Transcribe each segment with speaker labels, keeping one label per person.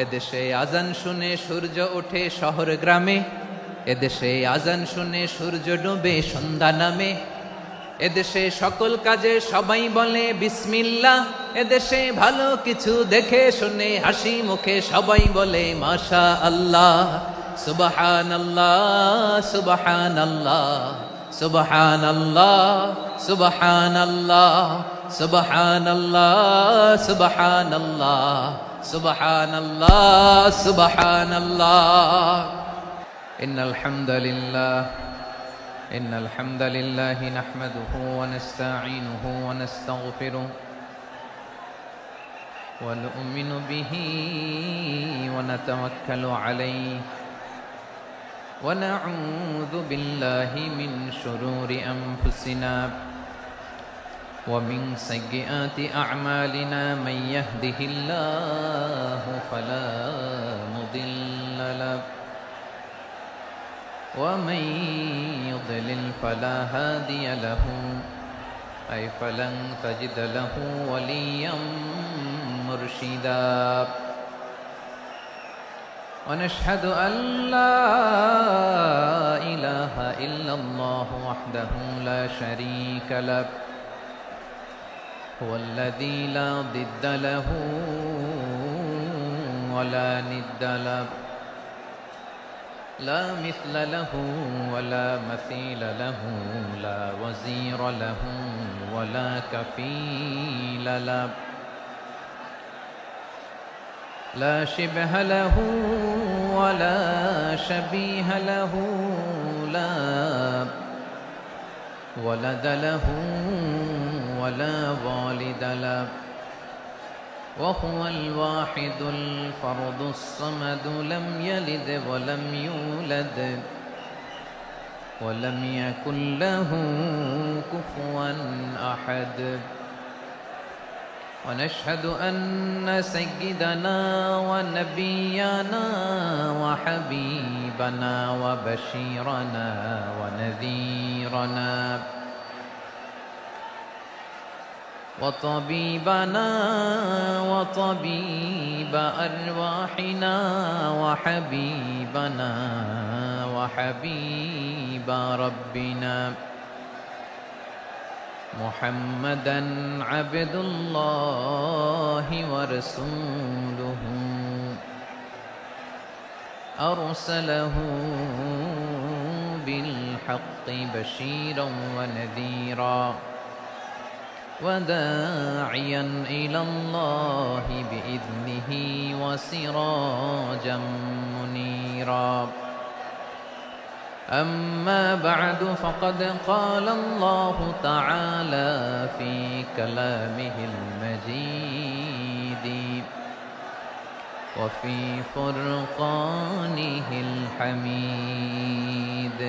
Speaker 1: এদেশে আজান শুনে সূর্য ওঠে শহর গ্রামে, এদেশে আজান শুনে সূর্য ডুবে সন্ধ্যা নামে, এদেশে সকল কাজে সবাই বলে বিসমিল্লাহ, এদেশে ভালো কিছু দেখে শুনে হাসি মুখে সবাই বলে মাশা আল্লাহ। সুবহানাল্লাহ সুবহানাল্লাহ সুবহানাল্লাহ সুবহানাল্লাহ সুবহানাল্লাহ সুবহানাল্লাহ সুবহানাল্লাহ সুবহানাল্লাহ। ইন্নাল হামদালিল্লাহ ইন্নাল হামদালিল্লাহি নাহমাদুহু ওয়া নাস্তাঈনুহু ওয়া নাস্তাগফিরুহু ওয়া নু'মিনু বিহি ওয়া নাতাওয়াক্কালু আলাইহি ওয়া না'উযু বিল্লাহি মিন শুরুরি আনফুসিনা ওয়া মিন সাইয়্যাতি আ'মালিনা মান ইয়াহদিহিল্লাহু ফালা মুদিল্লা লাহু ওয়া মান ইউদ্লিল ফালা হাদিয়া লাহু আই ফালান তাজিদ লাহু ওয়ালিয়্যাম মুরশিদা। ونشهد أن لا إله إلا الله وحده لا شريك له هو الذي لا ضد له ولا ند له لا مثل له ولا مثيل له لا وزير له ولا كفيل له لا شبه له ولا شبيه له لا ولد له ولا والد له وهو الواحد الفرد الصمد لم يلد ولم يولد ولم يكن له كفوا أحد. ونشهد أن سيدنا ونبينا وحبيبنا وبشيرنا ونذيرنا وطبيبنا وطبيب أرواحنا وحبيبنا وحبيب ربنا محمدًا عبد الله ورسوله أرسله بالحق بشيرًا ونذيرًا وداعيًا إلى الله بإذنه وسراجًا منيرًا. أما بعد فقد قال الله تعالى في كلامه المجيد وفي فرقانه الحميد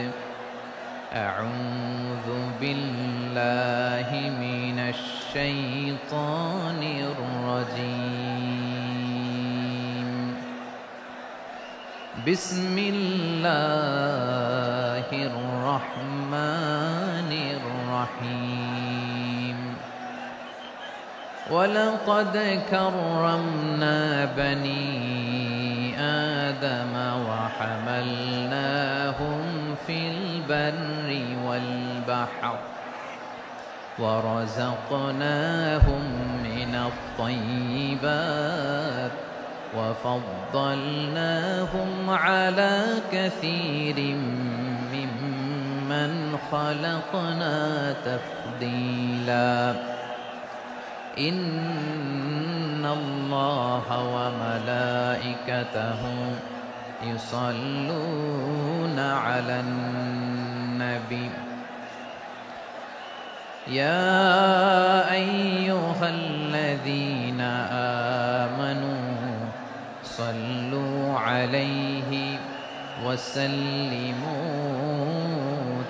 Speaker 1: أعوذ بالله من الشيطان الرجيم بسم الله الرحمن الرحيم ولقد كرمنا بني آدم وحملناهم في البر والبحر ورزقناهم من الطيبات وفضلناهم على كثير ممن خلقنا تفضيلا. إن الله وملائكته يصلون على النبي يا أيها الذين آمنوا صلوا عليه وسلموا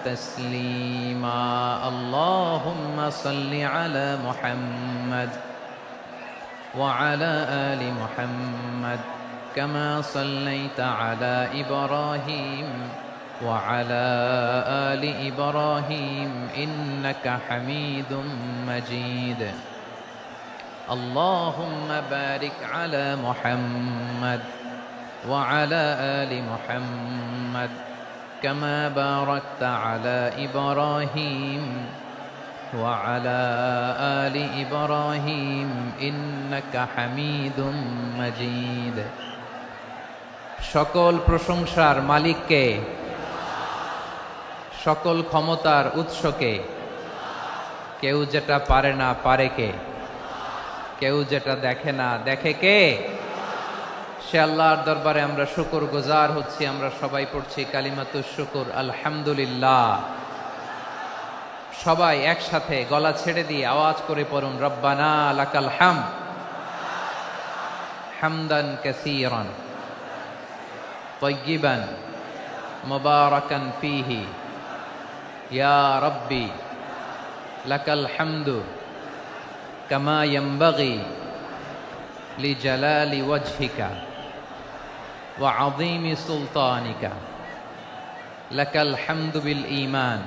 Speaker 1: تسليما. اللهم صل على محمد وعلى آل محمد كما صليت على إبراهيم وعلى آل إبراهيم إنك حميد مجيد. اللهم بارك على محمد وعلى آل محمد كما باركت على إبراهيم وعلى آل إبراهيم إنك حميد مجيد সকল প্রশংসার মালিককে, সকল ক্ষমতার উৎসকে। কেউ যেটা পারে না পারে কে? কেউ যেটা দেখে না দেখে কে? সে আল্লাহর দরবারে আমরা শুকরগুজার হচ্ছি। আমরা সবাই পড়ছি কালিমাতুশ শুকর, আলহামদুলিল্লাহ। সবাই একসাথে গলা ছেড়ে দিয়ে আওয়াজ করে পড়ুন, রব্বানা লাকাল হামদ হামদান কাসীরান তাইয়িবান মুবারাকান ফীহি ইয়া রাব্বি লাকাল হামদু কামা ইয়ানবাগি লিজালালি ওয়াজহিকা ওয়া আযীমি সুলতানিকা লাকাল হামদু বিল ঈমান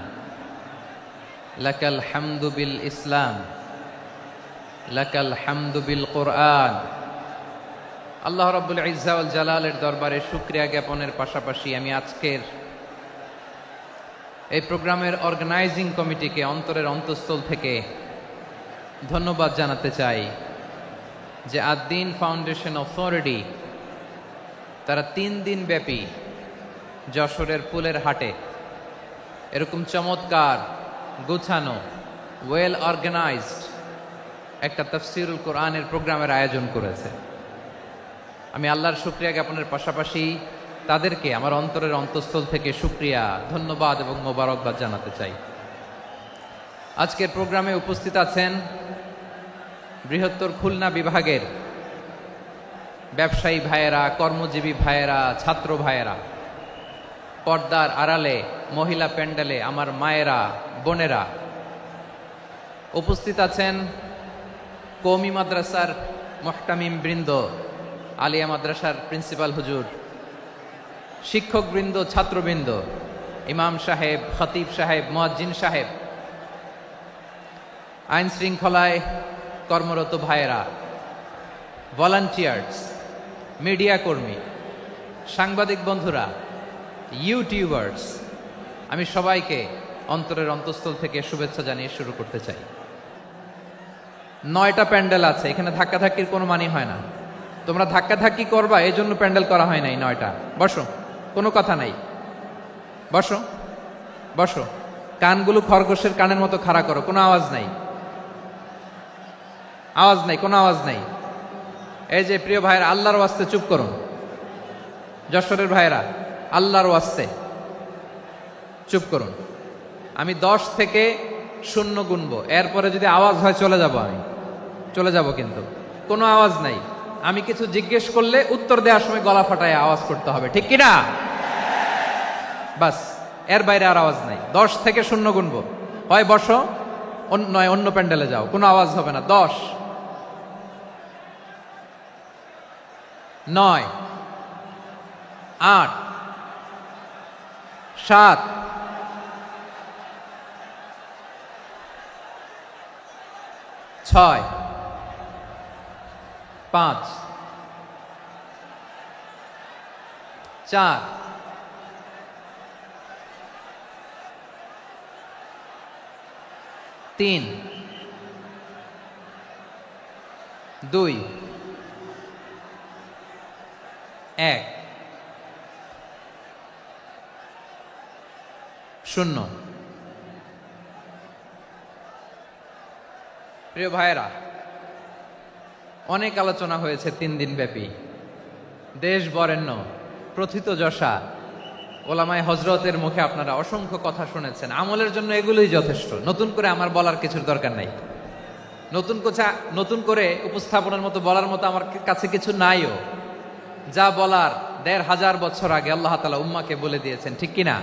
Speaker 1: লাকাল হামদু বিল ইসলাম লাকাল হামদু বিল কুরআন। আল্লাহ রাব্বুল ইজ্জা ওয়াল জালালের দরবারে শুকরিয়া জ্ঞাপনের পাশাপাশি আমি আজকের এই প্রোগ্রামের অর্গানাইজিং কমিটিকে অন্তরের অন্তঃস্থল থেকে ধন্যবাদ জানাতে চাই যে আদ-দ্বীন ফাউন্ডেশন অথরিটি তারা 3 দিন ব্যাপী যশোরের পুলের হাটে এরকম চমৎকার, গুছানো, ওয়েল অর্গানাইজড একটা তাফসীরুল কোরআনের প্রোগ্রামের আয়োজন করেছে। আমি আল্লাহর শুকরিয়া জ্ঞাপনের পাশাপাশি তাদেরকে আমার অন্তরের অন্তঃস্থল থেকে শুকরিয়া, ধন্যবাদ এবং মোবারকবাদ জানাতে চাই। আজকের প্রোগ্রামে উপস্থিত আছেন বৃহত্তর খুলনা বিভাগের ব্যবসায়ী ভাইয়েরা, কর্মজীবী ভাইয়েরা, ছাত্র ভাইয়েরা, পর্দার আড়ালে, মহিলা প্যান্ডেলে আমার মায়েরা, বোনেরা। উপস্থিত আছেন কওমি মাদ্রাসার মুহতামিম বৃন্দ, আলিয়া মাদ্রাসার প্রিন্সিপাল হুজুর, শিক্ষকবৃন্দ, ছাত্রবৃন্দ, ইমাম সাহেব, খতিব সাহেব, মুয়াজ্জিন সাহেব, আইন শৃঙ্খলায় কর্মরত ভাইয়েরা, ভলান্টিয়ার্স, মিডিয়া কর্মী, সাংবাদিক বন্ধুরা, ইউটিউবার্স, আমি সবাইকে অন্তরের অন্তঃস্থল থেকে শুভেচ্ছা জানিয়ে শুরু করতে চাই। 9টা প্যান্ডেল আছে, এখানে ধাক্কাধাক্কির কোনো মানি হয় না। তোমরা ধাক্কাধাক্কি করবা এই জন্য প্যান্ডেল করা হয় নাই 9টা। বসো, কোনো কথা নাই, বসো বসো। কানগুলো খরগোশের কানের মতো খাড়া করো, কোনো আওয়াজ নাই, আওয়াজ নাই, কোনো আওয়াজ নাই। এই যে প্রিয় ভাইয়েরা, আল্লাহর ওয়াস্তে চুপ করুন। যশোরের ভাইয়েরা, আল্লাহর ওয়াস্তে চুপ করুন। আমি 10 থেকে 0 গুনবো, এরপরে যদি আওয়াজ হয় চলে যাব, আমি চলে যাব, কিন্তু কোনো আওয়াজ নাই। আমি কিছু জিজ্ঞেস করলে উত্তর দেওয়ার সময় গলা ফাটায় আওয়াজ করতে হবে, ঠিক কিনা? বাস, এর বাইরে আর আওয়াজ নাই। 10 থেকে 0 গুনবো, হয় বসো, নয় অন্য প্যান্ডেলে যাও, কোনো আওয়াজ হবে না। 10, 9, 8, 7, 6, 5, 4, 3, 2, 1, 0। প্রিয় ভাইয়েরা, অনেক আলোচনা হয়েছে 3 দিন ব্যাপী। দেশ বরেণ্য, প্রথিতযশা ওলামায়ে হযরতের মুখে আপনারা অসংখ্য কথা শুনেছেন। আমলের জন্য এগুলোই যথেষ্ট, নতুন করে আমার বলার কিছুর দরকার নাই। নতুন করে উপস্থাপনের মতো বলার মতো আমার কাছে কিছু নাইও। যা বলার ১৫০০ বছর আগে আল্লাহ তাআলা উম্মাহকে বলে দিয়েছেন, ঠিক কিনা?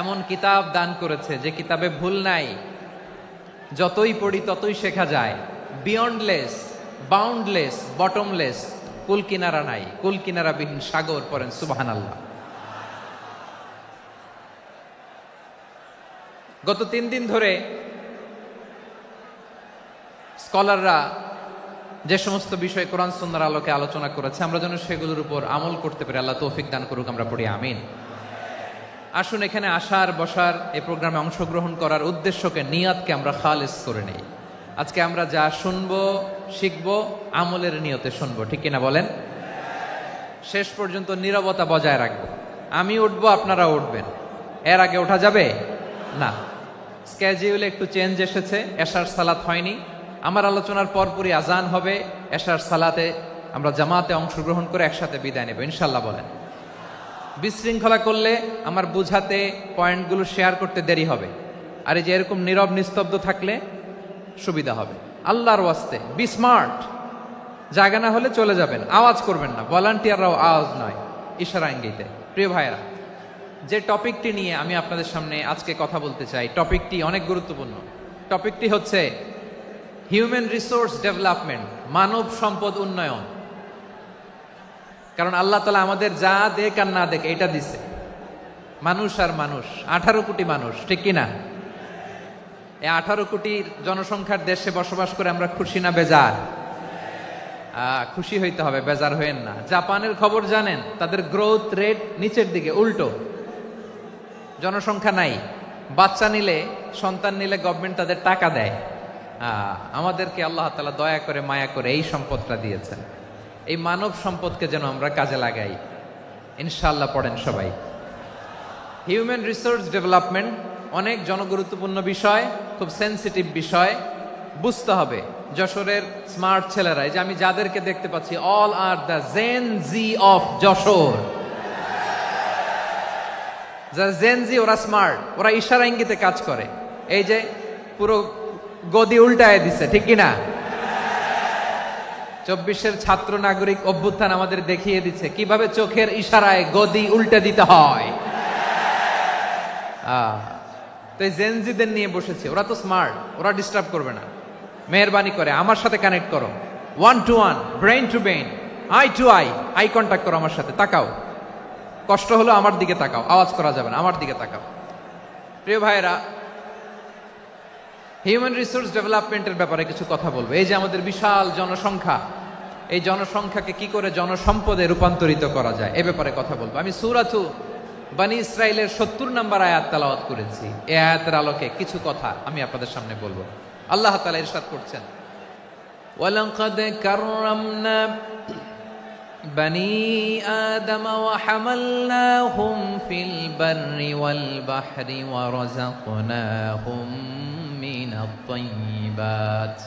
Speaker 1: এমন কিতাব দান করেছে যে কিতাবে ভুল নাই, যতই পড়ি ততই শেখা যায়। বিয়ন্ডলেস, বাউন্ডলেস, বটমলেস, কুল কিনারা নাই, কুল কিনারা বিহীন সাগর। পড়েন সুবহানাল্লাহ। গত 3 দিন ধরে স্কলাররা যে সমস্ত বিষয় কোরআন সুন্নাহর আলোকে আলোচনা করেছে আমরা যেন সেগুলোর উপর আমল করতে পারি। আল্লাহ তৌফিক দান করুক, আমরা পড়ি আমিন। আসুন এখানে আসার বসার এই প্রোগ্রামে অংশগ্রহণ করার উদ্দেশ্যকে, নিয়াতকে আমরা খালিস করে নেই। আজকে আমরা যা শুনবো শিখবো আমলের নিয়তে শুনবো, ঠিক কিনা বলেন? শেষ পর্যন্ত নীরবতা বজায় রাখবো। আমি উঠবো, আপনারা উঠবেন, এর আগে ওঠা যাবে না। স্কেডিউলে একটু চেঞ্জ এসেছে, এশার সালাত হয়নি। আমার আলোচনার পরপরই আজান হবে, এশার সালাতে আমরা জামাতে অংশগ্রহণ করে একসাথে বিদায় নেব ইনশাল্লাহ। বলেন। বিশৃঙ্খলা করলে আমার বুঝাতে, পয়েন্টগুলো শেয়ার করতে দেরি হবে। আর এই যে এরকম নীরব নিস্তব্ধ থাকলে সুবিধা হবে। আল্লাহর ওয়াস্তে বি স্মার্ট। জায়গা না হলে চলে যাবেন, আওয়াজ করবেন না। ভলান্টিয়াররাও আওয়াজ নয়, ইশারা ইঙ্গিতে। প্রিয় ভাইরা, যে টপিকটি নিয়ে আমি আপনাদের সামনে আজকে কথা বলতে চাই, টপিকটি অনেক গুরুত্বপূর্ণ। টপিকটি হচ্ছে হিউম্যান রিসোর্স ডেভেলপমেন্ট, মানব সম্পদ উন্নয়ন। কারণ আল্লাহ তাআলা আমাদের যা দেখ আর না দেখ এটা দিছে। মানুষ আর মানুষ, 18 কোটি মানুষ, ঠিক কিনা? এই 18 কোটি জনসংখ্যার দেশে বসবাস করে আমরা খুশি না বেজার? খুশি হইতে হবে, বেজার হইেন না। জাপানের খবর জানেন? তাদের গ্রোথ রেট নিচের দিকে, উল্টো। জনসংখ্যা নাই, বাচ্চা নিলে, সন্তান নিলে গভর্নমেন্ট তাদের টাকা দেয়। আমাদেরকে আল্লাহ তাআলা দয়া করে মায়া করে এই সম্পদটা দিয়েছেন। এই মানব সম্পদকে যেন আমরা কাজে লাগাই ইনশাআল্লাহ। পড়েন সবাই। হিউম্যান রিসোর্স ডেভেলপমেন্ট অনেক জনগুরুত্বপূর্ণ বিষয়, খুব সেন্সিটিভ বিষয়। বুঝতে হবে যশোরের স্মার্ট ছেলেরা, এই যে আমি যাদেরকে দেখতে পাচ্ছি, all are the Gen Z of Jessore. যারা জেন জি, ওরা স্মার্ট, ওরা ইশারা ইঙ্গিতে কাজ করে। এই যে পুরো গদি উল্টায় দিছে, ঠিক কিনা? 24-এর ছাত্র নাগরিক অভ্যুত্থান আমাদের দেখিয়ে দিচ্ছে কিভাবে চোখের ইশারায় গদি উল্টে দিতে হয়। তো এই জেনজিদের নিয়ে বসেছে, ওরা তো স্মার্ট, ওরা ডিস্টার্ব করবে না। মেহরবানি করে আমার সাথে কানেক্ট করো, 1 to 1, brain to brain, eye to eye, eye contact করো আমার সাথে। তাকাও, কষ্ট হলো আমার দিকে তাকাও, আওয়াজ করা যাবে না, আমার দিকে তাকাও। প্রিয় ভাইয়েরা, হিউম্যান রিসোর্স ডেভেলপমেন্টের ব্যাপারে কিছু কথা বলবো। এই যে আমাদের বিশাল জনসংখ্যা, এই জনসংখ্যাকে কি করে জনসম্পদে রূপান্তরিত করা যায় এ ব্যাপারে কথা বলবো। আমি সূরাতু বনী ইসরাইলের 70 নম্বর আয়াত তেলাওয়াত করেছি। এই আয়াতের আলোকে কিছু কথা আমি আপনাদের সামনে বলবো। আল্লাহ তাআলা ইরশাদ করছেন, ওয়ালাকাদ কাররামনা বনী আদম ওয়া হামালনাহুম ফিল বাররি ওয়াল বাহরি ওয়া রাযাকনাহুম মিনাত তাইয়্যিবাত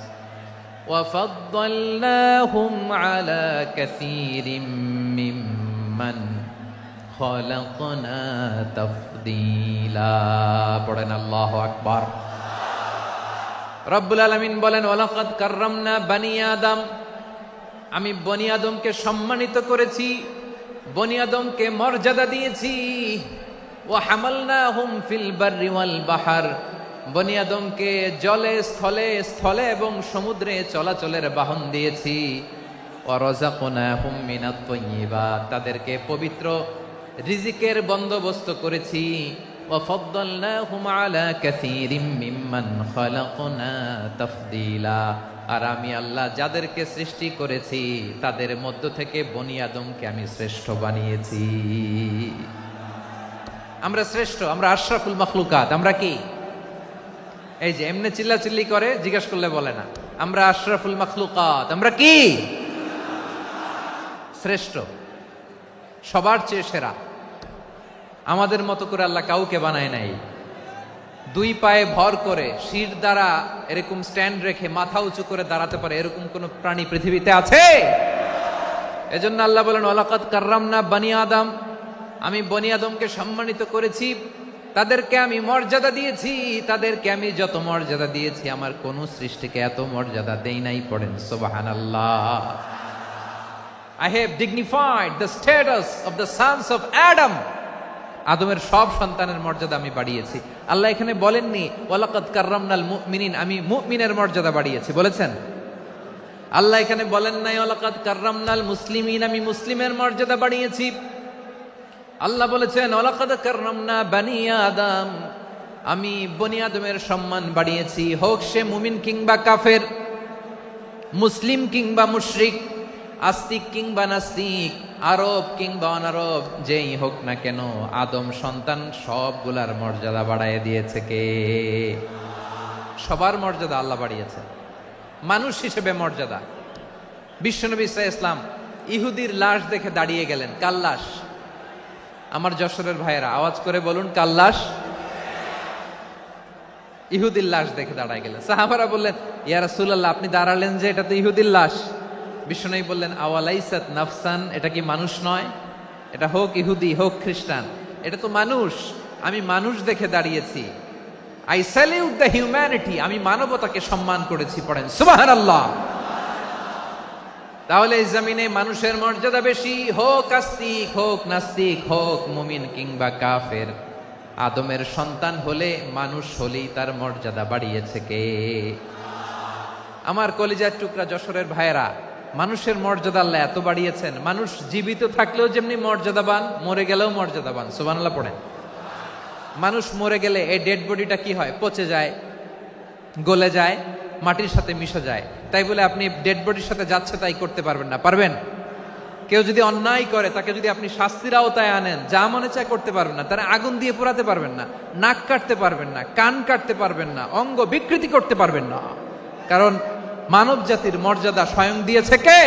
Speaker 1: ওয়া ফাদ্দালনাহুম আলা কাসীরিম মিম্মান খালাকনা তাফদীলা। পড়েন আল্লাহু আকবার। রব্বুল আলামিন বলেন, ওয়ালাকাদ কাররামনা বনী আদম, আমি বনী আদমকে সম্মানিত করেছি, বনী আদমকে মর্যাদা দিয়েছি। ওয়া হামালনাহুম ফিল বাররি ওয়াল বাহর, বনী আদমকে জলে, স্থলে, স্থলে এবং সমুদ্রে চলাচলের বাহন দিয়েছি। ওয়া রাযাকনাহুম মিনাত তাইয়্যিবাত, তাদেরকে পবিত্র রিজিকের বন্দোবস্ত করেছি। ওয়া ফাদ্দালনাহুম আলা কাসীরিম মিম্মান খালাকনা তাফদীলা, আর আমি আল্লাহ যাদেরকে সৃষ্টি করেছি তাদের মধ্য থেকে বনী আদমকে আমি শ্রেষ্ঠ বানিয়েছি। আমরা শ্রেষ্ঠ, আমরা আশরাফুল মাখলুকাত। আমরা কি? এই যে এমনি চিল্লাচিল্লি করে, জিজ্ঞেস করলে বলে না। আমরা আশরাফুল মাখলুকাত। আমরা কি? শ্রেষ্ঠ, সবার চেয়ে সেরা। আমাদের মতো করে আল্লাহ কাউকে বানায় নাই। 2 পায়ে ভর করে, শির দ্বারা এরকম স্ট্যান্ড রেখে মাথা উঁচু করে দাঁড়াতে পারে এরকম কোন প্রাণী পৃথিবীতে আছে? এজন্য আল্লাহ বলেন, ওয়ালাকাদ কাররামনা বনী আদম, আমি বনী আদমকে সম্মানিত করেছি, তাদেরকে আমি মর্যাদা দিয়েছি। তাদেরকে আমি যত মর্যাদা দিয়েছি আমার কোন সৃষ্টিকে এত মর্যাদা দেই নাই। পড়েন সুবহানাল্লাহ। I have dignified the status of the sons of Adam. আদমের সব সন্তানের মর্যাদা আমি বাড়িয়েছি। আল্লাহ এখানে বলেননি ওয়ালাকাদ কাররামনাল মুমিনিন, আমি মুমিনের মর্যাদা বাড়িয়েছি, বলেছেন? আল্লাহ এখানে বলেন নাই ওয়ালাকাদ কাররামনাল মুসলিমিন, আমি মুসলিমের মর্যাদা বাড়িয়েছি। আল্লাহ বলেছেন ওয়ালাকাদ কাররামনা বনী আদম, আমি বনী আদমের সম্মান বাড়িয়েছি, হোক সে মুমিন কিংবা কাফের। মুসলিম কিংবা মুশরিক, আস্তিক কিংবা নাস্তিক, আরব কিংবা অনারব, যেই হোক না কেন আদম সন্তান সবগুলার মর্যাদা বাড়ায় দিয়েছে কে? সবার মর্যাদা আল্লাহ বাড়িয়েছে। মানুষ হিসেবে মর্যাদা। বিশ্বনবী সাল্লাল্লাহু আলাইহি ওয়াসাল্লাম ইহুদির লাশ দেখে দাঁড়িয়ে গেলেন। কার লাশ? আমার যশোরের ভাইয়েরা আওয়াজ করে বলুন, কার লাশ? ইহুদির লাশ দেখে দাঁড়ায় গেলেন। সাহাবারা বললেন, ইয়া রাসূলুল্লাহ, আপনি দাঁড়ালেন যে, এটা তো ইহুদির লাশ। বিশ্বনবী বললেন, আওয়ালাইসাত নাফসান, এটা কি মানুষ নয়? এটা হোক ইহুদি হোক খ্রিস্টান, এটা তো মানুষ। আমি মানুষ দেখে দাঁড়িয়েছি। আই স্যালিউট দ্য হিউম্যানিটি, আমি মানবতাকে সম্মান করেছি। পড়েন সুবহানাল্লাহ। তাহলে এই জমিনে মানুষের মর্যাদা বেশি, হোক আস্তিক হোক নাস্তিক, হোক মুমিন কিংবা কাফের। আদমের সন্তান হলে, মানুষ হলেই তার মর্যাদা বাড়িয়েছে কে? আমার কলিজার টুকরা যশোরের ভাইয়েরা, মানুষের মর্যাদা আল্লাহ এত বাড়িয়েছেন, মানুষ জীবিত থাকলেও যেমনি মর্যাদাবান, মরে গেলেও মর্যাদাবান। সুবহানাল্লাহ পড়েন। মানুষ মরে গেলে এই ডেড বডিটা কি হয়? পচে যায়, গলে যায়, মাটির সাথে মিশে যায়। তাই বলে আপনি ডেড বডির সাথে যাচ্ছে তাই করতে পারবেন না। পারবেন? কেউ যদি অন্যায় করে, তাকে যদি আপনি শাস্তির আওতায় আনেন, যা মনে চায় করতে পারবেন না। তারা আগুন দিয়ে পোড়াতে পারবেন না, নাক কাটতে পারবেন না, কান কাটতে পারবেন না, অঙ্গ বিকৃতি করতে পারবেন না। কারণ মানব জাতির মর্যাদা স্বয়ং দিয়েছে কে?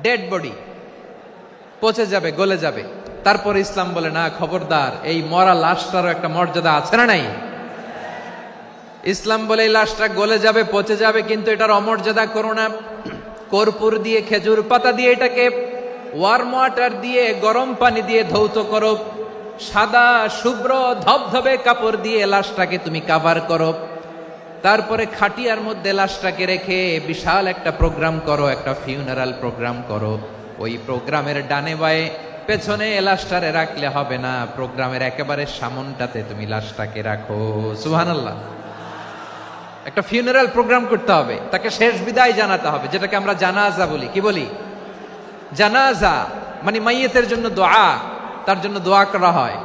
Speaker 1: ডেড বডি পচে যাবে, গলে যাবে। তারপরে ইসলাম বলে, না, খবরদার, এই মরা লাশটারও একটা মর্যাদা আছে না নাই? ইসলাম বলে এই লাশটা গলে যাবে, পচে যাবে, কিন্তু এটার অমর্যাদা করো না। কর্পূর দিয়ে, খেজুর পাতা দিয়ে, এটাকে ওয়ার্ম ওয়াটার দিয়ে, গরম পানি দিয়ে ধৌত করো। সাদা শুভ্র ধবধবে কাপড় দিয়ে লাশটাকে তুমি কাভার করো। তারপরে খাটিয়ার মধ্যে লাশটাকে রেখে বিশাল একটা প্রোগ্রাম করো, একটা ফিউনারাল প্রোগ্রাম করো। ওই প্রোগ্রামের ডানে বায়ে পেছনে লাশটারে রাখলে হবে না, প্রোগ্রামের একেবারে সামনটাতে তুমি লাশটাকে রাখো। সুবহানাল্লাহ। একটা ফিউনারাল প্রোগ্রাম করতে হবে, তাকে শেষ বিদায় জানাতে হবে, যেটাকে আমরা জানাজা বলি। কি বলি? জানাজা মানে মাইয়েতের জন্য দোয়া, তার জন্য দোয়া করা হয়।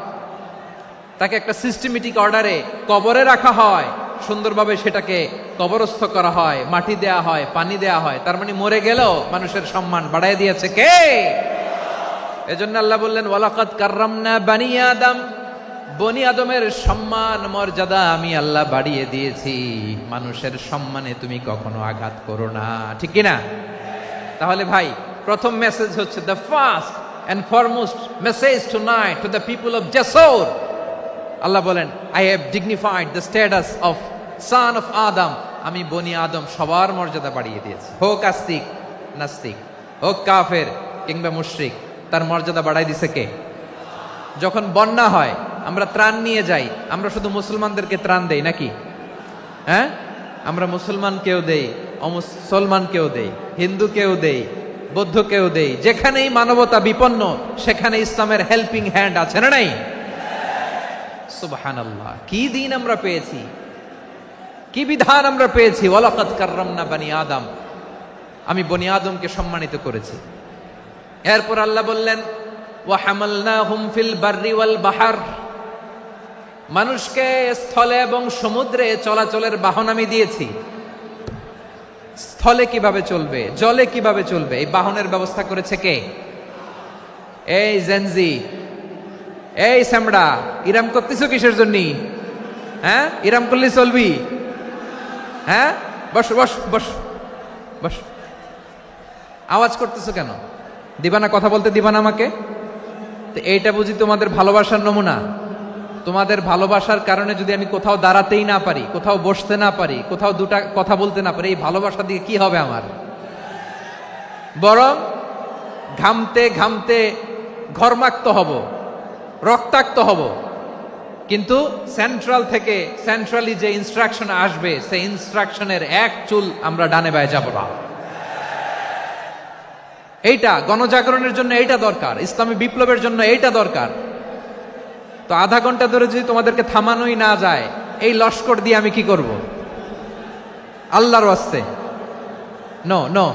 Speaker 1: তাকে একটা সিস্টেমেটিক অর্ডারে কবরে রাখা হয়, সুন্দরভাবে সেটাকে কবরস্থ করা হয়, মাটি দেয়া হয়, পানি দেয়া হয়। তার মানে মরে গেলেও মানুষের সম্মান বাড়ায় দিয়েছে কে? এজন্য আল্লাহ বললেন, ওয়ালাকাদ কাররামনা বানি আদম, বনি আদমের সম্মান মর্যাদা আমি আল্লাহ বাড়িয়ে দিয়েছি। মানুষের সম্মানে তুমি কখনো আঘাত করো না, ঠিক কিনা? তাহলে ভাই, প্রথম মেসেজ হচ্ছে, the first and foremost message tonight to the people of জাসর। আল্লাহ বলেন, I have dignified the status of son of Adam. আমি বনি আদম সবার মর্যাদা বাড়িয়ে দিয়েছি, হোক আস্তিক নাস্তিক, হোক কাফের কিংবা মুশরিক, তার মর্যাদা বাড়াই দিছে কে? যখন বন্যা হয়, আমরা ত্রাণ নিয়ে যাই, আমরা শুধু মুসলমানদেরকে ত্রাণ দেই নাকি? হ্যাঁ, আমরা মুসলমানকেও দেই, অমুসলমানকেও দেই, হিন্দুকেও দেই, বৌদ্ধকেও দেই। যেখানেই মানবতা বিপন্ন, সেখানে ইসলামের হেল্পিং হ্যান্ড আছে না নাই? সুবহানাল্লাহ। কি দিন আমরা পেয়েছি, কি বিধান আমরা পেয়েছি। ওয়ালাকাদ কাররামনা বানি আদম, আমি বনি আদমকে সম্মানিত করেছি। এরপর আল্লাহ বললেন, ওয়া হামালনাহুম ফিল বাররি ওয়াল বাহর, মানুষকে স্থলে এবং সমুদ্রে চলাচলের বাহন আমি দিয়েছি। স্থলে কিভাবে চলবে, জলে কিভাবে চলবে, এই বাহনের ব্যবস্থা করেছে কে? এই জেনজি, এই সামড়া, ইরাম করতেছ কিসের জন্য? হ্যাঁ, ইরাম করলে চলবি? হ্যাঁ, বস বস বস বস। আওয়াজ করতেছো কেন? দিবা না, কথা বলতে দিবা না আমাকে? তো এইটা বুঝি তোমাদের ভালোবাসার নমুনা? তোমাদের ভালোবাসার কারণে যদি আমি কোথাও দাঁড়াতেই না পারি, কোথাও বসতে না পারি, কোথাও দুটা কথা বলতে না পারি, এই ভালোবাসা দিয়ে কি হবে আমার? বরং ঘামতে ঘামতে ঘর্মাক্ত হব, রক্তাক্ত হব। কিন্তু সেন্ট্রাল থেকে, সেন্ট্রালি যে ইনস্ট্রাকশন আসবে, সেই ইনস্ট্রাকশনের এক চুল আমরা ডানে বায়ে যাব না। এইটা গণজাগরণের জন্য এইটা দরকার, ইসলামী বিপ্লবের জন্য এইটা দরকার। তো আধা ঘন্টা ধরে যদি তোমাদেরকে থামানোই না যায়, এই লস্কর দিয়ে আমি কি করব? আল্লাহর ওয়াস্তে নো নো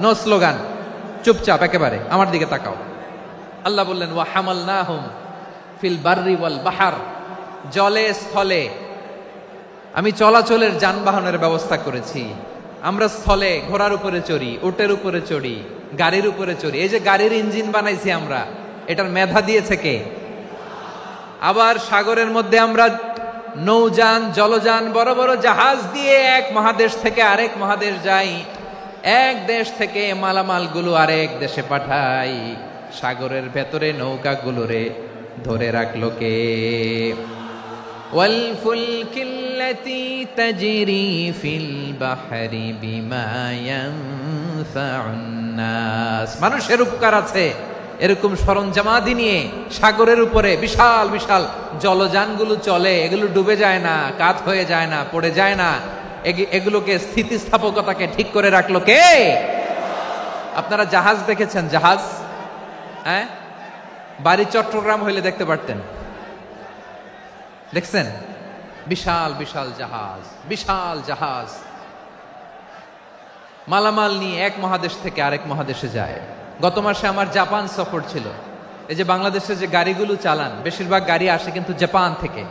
Speaker 1: নো স্লোগান, চুপচাপ একেবারে আমার দিকে তাকাও। আল্লাহ বললেন, ওয়া হামালনাহুম ফিল বাররি ওয়াল বাহর, জলে স্থলে আমি চলাচলের যানবাহনের ব্যবস্থা করেছি। আমরা স্থলে ঘোড়ার উপরে চড়ি, উটের উপরে চড়ি, গাড়ির উপরে চড়ি। এই যে গাড়ির ইঞ্জিন বানাইছি আমরা, এটার মেধা দিয়েছে কে? আবার সাগরের মধ্যে আমরা নৌযান, জলযান, বড় বড় জাহাজ দিয়ে এক মহাদেশ থেকে আরেক মহাদেশ যাই, এক দেশ থেকে মালামাল গুলো আরেক দেশে পাঠাই। সাগরের ভেতরে নৌকাগুলোরে ধরে রাখলো কে? والفلك التي تجري في البحر بما ينفع الناس। মানুষের উপকার আছে এরকম সরঞ্জামাদি নিয়ে সাগরের উপরে বিশাল বিশাল জলযানগুলো চলে। এগুলো ডুবে যায় না, কাত হয়ে যায় না, পড়ে যায় না। এগুলোকে স্থিতিস্থাপকতাকে ঠিক করে রাখলো কে? আপনারা জাহাজ দেখেছেন? জাহাজ, হ্যাঁ, বাড়ি চট্টগ্রাম হইলে দেখতে পারতেন। দেখছেন? বিশাল বিশাল জাহাজ, বিশাল জাহাজ মালামাল নিয়ে এক মহাদেশ থেকে আরেক মহাদেশে যায়। গত মাসে আমার জাপান সফর ছিল। এই যে বাংলাদেশে যে গাড়িগুলো চালান, বেশিরভাগ গাড়ি আসে কিন্তু জাপান থেকে।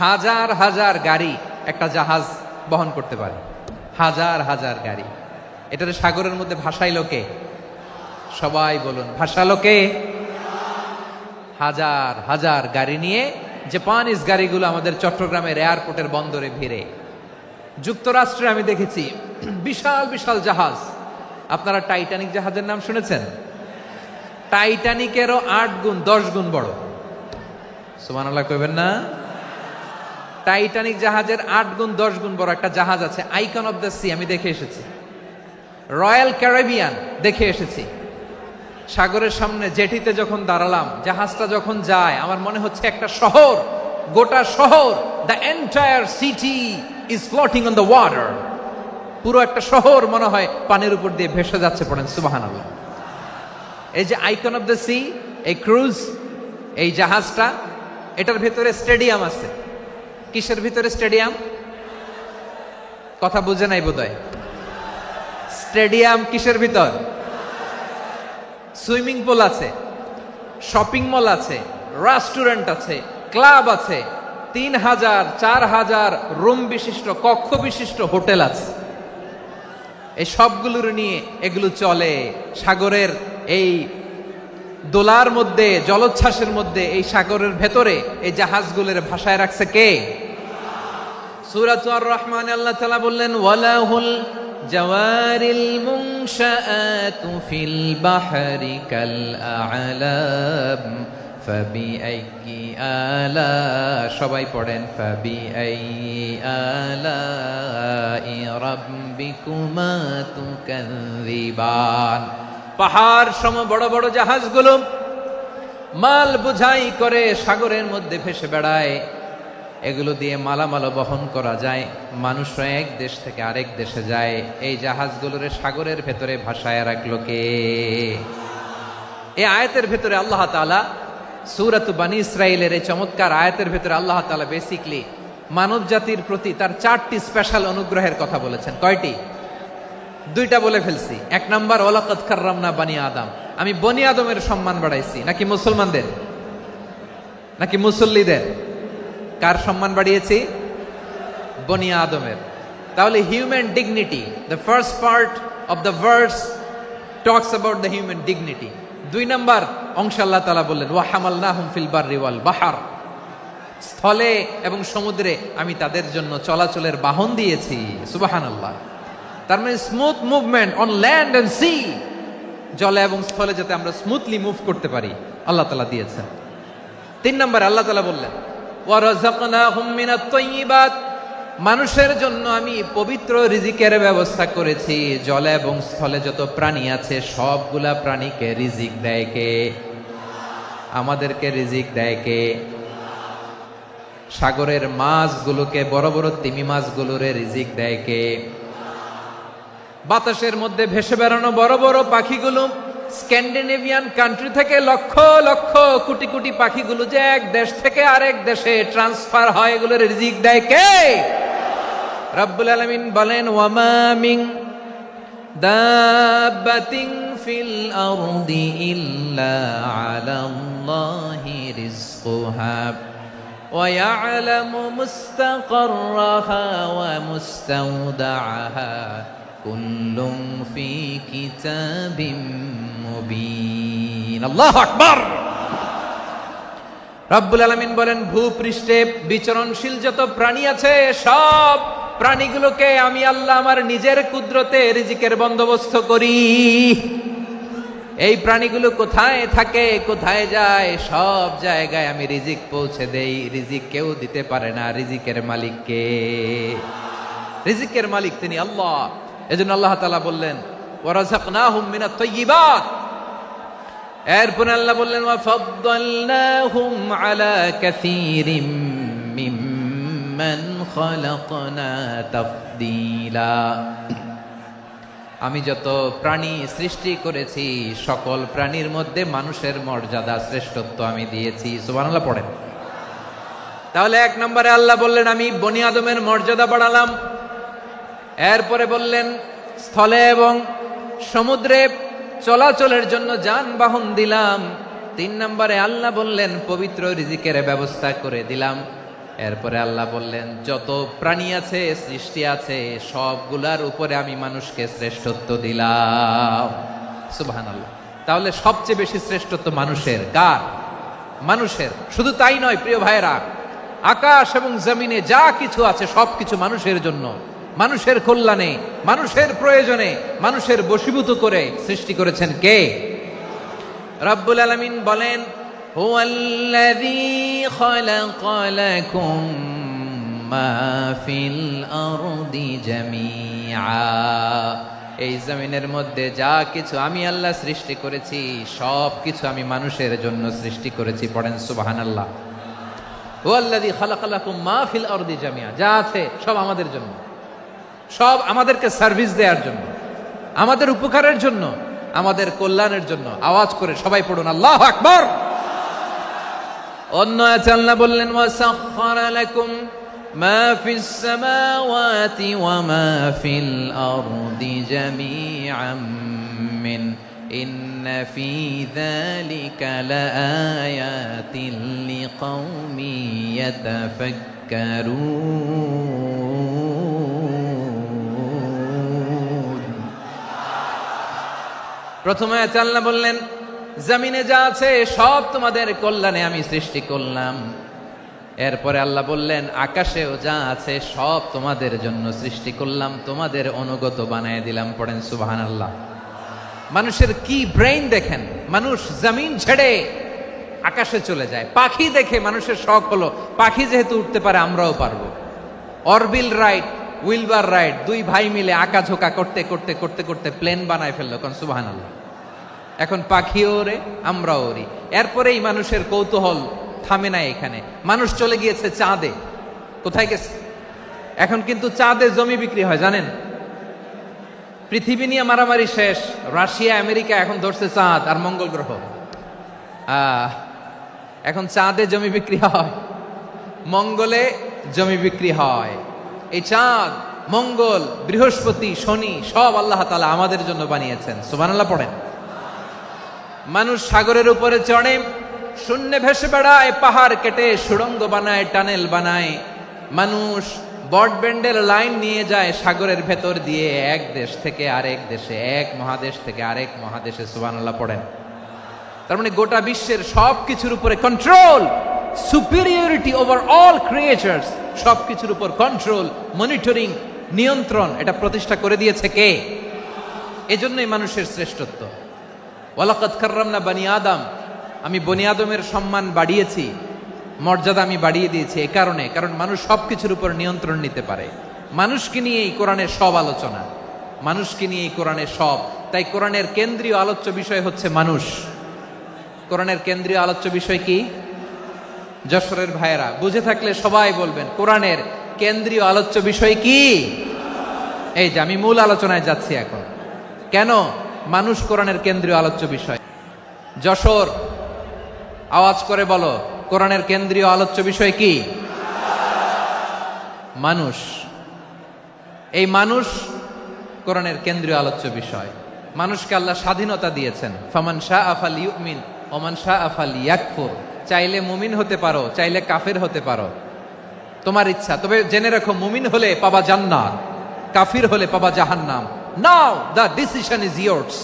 Speaker 1: হাজার হাজার গাড়ি একটা জাহাজ বহন করতে পারে, হাজার হাজার গাড়ি। এটারে সাগরের মধ্যে ভাসাইলো কে? সবাই বলুন, ভাসালো কে? হাজার হাজার গাড়ি নিয়ে জাপানিজ গাড়িগুলো আমাদের চট্টগ্রামের এয়ারপোর্টের বন্দরে ভিড়ে। যুক্তরাষ্ট্রে আমি দেখেছি বিশাল বিশাল জাহাজ। আপনারা টাইটানিক জাহাজের নাম শুনেছেন? টাইটানিকেরও 8 গুণ 10 গুণ বড়। সুবহানাল্লাহ কইবেন না? টাইটানিক জাহাজের 8 গুণ 10 গুণ বড় একটা জাহাজ আছে, আইকন অফ দ্য সি, আমি দেখে এসেছি। রয়্যাল ক্যারিবিয়ান দেখে এসেছি। সাগরের সামনে জেটিতে যখন দাঁড়ালাম, জাহাজটা যখন যায়, আমার মনে হচ্ছে একটা শহর, গোটা শহর, the entire city is floating on the water. পুরো একটা শহর মনে হয় পানির উপর দিয়ে ভেসে যাচ্ছে। পড়েন সুবহানাল্লাহ। এই যে আইকন অফ দ্য সি, এই ক্রুজ, এই জাহাজটা, এটার ভিতরে স্টেডিয়াম আছে। কিসের ভিতরে স্টেডিয়াম? কথা বুঝে নাই বোধহয়। স্টেডিয়াম কিসের ভিতর? সুইমিং পুল আছে, শপিং মল আছে, রেস্টুরেন্ট আছে, ক্লাব আছে, 3000 4000 রুম বিশিষ্ট, কক্ষ বিশিষ্ট হোটেল আছে। এই সবগুলোর নিয়ে এগুলো চলে সাগরের এই দোলার মধ্যে, জলোচ্ছ্বাসের মধ্যে। এই সাগরের ভেতরে এই জাহাজগুলোর ভাষায় রাখছে কে? সূরাতুর আর রহমানে আল্লাহ তাআলা বললেন, ওয়ালাহুল জাওয়ারিল মুনশাআতু ফিল বাহরি কাল আ'লাম ফাবিআইয়ি আলা, সবাই পড়েন, ফাবিআইয়ি আলাই রাব্বিকুমা তুকাযযিবান। পাহাড় সম বড় বড় জাহাজগুলো মাল বোঝাই করে সাগরের মধ্যে ভেসে বেড়ায়। এগুলো দিয়ে মালামাল বহন করা যায়। মানুষরা এক দেশ থেকে আরেক দেশে যায়। এই জাহাজগুলোর সাগরের ভেতরে ভাসায় রাখলো কে? এই আয়াতের ভেতরে আল্লাহ তাআলা সূরাত বনী ইসরাঈলের এই চমৎকার আয়াতের ভেতরে আল্লাহ তাআলা বেসিক্যালি মানব জাতির প্রতি তার 4টি স্পেশাল অনুগ্রহের কথা বলেছেন। কয়টি? 2টা বলে ফেলছি। 1 নাম্বার, ওয়ালাকাদ কাররামনা বনী আদম, আমি বনী আদমের সম্মান বাড়াইছি। নাকি মুসলমানদের? নাকি মুসল্লিদের? কার সম্মান বাড়িয়েছি? বনী আদমের। তাহলে human dignity, the first part of the verse talks about the human dignity. 2 number অংশ আল্লাহ তাআলা বললেন, ওয়া হামালনাহুম ফিল বাররি ওয়াল বাহর, স্থলে এবং সমুদ্রে আমি তাদের জন্য চলাচলের বাহন দিয়েছি। সুবহানাল্লাহ। তার মানে smooth movement on land and sea, জলে এবং স্থলে যাতে আমরা স্মুথলি মুভ করতে পারি আল্লাহ তাআলা দিয়েছেন। 3 নম্বরে আল্লাহ তাআলা বললেন, ওয়া রাযাকনাহুম মিনাত তাইয়্যিবাত, মানুষের জন্য আমি পবিত্র রিজিকের ব্যবস্থা করেছি। জলে এবং স্থলে যত প্রাণী আছে সবগুলা প্রাণীকে রিজিক দেয় কে? আমাদেরকে রিজিক দেয় কে? সাগরের মাছগুলোকে, বড় বড় তিমি মাছগুলোরে রিজিক দেয় কে? বাতাসের মধ্যে ভেসে বেড়ানো বড় বড় পাখিগুলো, স্ক্যান্ডিনেভিয়ান কান্ট্রি থেকে লক্ষ লক্ষ কোটি কোটি পাখিগুলো যে এক দেশ থেকে আরেক দেশে ট্রান্সফার হয়, এগুলোর রিজিক দেয় কে? রব্বুল আলামিন বলেন, ওয়ামা মিন দাব্বাতিন ফিল আরদি ইল্লা আলাল্লাহি রিজকুহা ওয়া ইয়ালামু মুস্তাকাররাহা ওয়া মুস্তাওদাআহা কুল্লুম ফি কিতাবিম মুবিন। আল্লাহু আকবার। রব্বুল আলামিন বলেন, ভূপৃষ্ঠে বিচরণশীল যত প্রাণী আছে সব প্রাণীগুলোকে আমি আল্লাহ আমার নিজের কুদরতে রিজিকের বন্দোবস্ত করি। এই প্রাণীগুলো কোথায় থাকে, কোথায় যায়, সব জায়গায় আমি রিজিক পৌঁছে দেই। রিজিক কেউ দিতে পারে না, রিজিকের মালিক কে? রিজিকের মালিক তিনি আল্লাহ। এজন্য আল্লাহ তাআলা বললেন, ওয়ারাযাকনাহুম মিনাত তাইয়্যিবাত। এরপর আল্লাহ বললেন, ওয়াফাদ্দালনাহুম আলা কাসীরিম মিম্মান খালাকনা তাফদীলা। আমি যত প্রাণী সৃষ্টি করেছি সকল প্রাণীর মধ্যে মানুষের মর্যাদা শ্রেষ্ঠত্ব আমি দিয়েছি। সুবহানাল্লাহ পড়েন। তাহলে এক নম্বরে আল্লাহ বললেন আমি বনি আদমের মর্যাদা বাড়ালাম। এরপরে বললেন স্থলে এবং সমুদ্রে চলাচলের জন্য যানবাহন দিলাম। 3 নম্বরে আল্লাহ বললেন পবিত্র রিজিকের ব্যবস্থা করে দিলাম। এরপরে আল্লাহ বললেন যত প্রাণী আছে, সৃষ্টি আছে, সবগুলার উপরে আমি মানুষকে শ্রেষ্ঠত্ব দিলাম। সুবহানাল্লাহ। তাহলে সবচেয়ে বেশি শ্রেষ্ঠত্ব মানুষের। কার? মানুষের। শুধু তাই নয় প্রিয় ভাইরা, আকাশ এবং জমিনে যা কিছু আছে সবকিছু মানুষের জন্য, মানুষের কল্যাণে, মানুষের প্রয়োজনে, মানুষের বশীভূত করে সৃষ্টি করেছেন কে? রব্বুল আলামিন বলেন, হুয়াল্লাযী খালাকা লাকুম মা ফিল আরদি জামিআ। এই জমিনের মধ্যে যা কিছু আমি আল্লাহ সৃষ্টি করেছি সব কিছু আমি মানুষের জন্য সৃষ্টি করেছি। পড়েন সুবহানাল্লাহ। হুয়াল্লাযী খালাকা লাকুম মা ফিল আরদি জামিআ। যা আছে সব আমাদের জন্য, সব আমাদেরকে সার্ভিস দেওয়ার জন্য, আমাদের উপকারের জন্য, আমাদের কল্যাণের জন্য। আওয়াজ করে সবাই পড়ুন আল্লাহু আকবার। অন্য আয়াতে আল্লাহ বললেন, ওয়াসাখখারা লাকুম মা ফিস সামাওয়াতি ওয়া মা ফিল আরদি জামিআম মিন ইন্না ফি যালিকা লাআয়াতিন লিকাউমিন ইয়াতাফাক্কারুন। প্রথমে আয়াতে আল্লাহ বললেন জমিনে যা আছে সব তোমাদের কল্যাণে আমি সৃষ্টি করলাম। এরপরে আল্লাহ বললেন আকাশেও যা আছে সব তোমাদের জন্য সৃষ্টি করলাম, তোমাদের অনুগত বানায় দিলাম। পড়েন সুবহানাল্লাহ। মানুষের কি ব্রেইন দেখেন, মানুষ জমিন ছেড়ে আকাশে চলে যায়। পাখি দেখে মানুষের শখ হলো পাখি যেহেতু উঠতে পারে আমরাও পারবো। অরবিল রাইট, উইলবার রাইট, 2 ভাই মিলে আঁকাঝোঁকা করতে করতে করতে করতে প্লেন বানায় ফেললো। কোন সুবহানাল্লাহ। এখন পাখিও ওরে, আমরাও ওরি। এরপরেই মানুষের কৌতূহল থামে না এখানে। মানুষ চলে গিয়েছে চাঁদে। কোথায় গেছে? এখন কিন্তু চাঁদে জমি বিক্রি হয় জানেন। পৃথিবী নিয়ে মারামারি শেষ। রাশিয়া আমেরিকা এখন ধরছে চাঁদ আর মঙ্গল গ্রহ। এখন চাঁদে জমি বিক্রি হয়, মঙ্গলে জমি বিক্রি হয়। এই চাঁদ, মঙ্গল, বৃহস্পতি, শনি সব আল্লাহ তাআলা আমাদের জন্য বানিয়েছেন। সুবহানাল্লাহ পড়েন। মানুষ সাগরের উপরে চড়ে, শূন্যে ভেসে বেড়ায়, পাহাড় কেটে সুড়ঙ্গ বানায়, টানেল বানায়। মানুষ ব্রডব্যান্ডের লাইন নিয়ে যায় সাগরের ভেতর দিয়ে, এক দেশ থেকে আরেক দেশে, এক মহাদেশ থেকে আরেক মহাদেশে। সুবহানাল্লাহ পড়েন। তার মানে গোটা বিশ্বের সব কিছুর উপরে control, superiority over all creatures, সব কিছুর উপর কন্ট্রোল, মনিটরিং, নিয়ন্ত্রণ, এটা প্রতিষ্ঠা করে দিয়েছে কে? এজন্যই মানুষের শ্রেষ্ঠত্ব। ওয়ালাকাদ কাররামনা বানি আদম। আমি বনি আদমের সম্মান বাড়িয়েছি, মর্যাদা আমি বাড়িয়ে দিয়েছি এই কারণে, কারণ মানুষ সবকিছুর উপর নিয়ন্ত্রণ নিতে পারে। মানুষকে নিয়ে এই কোরআনের সব আলোচনা, মানুষকে নিয়ে এই কোরআনের সব। তাই কোরআনের কেন্দ্রীয় আলোচ্য বিষয় হচ্ছে মানুষ। কোরআনের কেন্দ্রীয় আলোচ্য বিষয় কি? যশোরের ভাইয়েরা বুঝে থাকলে সবাই বলবেন কোরআনের কেন্দ্রীয় আলোচ্য বিষয় কি? এই যে আমি মূল আলোচনায় যাচ্ছি এখন। কেন মানুষ কোরআনের কেন্দ্রীয় আলোচ্য বিষয়? যশোর আওয়াজ করে বলো, কোরআনের কেন্দ্রীয় আলোচ্য বিষয় কি? মানুষ। এই মানুষ কোরআনের কেন্দ্রীয় আলোচ্য বিষয়। মানুষকে আল্লাহ স্বাধীনতা দিয়েছেন। ফামান শাআ ফালইউমিন ওয়া মান শাআ ফালইয়াকফুর। চাইলে মুমিন হতে পারো, চাইলে কাফের হতে পারো, তোমার ইচ্ছা। তবে জেনে রাখো মুমিন হলে পাবা জান্নাত, কাফির হলে পাবা জাহান্নাম। নাও দ্য ডিসিশন ইজ ইয়ার্স,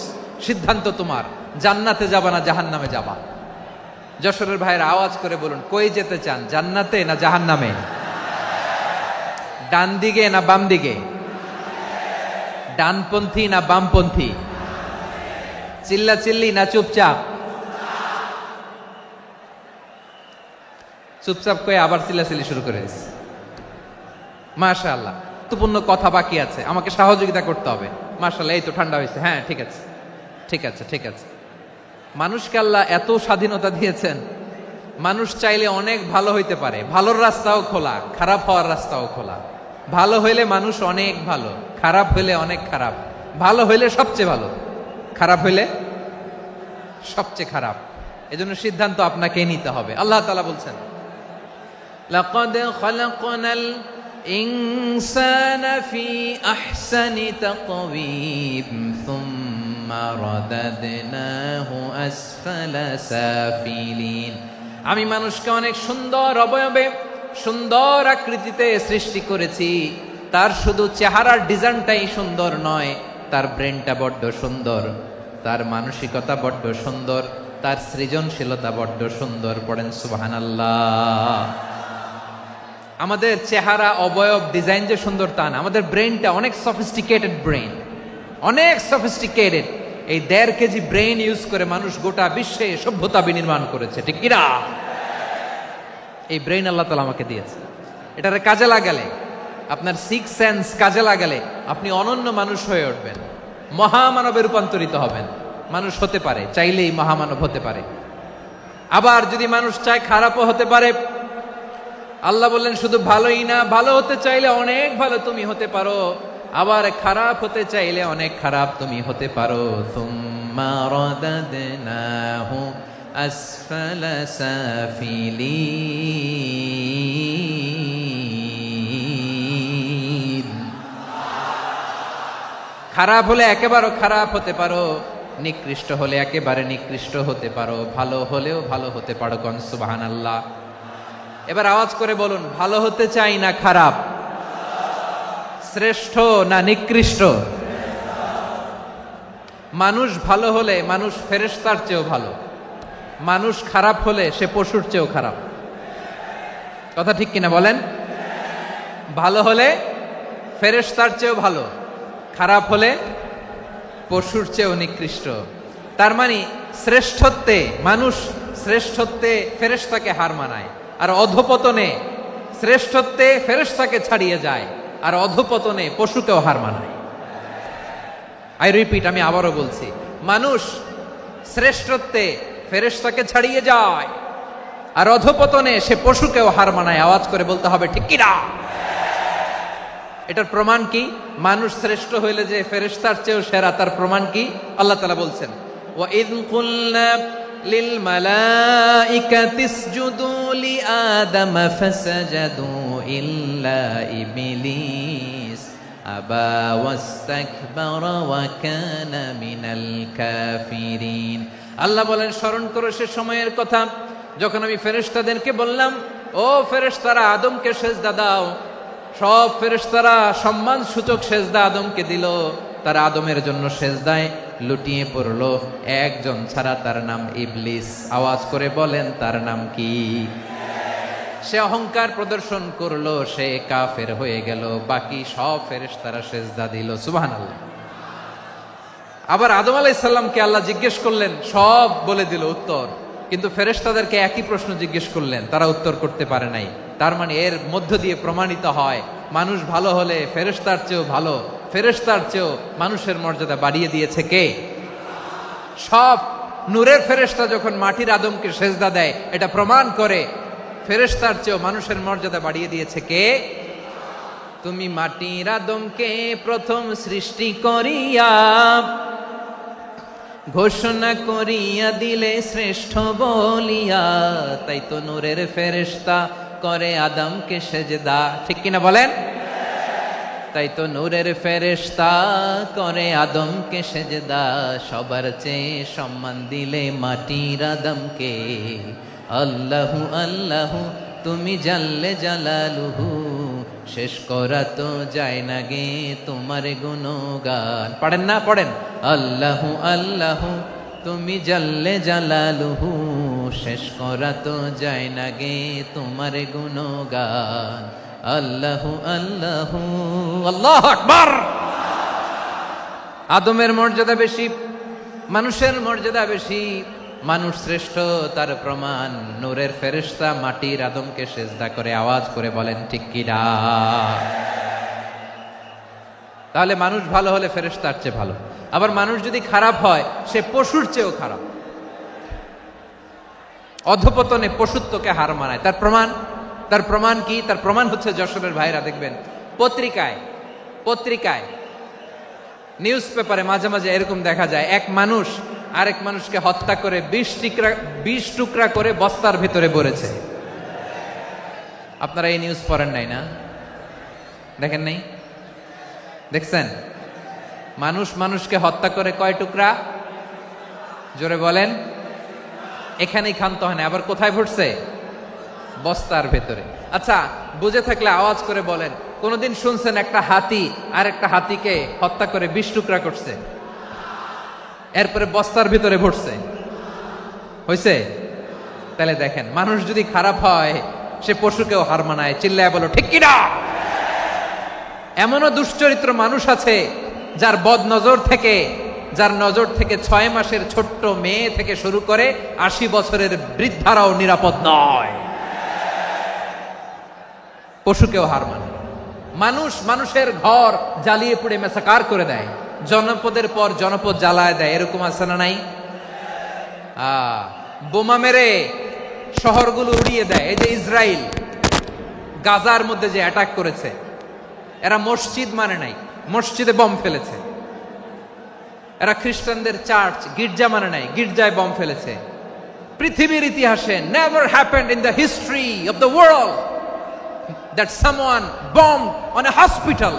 Speaker 1: সিদ্ধান্ত তোমার, জান্নাতে যাবা না জাহান্নামে যাবা। যশোরের ভাইয়ের আওয়াজ করে বলুন, কই যেতে চান, জান্নাতে না জাহান্নামে? ডান দিকে না বাম দিকে? ডানপন্থী না বামপন্থী? চিল্লা চিল্লি না চুপচাপ? চুপচাপ কয়ে আবার চিল্লাচিল্লি শুরু করে দিচ্ছে। মাশাআল্লাহ, গুরুত্বপূর্ণ কথা বাকি আছে, আমাকে সহযোগিতা করতে হবে। মাশাআল্লাহ, এই তো ঠান্ডা হয়েছে। হ্যাঁ, ঠিক আছে ঠিক আছে ঠিক আছে। মানুষকে আল্লাহ এত স্বাধীনতা দিয়েছেন, মানুষ চাইলে অনেক ভালো হইতে পারে। ভালোর রাস্তাও খোলা, খারাপ হওয়ার রাস্তাও খোলা। ভালো হইলে মানুষ অনেক ভালো, খারাপ হইলে অনেক খারাপ। ভালো হইলে সবচেয়ে ভালো, খারাপ হইলে সবচেয়ে খারাপ। এজন্য সিদ্ধান্ত আপনাকেই নিতে হবে। আল্লাহ তাআলা বলছেন, লাকাদ খালাকনাল ইনসানা ফি আহসানি তাকওয়িম সুম্মা রাদাদনাহু আসফালা সাফিলিন। আমি মানুষকে অনেক সুন্দর অবয়বে, সুন্দর আকৃতিতে সৃষ্টি করেছি। তার শুধু চেহারার ডিজাইনটাই সুন্দর নয়, তার ব্রেনটা বড্ড সুন্দর, তার মানসিকতা বড্ড সুন্দর, তার সৃজনশীলতা বড্ড সুন্দর। পড়েন সুবহানাল্লাহ। আমাদের চেহারা, অবয়ব, ডিজাইন যে সুন্দর তা না, আমাদের ব্রেনটা অনেক সফিস্টিকেটেড ব্রেন, অনেক সফিস্টিকেটেড। এই 1.5 কেজি ব্রেন ইউজ করে মানুষ গোটা বিশ্বে সভ্যতা বিনির্মাণ করেছে, ঠিক কিনা? এই ব্রেন আল্লাহ তাআলা আমাকে দিয়েছে। এটারে কাজে লাগালে, আপনার 6 সেন্স কাজে লাগালে আপনি অনন্য মানুষ হয়ে উঠবেন, মহামানবে রূপান্তরিত হবেন। মানুষ হতে পারে, চাইলেই মহামানব হতে পারে। আবার যদি মানুষ চায় খারাপও হতে পারে। আল্লাহ বললেন শুধু ভালোই না, ভালো হতে চাইলে অনেক ভালো তুমি হতে পারো, আবার খারাপ হতে চাইলে অনেক খারাপ তুমি হতে পারো। সুম্মা রাদাদনাহু আসফালা সাফিলিন। খারাপ হলে একেবারে খারাপ হতে পারো, নিকৃষ্ট হলে একেবারে নিকৃষ্ট হতে পারো, ভালো হলেও ভালো হতে পারো। কোন সুবহানাল্লাহ। এবার আওয়াজ করে বলুন, ভালো হতে চাই না খারাপ? শ্রেষ্ঠ না নিকৃষ্ট? মানুষ ভালো হলে মানুষ ফেরেশতার চেয়েও ভালো, মানুষ খারাপ হলে সে পশুর চেয়েও খারাপ। কথা ঠিক কিনা বলেন? ভালো হলে ফেরেশতার চেয়েও ভালো, খারাপ হলে পশুর চেয়েও নিকৃষ্ট। তার মানে শ্রেষ্ঠত্বে মানুষ, শ্রেষ্ঠত্বে ফেরেশতাকে হার মানায়, আর অধপতনে শ্রেষ্ঠত্বে ফেরেশতাকে ছাড়িয়ে যায়, আর অধপতনে পশুকেও হার মানায়। আই রিপিট, আমি আবারও বলছি, মানুষ শ্রেষ্ঠত্বে ফেরেশতাকে ছাড়িয়ে যায়, আর অধপতনে সে পশুকেও হার মানায়। আওয়াজ করে বলতে হবে, ঠিক কিনা? এটার প্রমাণ কি? মানুষ শ্রেষ্ঠ হইলে যে ফেরেশতার চেয়েও সেরা, তার প্রমাণ কি? আল্লাহ তাআলা বলছেন, ওয়া ইয কুলনা লিল মালাইকাতি ইসজুদু লি আদম ফাসাজাদু ইল্লা ইবলিস আবা ওয়াস্তাকবারা ওয়া কানা মিনাল কাফিরিন। আল্লাহ বলেন, স্মরণ করো সে সময়ের কথা যখন আমি ফেরেশতাদেরকে বললাম, ও ফেরেশতারা আদমকে সেজদা দাও। সব ফেরেশতারা সম্মান সূচক সেজদা আদমকে দিল, তারা আদমের জন্য সেজদায় লুটিয়ে পড়লো, একজন ছাড়া, তার নাম ইবলিস। আওয়াজ করে বলেন, তার নাম কি? সে অহংকার প্রদর্শন করলো, সে কাফের হয়ে গেল, বাকি সব ফেরেশতারা সেজদা দিল। সুবহানাল্লাহ। আবার আদম আলাইহিস সালামকে আল্লাহ জিজ্ঞেস করলেন, সব বলে দিল উত্তর, কিন্তু ফেরেশতাদেরকে একই প্রশ্ন জিজ্ঞেস করলেন, তারা উত্তর করতে পারে নাই। তার মানে এর মধ্য দিয়ে প্রমাণিত হয়, মানুষ ভালো হলে ফেরেশতার চেয়েও ভালো, ফেরেশতার চেয়েও মানুষের মর্যাদা বাড়িয়ে দিয়েছে কে? সব নূরের ফেরেশতা যখন মাটির আদমকে সেজদা দেয়, এটা প্রমাণ করে ফেরেশতার চেয়েও মানুষের মর্যাদা বাড়িয়ে দিয়েছে কে? তুমি মাটির আদমকে প্রথম সৃষ্টি করিয়া ঘোষণা করিয়া দিলে শ্রেষ্ঠ বলিয়া, তাই তো নূরের ফেরেশতা করে আদমকে সেজদা। ঠিক কিনা বলেন? তাই তো নূরের ফেরেশতা করে আদমকে সেজদা, সবার চেয়ে সম্মান দিলে মাটির আদমকে। আল্লাহু আল্লাহু তুমি জাল্লে জালালুহু, শেষ করা তো যায় না গে তোমার গুণগান। পড়েন না, পড়েন। আল্লাহু আল্লাহু তুমি জাল্লে জালালুহু, শেষ করা তো যায় না গে তোমার গুণগান। আল্লাহু আল্লাহু, আল্লাহু আকবার। আদমের মর্যাদা বেশি, মানুষের মর্যাদা বেশি। মানুষ শ্রেষ্ঠ তার প্রমাণ নূরের ফেরেশতা মাটির আদমকে সেজদা করে আওয়াজ করে বলেন ঠিক কি না? তাহলে মানুষ ভালো হলে ফেরেশতার চেয়ে ভালো। আবার মানুষ যদি খারাপ হয় সে পশুর চেয়েও খারাপ। অধপতনে পশুত্বকে হার মানায়। তার প্রমাণ কি? তার প্রমাণ হচ্ছে যশোরের ভাইরা দেখবেন পত্রিকায় নিউজ পেপারে মাঝে মাঝে এরকম দেখা যায়, এক মানুষ আরেক মানুষকে হত্যা করে 20 টুকরা করে বস্তার ভিতরে ভরেছে। আপনারা এই নিউজ পড়েন নাই না? দেখেন নাই? দেখছেন? মানুষ মানুষকে হত্যা করে কয় টুকরা? জোরে বলেন। এখানেই ক্ষান্ত হয় না, আবার কোথায় ভরছে? বস্তার ভেতরে। আচ্ছা, বুঝে থাকলে আওয়াজ করে বলেন, কোনদিন শুনছেন একটা হাতি আর একটা হাতিকে হত্যা করে 20 টুকরা করছে, এরপরে বস্তার ভিতরে ভরছে? হইছে? তাহলে দেখেন, মানুষ যদি খারাপ হয় সে পশুকেও হার মানায়। চিল্লায় বলো ঠিক কিনা? এমনও দুশ্চরিত্র মানুষ আছে যার যার নজর থেকে 6 মাসের ছোট্ট মেয়ে থেকে শুরু করে 80 বছরের বৃদ্ধারাও নিরাপদ নয়। পশুকেও হার মানে। মানুষের ঘর জ্বালিয়ে পুড়ে মেসাকার করে দেয়, জনপদের পর জনপদ জ্বালায় দেয়। এরকম আছে না নাই? বোমা মেরে শহরগুলো উড়িয়ে দেয়। এই যে ইসরায়েল গাজার মধ্যে যে অ্যাটাক করেছে, এরা মসজিদ মানে নাই, মসজিদে বম ফেলেছে। এরা খ্রিস্টানদের চার্চ গির্জা মানে নাই, গির্জায় বম ফেলেছে। পৃথিবীর ইতিহাসে never happened in the history of the world that someone bombed on a hospital,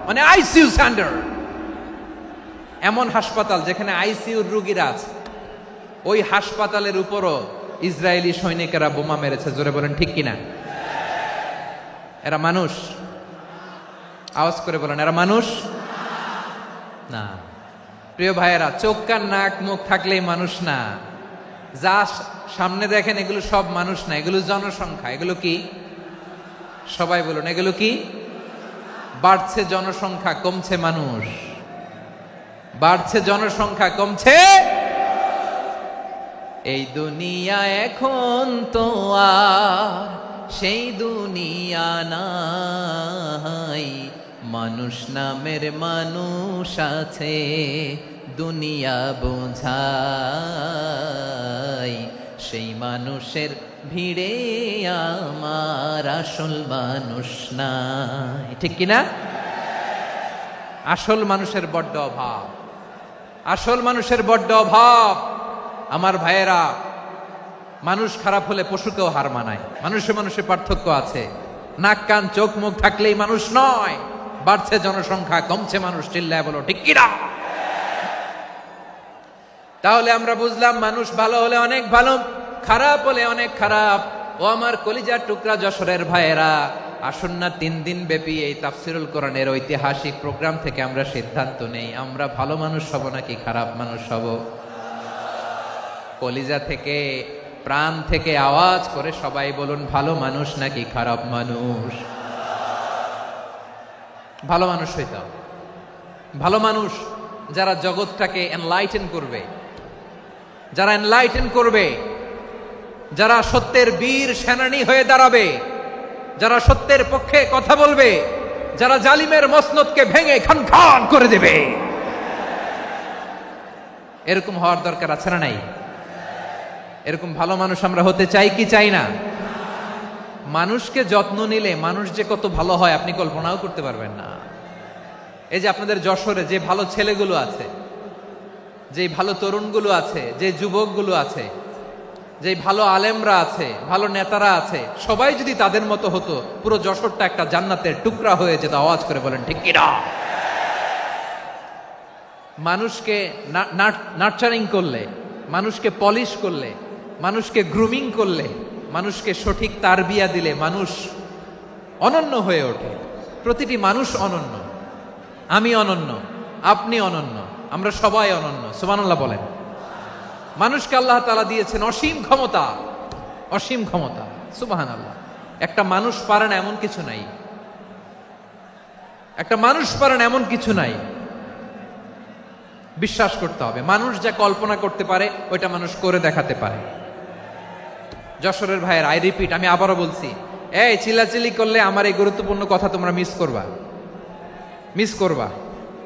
Speaker 1: on a ICU center. এমন হাসপাতাল যেখানে আইসিইউর রোগীরা আছে, ওই হাসপাতালের উপরও ইসরায়েলি সৈনিকেরা বোমা মেরেছে। জোরে বলেন ঠিক কিনা? এরা মানুষ? আওয়াজ করে বলেন, এরা মানুষ না। প্রিয় ভাইয়েরা, চোখ কান নাক মুখ থাকলেই মানুষ না। যা সামনে দেখেন এগুলো সব মানুষ না, এগুলো জনসংখ্যা। এগুলো কি? সবাই বলুন, এগুলো কি? বাড়ছে জনসংখ্যা, কমছে মানুষ। বাড়ছে জনসংখ্যা, কমছে। এই দুনিয়া এখন তো আর সেই দুনিয়া নাই, মানুষ নামের মানুষ আছে দুনিয়া বোঝাই, সেই মানুষের ভিড়ে আমার আসল মানুষ নাই। ঠিক কিনা? আসল মানুষের বড্ড অভাব, আসল মানুষের বড্ড অভাব। আমার ভাইয়েরা, মানুষ খারাপ হলে পশুকেও হার মানায়। মানুষে পার্থক্য আছে। নাক কান চোখ মুখ থাকলেই মানুষ নয়। বাড়ছে জনসংখ্যা, কমছে মানুষ। চিল্লায় বলো ঠিক কিনা? তাহলে আমরা বুঝলাম, মানুষ ভালো হলে অনেক ভালো, খারাপ হলে অনেক খারাপ। ও আমার কলিজার টুকরা যশোরের ভাইয়েরা, আসুন না 3 দিন ব্যাপী এই তাফসিরুল কোরআনের ঐতিহাসিক প্রোগ্রাম থেকে আমরা সিদ্ধান্ত নেই, আমরা ভালো মানুষ হব নাকি খারাপ মানুষ হব। কলিজা থেকে, প্রাণ থেকে আওয়াজ করে সবাই বলুন, ভালো মানুষ নাকি খারাপ মানুষ? ভালো মানুষ হইতে হবে। ভালো মানুষ যারা জগৎটাকে এনলাইটেন করবে, যারা এনলাইটেন করবে, যারা সত্যের বীর সেনানী হয়ে দাঁড়াবে, যারা সত্যের পক্ষে কথা বলবে, যারা জালিমের মসনদকে ভেঙে খান খান করে দেবে। এরকম হওয়ার দরকার আছে না নাই? এরকম ভালো মানুষ আমরা হতে চাই কি চাই না? মানুষকে যত্ন নিলে মানুষ যে কত ভালো হয় আপনি কল্পনাও করতে পারবেন না। এই যে আপনাদের যশোরে যে ভালো ছেলেগুলো আছে, যে ভালো তরুণগুলো আছে, যে যুবকগুলো আছে, যে ভালো আলেমরা আছে, ভালো নেতারা আছে, সবাই যদি তাদের মতো হতো, পুরো যশোরটা একটা জান্নাতের টুকরা হয়ে যেত। আওয়াজ করে বলেন ঠিক কিনা? মানুষকে নার্চারিং করলে, মানুষকে পলিশ করলে, মানুষকে গ্রুমিং করলে, মানুষকে সঠিক তারবিয়া দিলে মানুষ অনন্য হয়ে ওঠে। প্রতিটি মানুষ অনন্য, আমি অনন্য, আপনি অনন্য, আমরা সবাই অনন্য। সুবহানাল্লাহ বলেন। মানুষকে আল্লাহ তাআলা দিয়েছেন অসীম ক্ষমতা, অসীম ক্ষমতা। সুবহানাল্লাহ। একটা মানুষ পারে না এমন কিছু নাই, একটা মানুষ পারে না এমন কিছু নাই। বিশ্বাস করতে হবে, মানুষ যা কল্পনা করতে পারে ওইটা মানুষ করে দেখাতে পারে। যশোরের ভাইয়ের, আই রিপিট, আমি আবারও বলছি, এই চিল্লাচিল্লি করলে আমার এই গুরুত্বপূর্ণ কথা তোমরা মিস করবা, মিস করবা।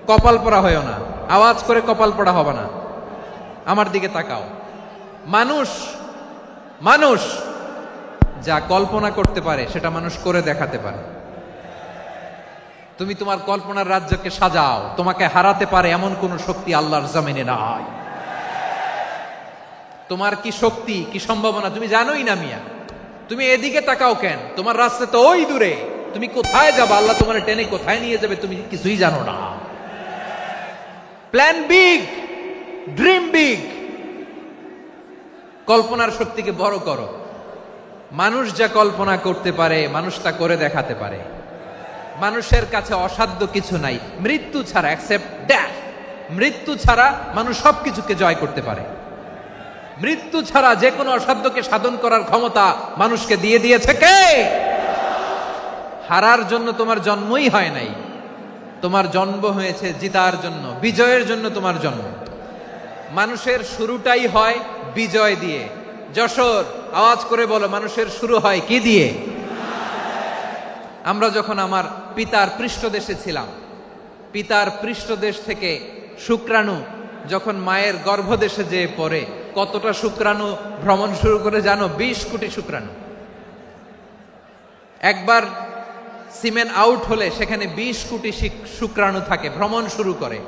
Speaker 1: কপাল পড়া হয়েও না, আওয়াজ করে কপাল পড়া হবে না। আমার দিকে তাকাও। মানুষ, মানুষ যা কল্পনা করতে পারে সেটা মানুষ করে দেখাতে পারে। তুমি তোমার কল্পনার রাজ্যকে সাজাও, তোমাকে হারাতে পারে এমন কোন শক্তি আল্লাহর জমিনে নাই। তোমার কি শক্তি, কি সম্ভাবনা তুমি জানোই না মিয়া। তুমি এদিকে তাকাও কেন? তোমার রাস্তা তো ওই দূরে। তুমি কোথায় যাবে, আল্লাহ তোমার টেনে কোথায় নিয়ে যাবে তুমি কিছুই জানো না। প্ল্যান বিগ, ড্রিম বিগ, কল্পনার শক্তিকে বড় করো। মানুষ যা কল্পনা করতে পারে মানুষ তা করে দেখাতে পারে। মানুষের কাছে অসাধ্য কিছু নাই, মৃত্যু ছাড়া, এক্সেপ্ট ডেথ। মৃত্যু ছাড়া মানুষ সবকিছুকে জয় করতে পারে। মৃত্যু ছাড়া যে কোনো অসাধ্যকে সাধন করার ক্ষমতা মানুষকে দিয়ে দিয়েছে কে? হারার জন্য তোমার জন্মই হয় নাই, তোমার জন্ম হয়েছে জিতার জন্য, বিজয়ের জন্য তোমার জন্ম। মানুষের শুরুটাই হয় বিজয় দিয়ে। যশোর, আওয়াজ করে বলো, মানুষের শুরু হয় কি দিয়ে? আমরা যখন আমার পিতার পৃষ্ঠদেশে ছিলাম, পিতার পৃষ্ঠদেশ থেকে শুক্রাণু যখন মায়ের গর্ভদেশে যেয়ে পড়ে, কতটা শুক্রাণু ভ্রমণ শুরু করে জানো? 20 কোটি শুক্রাণু। একবার সিমেন আউট হলে সেখানে 20 কোটি শুক্রাণু থাকে, ভ্রমণ শুরু করে।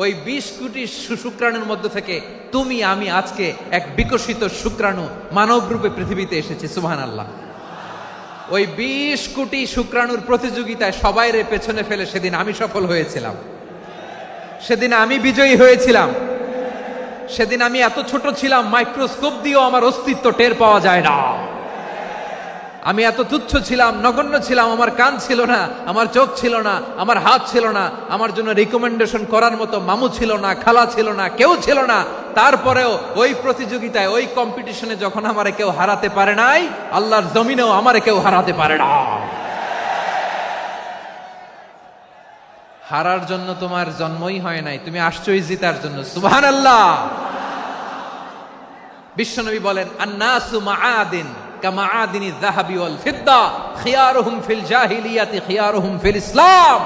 Speaker 1: ওই 20 কোটি শুক্রাণুর মধ্যে থেকে তুমি আমি আজকে এক বিকশিত শুক্রাণু মানব রূপে পৃথিবীতে এসেছি। সুবহানাল্লাহ। ওই 20 কোটি শুক্রাণুর প্রতিযোগিতায় সবাই রে পেছনে ফেলে সেদিন আমি সফল হয়েছিলাম, সেদিন আমি বিজয়ী হয়েছিলাম। সেদিন আমি এত ছোট ছিলাম, মাইক্রোস্কোপ দিয়েও আমার অস্তিত্ব টের পাওয়া যায় না। আমি এত তুচ্ছ ছিলাম, নগণ্য ছিলাম। আমার কান ছিল না, আমার চোখ ছিল না, আমার হাত ছিল না, আমার জন্য রিকমেন্ডেশন করার মতো মামু ছিল না, খালা ছিল না, কেউ ছিল না। তারপরেও ওই প্রতিযোগিতায়, ওই কম্পিটিশনে যখন আমারে কেউ হারাতে পারে নাই, আল্লাহর জমিনেও আমারে কেউ হারাতে পারে না। হারার জন্য তোমার জন্মই হয় নাই, তুমি আসছোই জিতার জন্য। সুবহানাল্লাহ। বিশ্বনবী বলেন, আন্নাসু মাআদিন কামাআদিনি যাহাবি ওয়াল ফিদ্দা খিয়ারুহুম ফিল জাহিলিয়াতি খিয়ারুহুম ফিল ইসলাম।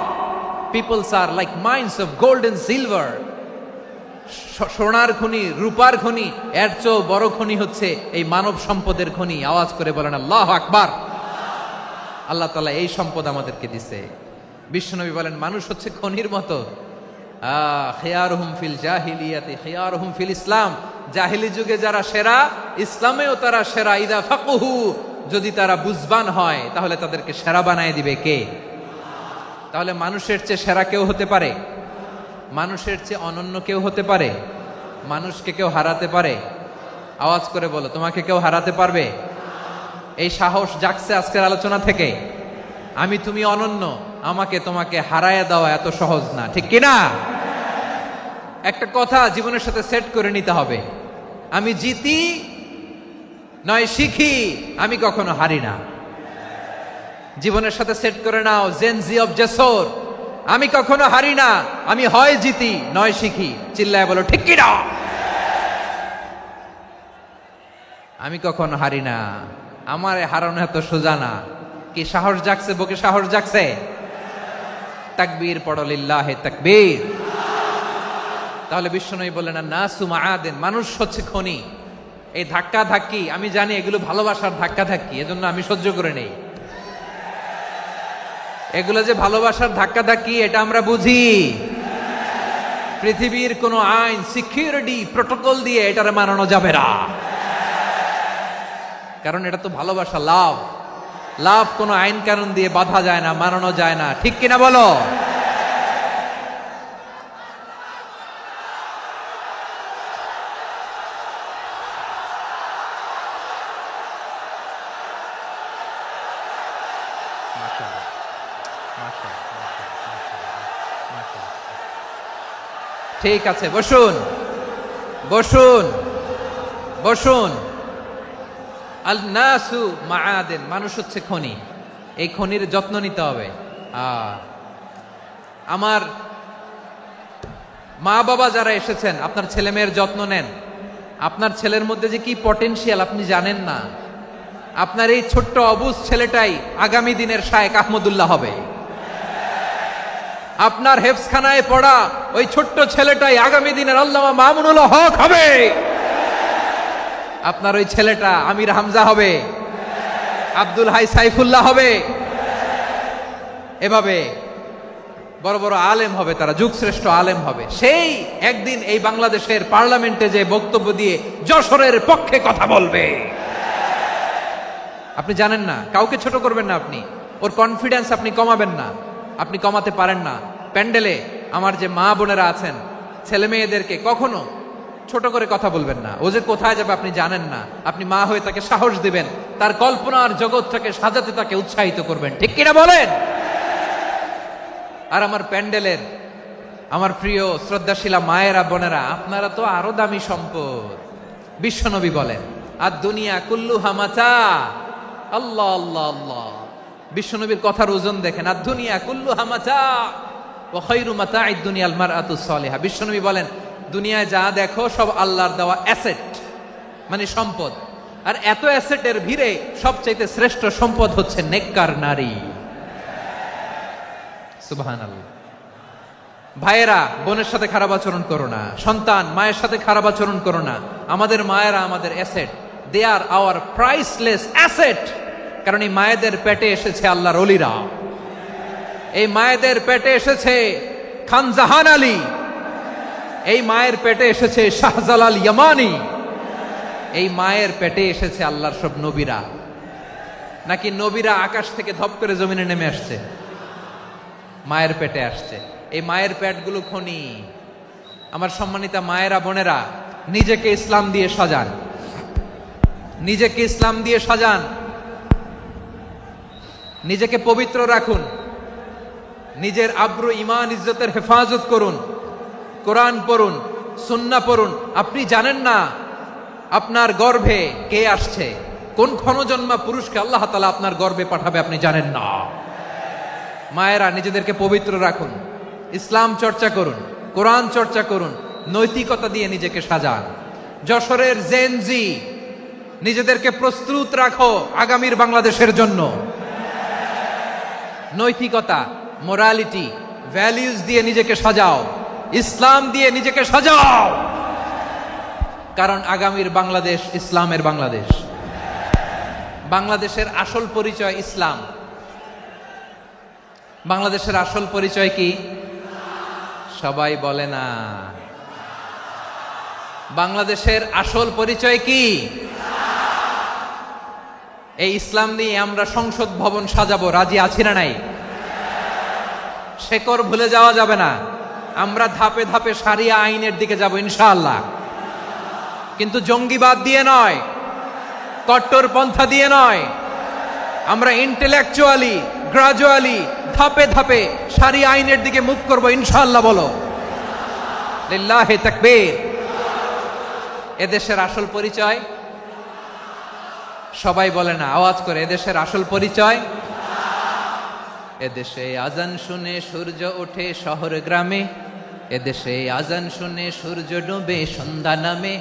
Speaker 1: Peoples are like mines of gold and silver. সোনার খনি, রূপার খনি, এর চেয়েও বড় খনি হচ্ছে এই মানব সম্পদের খনি। আওয়াজ করে বলেন আল্লাহু আকবার। আল্লাহ তাআলা এই সম্পদ আমাদেরকে দিয়েছে। বিশ্বনবী বলেন, মানুষ হচ্ছে খনির মতো। খিয়ারুহুম ফিল জাহিলিয়াতি খিয়ারুহুম ফিল ইসলাম। জাহিলি যুগে যারা সেরা, ইসলামেও তারা সেরা। ইদা ফাকুহু, যদি তারা বুঝবান হয় তাহলে তাদেরকে সেরা বানায় দিবে কে? তাহলে মানুষের চেয়ে সেরা কেউ হতে পারে? মানুষের চেয়ে অনন্য কেউ হতে পারে? মানুষকে কেউ হারাতে পারে? আওয়াজ করে বলো, তোমাকে কেউ হারাতে পারবে? এই সাহস জাগছে আজকের আলোচনা থেকে। আমি তুমি অনন্য, আমাকে তোমাকে হারায় দেওয়া এত সহজ না, ঠিক কিনা? একটা কথা জীবনের সাথে সেট করে নিতে হবে, আমি জিতি নয় শিখি, আমি কখনো হারি না। জীবনের সাথে সেট করে নাও, জেনজি অফ যশোর, আমি কখনো হারি না, আমি হয় জিতি নয় শিখি। চিল্লায় বলো ঠিক কিনা? আমি কখনো হারি না, আমার হারানো এত সোজা না। কি সাহস জাগছে? বুকে সাহস জাগছে? তাকবীর পড়ো, লিল্লাহে তাকবীর। তাহলে বিশ্বনবী বললেন, নাসু মাআদিন, মানুষ হচ্ছে খনি। এই ধাক্কা ধাক্কি, আমি জানি এগুলো ভালোবাসার ধাক্কা ধাক্কি, এজন্য আমি সহ্য করে নেই। এগুলো যে ভালোবাসার ধাক্কা ধাক্কি এটা আমরা বুঝি। পৃথিবীর কোন আইন, সিকিউরিটি প্রটোকল দিয়ে এটারে মানানো যাবে না, কারণ এটা তো ভালোবাসা, লাভ। লাভ কোনো আইন কানুন দিয়ে বাধা যায় না, মানানো যায় না, ঠিক কিনা বলো? মাশাআল্লাহ, মাশাআল্লাহ। ঠিক আছে, বসুন বসুন বসুন। আল নাসু মাআদিন, মানুষ হচ্ছে খনি, এই খনির যত্ন নিতে হবে। আমার মা বাবা যারা এসেছেন, আপনার ছেলে মেয়ের যত্ন নেন। আপনার ছেলের মধ্যে যে কি পটেনশিয়াল আপনি জানেন না। আপনার এই ছোট্ট অবুজ ছেলেটাই আগামী দিনের শায়েখ আহমদুল্লাহ হবে। আপনার হেফজখানায় পড়া ওই ছোট্ট ছেলেটাই আগামী দিনের আল্লামা মামুনুল হক হবে। আপনার ওই ছেলেটা আমির হামজা হবে, আব্দুল হাই সাইফুল্লাহ হবে। এভাবে বড় বড় আলেম হবে, তারা যুগশ্রেষ্ঠ আলেম হবে। সেই একদিন এই বাংলাদেশের পার্লামেন্টে যে বক্তব্য দিয়ে যশোরের পক্ষে কথা বলবে। আপনি জানেন না, কাউকে ছোট করবেন না আপনি, ওর কনফিডেন্স আপনি কমাবেন না, আপনি কমাতে পারেন না। প্যান্ডেলে আমার যে মা বোনেরা আছেন, ছেলে মেয়েদেরকে কখনো ছোট করে কথা বলবেন না। ও যে কোথায় যাবে আপনি জানেন না, আপনি মা হয়ে তাকে সাহস দিবেন, তার কল্পনার জগৎটাকে সাজাতে তাকে উৎসাহিত করবেন, ঠিক কিনা বলেন? আর আমার প্যান্ডেলের আমার প্রিয় শ্রদ্ধাশীলা মায়েরা বোনেরা, আপনারা তো আরো দামি সম্পদ। বিশ্বনবী বলেন, আর দুনিয়া কুল্লুহা মাতা। আল্লাহ আল্লাহ আল্লাহ, বিশ্বনবীর কথার ওজন দেখেন। আর দুনিয়া কুল্লুহা মাতা ওয়া খায়রু মাতা'আদ দুনিয়াল মারআতুস সালিহা। বিশ্বনবী বলেন, দুনিয়ায় যা দেখো সব আল্লাহর দেওয়া অ্যাসেট, মানে সম্পদ। আর এত অ্যাসেটের ভিড়ে সবচাইতে শ্রেষ্ঠ সম্পদ হচ্ছে নেককার নারী। সুবহানাল্লাহ। ভাইয়েরা বোনের সাথে খারাপ আচরণ করো না, সন্তান মায়ের সাথে খারাপ আচরণ করো না। আমাদের মায়েরা আমাদের asset, they are our priceless asset. কারণ এই মায়েদের পেটে এসেছে আল্লাহর ওলিরা, এই মায়েদের পেটে এসেছে খান জাহান আলী, এই মায়ের পেটে এসেছে শাহজালাল ইয়ামানি, এই মায়ের পেটে এসেছে আল্লাহর সব নবীরা। নাকি নবীরা আকাশ থেকে ধপ করে জমিনে নেমে আসছে? মায়ের পেটে আসছে। এই মায়ের পেটগুলো খনি। আমার সম্মানিতা মায়েরা বোনেরা, নিজেকে ইসলাম দিয়ে সাজান, নিজেকে ইসলাম দিয়ে সাজান, নিজেকে পবিত্র রাখুন, নিজের আব্রু ইমান ইজ্জতের হেফাজত করুন, কোরআন পড়ুন, সুন্নাহ পড়ুন। আপনি জানেন না আপনার গর্ভে কে আসছে, কোন ক্ষণজন্মা পুরুষকে আল্লাহ তাআলা আপনার গর্ভে পাঠাবে আপনি জানেন না। মায়েরা নিজেদেরকে পবিত্র রাখুন, ইসলাম চর্চা করুন, কোরআন চর্চা করুন, নৈতিকতা দিয়ে নিজেকে সাজান। যশোরের জেনজি, নিজেদেরকে প্রস্তুত রাখো আগামীর বাংলাদেশের জন্য। নৈতিকতা, মোরালিটি, ভ্যালিউজ দিয়ে নিজেকে সাজাও, ইসলাম দিয়ে নিজেকে সাজাও। কারণ আগামীর বাংলাদেশ ইসলামের বাংলাদেশ। বাংলাদেশের আসল পরিচয় ইসলাম। বাংলাদেশের আসল পরিচয় কি? সবাই বলে না। বাংলাদেশের আসল পরিচয় কি? এই ইসলাম নিয়ে আমরা সংসদ ভবন সাজাবো, রাজি আছি না নাই? শেকড় ভুলে যাওয়া যাবে না। আমরা ধাপে ধাপে শারিয়া আইনের দিকে যাব ইনশাআল্লাহ, কিন্তু জঙ্গিবাদ দিয়ে নয়, কট্টর পন্থা দিয়ে নয়। আমরা ইন্টেলেকচুয়ালি, গ্রাজুয়ালি, ধাপে ধাপে শারিয়া আইনের দিকে মুভ করব ইনশাআল্লাহ। বলো লিল্লাহি তাকবীর। এদেশের আসল পরিচয় সবাই বলে না, আওয়াজ করে, এদেশের আসল পরিচয়। এদেশে আজান শুনে সূর্য ওঠে শহর গ্রামে, এদেশে আজান শুনে সূর্য ডুবে সন্ধ্যা নামে,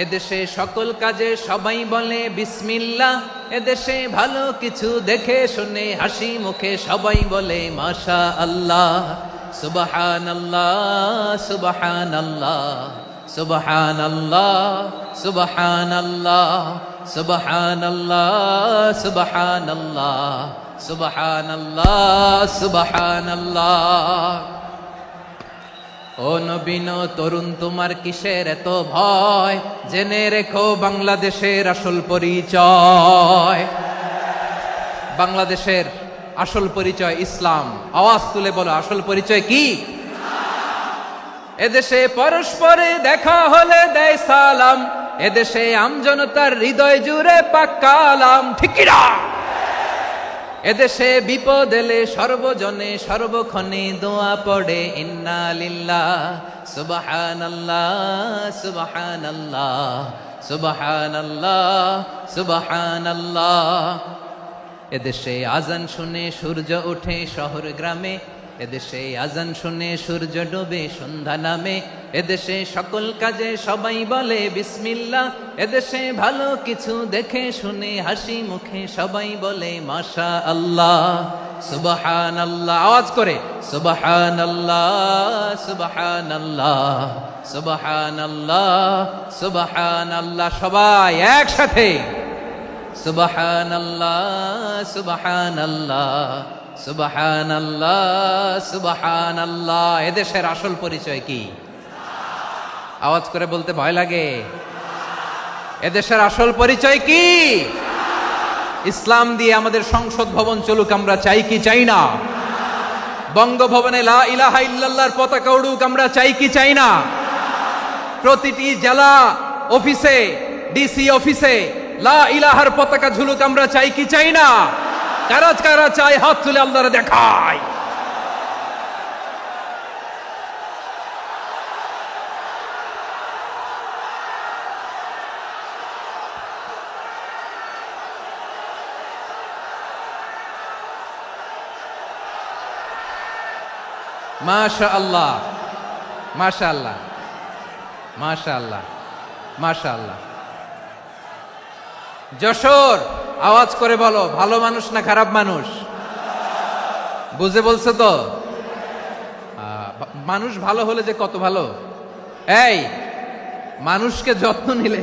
Speaker 1: এদেশে সকল কাজে সবাই বলে বিসমিল্লাহ, এদেশে ভালো কিছু দেখে শুনে হাসি মুখে সবাই বলে মাশা আল্লাহ। সুবহানাল্লাহ সুবহানাল্লাহ সুবহানাল্লাহ সুবহানাল্লাহ সুবহানাল্লাহ সুবহানাল্লাহ সুবহানাল্লাহ সুবহানাল্লাহ। ও নবীন তরুণ, তোমার কিসের এত ভয়? জেনে রেখো বাংলাদেশের আসল পরিচয়। বাংলাদেশের আসল পরিচয় ইসলাম। আওয়াজ তুলে বলো, আসল পরিচয় কি? এদেশে পরস্পরে দেখা হলে দেয় সালাম, এদেশে আমজনতার হৃদয় জুড়ে পাক্কালাম, ঠিক না? এদেশে বিপদ এলে সর্বজনে সর্বক্ষণে দোয়া পড়ে ইন্না লিল্লাহ সুবহানাল্লাহ সুবহানাল্লাহ সুবহানাল্লাহ সুবহানাল্লাহ। এদেশে আজান শুনে সূর্য ওঠে শহর গ্রামে, এদেশে আজান শুনে সূর্য ডোবে সন্ধ্যা নামে, এদেশে সকল কাজে সবাই বলে বিসমিল্লাহ, এদেশে ভালো কিছু দেখে শুনে হাসি মুখে সবাই বলে মাশা আল্লাহ। সুবহানাল্লাহ, আওয়াজ করে সুবহানাল্লাহ সুবহানাল্লাহ সুবহানাল্লাহ সুবহানাল্লাহ। সবাই একসাথে সুবহানাল্লাহ সুবহানাল্লাহ সুবহানাল্লাহ সুবহানাল্লাহ। এদেশের আসল পরিচয় কি? আওয়াজ করে বলতে ভয় লাগে। এদেশের আসল পরিচয় কি? ইসলাম দিয়ে আমাদের সংসদ ভবন চলুক, আমরা চাই কি চাই না? বঙ্গভবনে লা ইলাহা ইল্লাল্লাহর পতাকা উড়ুক, আমরা চাই কি চাই না? প্রতিটি জেলা অফিসে, ডিসি অফিসে লা ইলাহার পতাকা ঝুলুক, আমরা চাই কি চাই না? কারা কারা চাই হাত তুলে আল্লাহরে দেখায়। মাশাআল্লাহ মাশাআল্লাহ মাশাআল্লাহ মাশাআল্লাহ। যশোর, আওয়াজ করে বলো, ভালো মানুষ না খারাপ মানুষ? বুঝে বলছো তো? মানুষ ভালো হলে যে কত ভালো। এই মানুষকে যত্ন নিলে,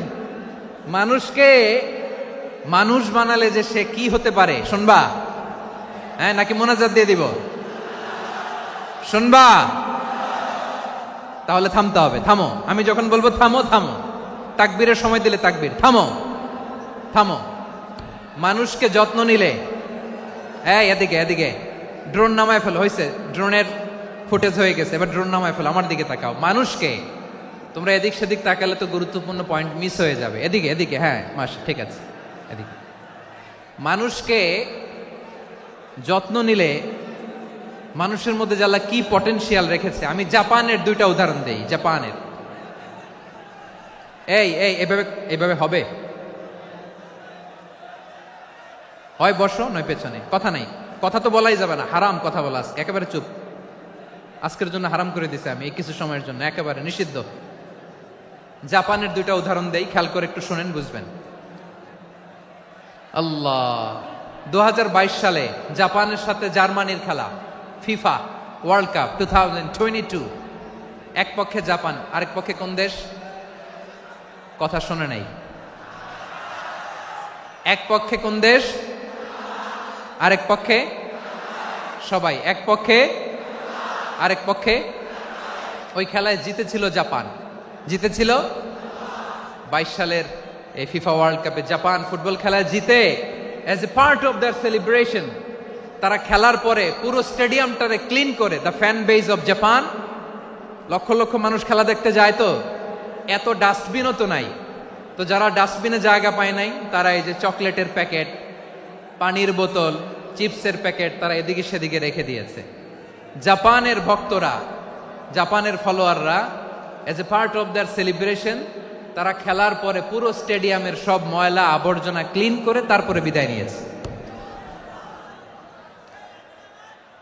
Speaker 1: মানুষকে মানুষ বানালে যে সে কি হতে পারে শুনবা? হ্যাঁ, নাকি মোনাজাত দিয়ে দিব? শুনবা? তাহলে থামতে হবে। থামো, আমি যখন বলবো থামো থামো, তাকবীরের সময় দিলে তাকবীর। থামো থামো। মানুষকে যত্ন নিলে, এই এদিকে এদিকে, ড্রোন নামায় ফেলো। হয়েছে, ড্রোনের ফুটেজ হয়ে গেছে, এবার ড্রোন নামায় ফেলো। আমার দিকে তাকাও। মানুষকে, তোমরা এদিক সেদিক তাকালে তো গুরুত্বপূর্ণ পয়েন্ট মিস হয়ে যাবে। এদিকে এদিকে, হ্যাঁ মাস ঠিক আছে, এদিকে। মানুষকে যত্ন নিলে মানুষের মধ্যে যারা কি পটেনশিয়াল রেখেছে। আমি জাপানের দুইটা উদাহরণ দেই। জাপানের, এই এই এভাবে এভাবে হবে, হয় বসো নয় পেছনে, কথা নাই, কথা তো বলাই যাবে না, হারাম কথা বলা। আজকে একেবারে চুপ, আজকের জন্য হারাম করে দিছে আমি, এই কিছু সময়ের জন্য একেবারে নিষিদ্ধ। জাপানের দুইটা উদাহরণ দেই, খেয়াল করে একটু শুনেন, বুঝবেন। আল্লাহ, 2022 সালে জাপানের সাথে জার্মানির খেলা, ফিফা ওয়ার্ল্ড কাপ 2022। এক পক্ষে জাপান, আরেক পক্ষে কোন দেশ? কথা শোনে নাই। এক পক্ষে কোন দেশ? আরেক পক্ষে সবাই। এক পক্ষে আরেক পক্ষে। ওই খেলায় জিতেছিল জাপান, জিতেছিল 22 সালের এই ফিফা ওয়ার্ল্ড কাপে। জাপান ফুটবল খেলায় জিতে, as a part of their celebration তারা খেলার পরে পুরো স্টেডিয়ামটারে ক্লিন করে। The fan base of Japan, লক্ষ লক্ষ মানুষ খেলা দেখতে যায়, তো এত ডাস্টবিনও তো নাই। তো যারা ডাস্টবিনে জায়গা পায় নাই, তারা এই যে চকলেটের প্যাকেট, পানির বোতল, চিপসের প্যাকেট তারা এদিকে সেদিকে রেখে দিয়েছে। জাপানের ভক্তরা, জাপানের ফলোয়াররা, as a part of their celebration তারা খেলার পরে পুরো স্টেডিয়ামের সব ময়লা আবর্জনা ক্লিন করে তারপরে বিদায় নিয়েছে।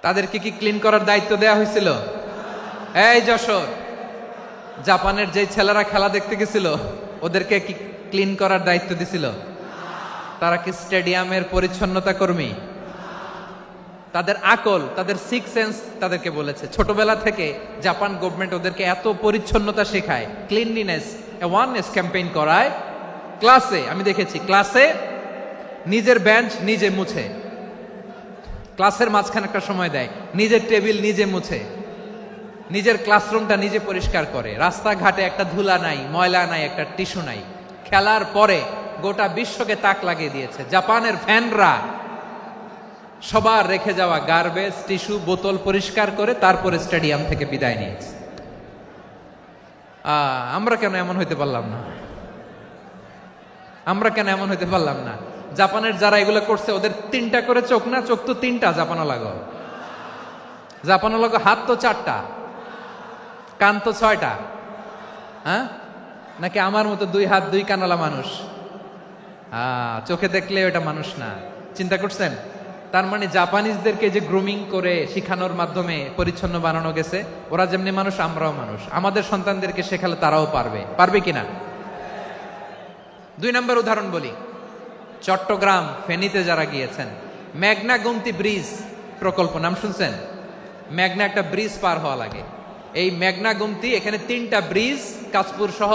Speaker 1: তাদেরকে কি ক্লিন করার দায়িত্ব দেয়া হয়েছিল? এই যশোর, জাপানের যে ছেলেরা খেলা দেখতে গেছিল ওদেরকে কি ক্লিন করার দায়িত্ব দিছিল? তারা কি স্টেডিয়ামের পরিচ্ছন্নতা কর্মী? তাদের আকল, তাদের সিক্স সেন্স তাদেরকে বলেছে। ছোটবেলা থেকে জাপান গভর্নমেন্ট ওদেরকে এত পরিচ্ছন্নতা শেখায়, ক্লিনলিনেস অ্যাওয়ারনেস ক্যাম্পেইন করায়। ক্লাসে আমি দেখেছি, ক্লাসে নিজের বেঞ্চ নিজে মুছে, ক্লাসের মাঝখানে একটা সময় দেয়, নিজের টেবিল নিজে মুছে, নিজের ক্লাসরুমটা নিজে পরিষ্কার করে। রাস্তাঘাটে একটা ধুলা নাই, ময়লা নাই, একটা টিস্যু নাই। খেলার পরে গোটা বিশ্বকে তাক লাগিয়ে দিয়েছে। জাপানের ফ্যানরা সবার রেখে যাওয়া গার্বেজ, টিস্যু, বোতল পরিষ্কার করে তারপরে স্টেডিয়াম থেকে বিদায় নিয়েছে। আমরা কেন এমন হইতে পারলাম না? আমরা কেন এমন হইতে পারলাম না? জাপানের যারা এগুলো করছে ওদের 3টা করে চোখ না? চোখ তো 3টা। জাপানও লাগো, জাপানও লাগো, হাত তো 4টা। কান তো 6টা, হ্যাঁ? নাকি আমার মতো 2 হাত 2 কানওয়ালা মানুষ? চোখে দেখলে ওটা মানুষ না। চিন্তা করছেন? তার মানে জাপানিজদেরকে যে গ্রুমিং করে শিখানোর মাধ্যমে পরিচ্ছন্ন বানানো গেছে, ওরা যেমনি মানুষ আমরাও মানুষ। আমাদের সন্তানদেরকে শেখালে তারাও পারবে, পারবে কিনা? 2 নম্বর উদাহরণ বলি। চট্টগ্রাম ফেনীতে যারা গিয়েছেন, মেঘনা গোমতী ব্রিজ প্রকল্প নাম শুনছেন? মেঘনা একটা ব্রিজ পার হওয়া লাগে। এই মেঘনা গোমতী, এখানে 3টা ব্রিজ কাঁচপুর সহ,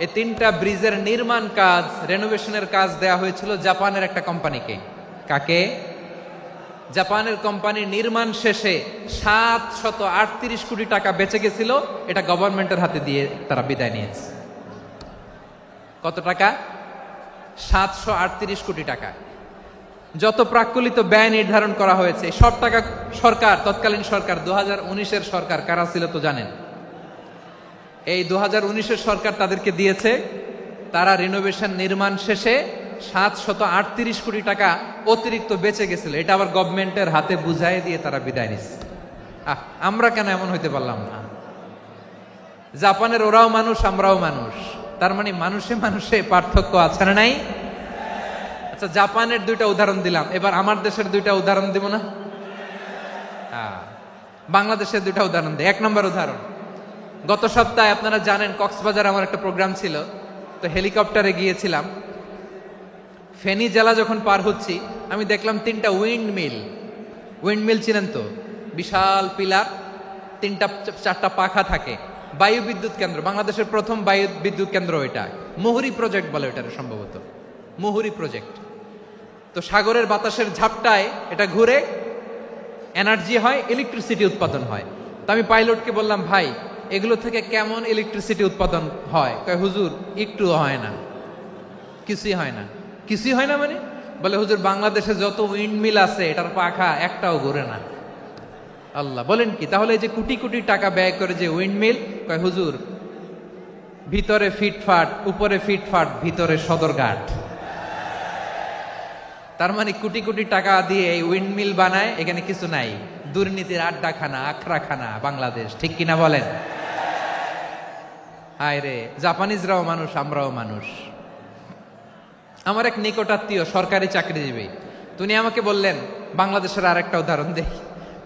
Speaker 1: এই 3টা ব্রিজের নির্মাণ কাজ, রেনোভেশনের কাজ দেয়া হয়েছিল জাপানের একটা কোম্পানিকে। কাকে? জাপানের কোম্পানি। নির্মাণ শেষে 738 কোটি টাকা বেঁচে গেছিল, এটা গভর্নমেন্টের হাতে দিয়ে তারা বিদায় নিয়েছে। কত টাকা? 738 কোটি টাকা। যত প্রাক্কলিত ব্যয় নির্ধারণ করা হয়েছে সব টাকা সরকার, তৎকালীন সরকার 2019-এর সরকার, কারা ছিল তো জানেন? এই 2019-এর সরকার তাদেরকে দিয়েছে। তারা রিনোভেশন নির্মাণ শেষে 738 কোটি টাকা অতিরিক্ত বেঁচে গেছিল, এটা আবার গভর্নমেন্টের হাতে বুঝাই দিয়ে তারা বিদায় নিচ্ছে। আমরা কেন এমন হইতে পারলাম না? জাপানের ওরাও মানুষ, আমরাও মানুষ। তার মানে মানুষে মানুষে পার্থক্য আছে না নাই? আচ্ছা, জাপানের 2টা উদাহরণ দিলাম, এবার আমার দেশের 2টা উদাহরণ দিব না? বাংলাদেশের 2টা উদাহরণ দিই। 1 নম্বর উদাহরণ, গত সপ্তাহে আপনারা জানেন কক্সবাজার আমার একটা প্রোগ্রাম ছিল, তো হেলিকপ্টারে গিয়েছিলাম। ফেনী জেলা যখন পার হচ্ছি, আমি দেখলাম 3টা উইন্ডমিল চিনেন তো? বিশাল পিলার, 3টা-4টা পাখা থাকে। বায়ু বিদ্যুৎ কেন্দ্র, বাংলাদেশের প্রথম বায়ু বিদ্যুৎ কেন্দ্র এটা। মুহুরী প্রজেক্ট বলে এটার, সম্ভবত মুহুরী প্রজেক্ট। তো সাগরের বাতাসের ঝাপটায় এটা ঘুরে এনার্জি হয়, ইলেকট্রিসিটি উৎপাদন হয়। তো আমি পাইলটকে বললাম, ভাই এগুলো থেকে কেমন ইলেকট্রিসিটি উৎপাদন হয়? কয়, হুজুর একটুও হয় না, কিছুই হয় না। কিছুই হয় না মানে? বলে, হুজুর বাংলাদেশে যত উইন্ডমিল আছে এটার পাখা একটাও ঘুরে না। আল্লাহ, বলেন কি? তাহলে এই যে কোটি কোটি টাকা ব্যয় করে যে উইন্ডমিল, কয় হুজুর ভিতরে ফিটফাট, উপরে ফিটফাট, ভিতরে সদরঘাট। তার মানে কোটি কোটি টাকা দিয়ে এই উইন্ডমিল বানায়, এখানে কিছু নাই। দুর্নীতির আড্ডাখানা, আখড়াখানা বাংলাদেশ, ঠিক কিনা বলেন? হায় রে, জাপানিজরাও মানুষ, আমরাও মানুষ। আমার এক নিকটাত্মীয় সরকারি চাকরিজীবী, উনি আমাকে বললেন, বাংলাদেশের আরেকটা উদাহরণ দেখি।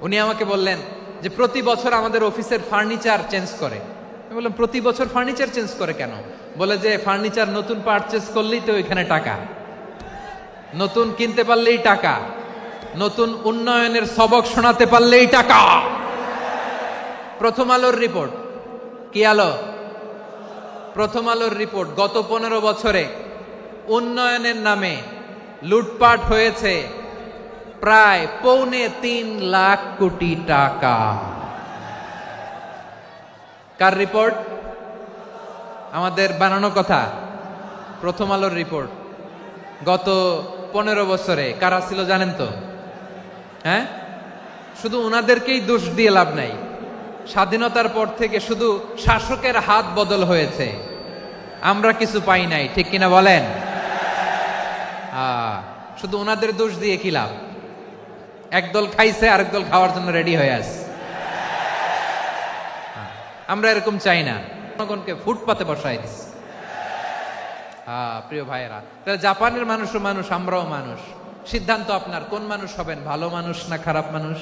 Speaker 1: উনি আমাকে বললেন যে প্রতি বছর আমাদের অফিসের ফার্নিচার চেঞ্জ করে। আমি বললাম, প্রতি বছর ফার্নিচার চেঞ্জ করে কেন? বলে যে ফার্নিচার নতুন পারচেজ করলেই তো এখানে টাকা, নতুন কিনতে পারলেই টাকা, নতুন উন্নয়নের সবক শোনাতে পারলেই টাকা। প্রথম আলোর রিপোর্ট, কি আলো? প্রথম আলোর রিপোর্ট, গত 15 বছরে উন্নয়নের নামে লুটপাট হয়েছে প্রায় 3.25 লাখ কোটি টাকা। কার রিপোর্ট? আমাদের বানানো কথা। প্রথম আলোর রিপোর্ট। গত 15 বছরে কারা ছিল জানেন তো? হ্যাঁ, শুধু ওনাদেরকেই দোষ দিয়ে লাভ নাই। স্বাধীনতার পর থেকে শুধু শাসকের হাত বদল হয়েছে, আমরা কিছু পাই নাই, ঠিক কিনা বলেন? শুধু ওনাদের দোষ দিয়ে কি লাভ? একদল খাইছে, আরেক দল খাওয়ার জন্য রেডি হয়ে আছে। আমরা এরকম চাই না, জনগণকে ফুটপাতে বসাই দিচ্ছে। প্রিয় ভাইয়েরা, তাহলে জাপানের মানুষও মানুষ, আমরাও মানুষ। সিদ্ধান্ত আপনার, কোন মানুষ হবেন, ভালো মানুষ না খারাপ মানুষ?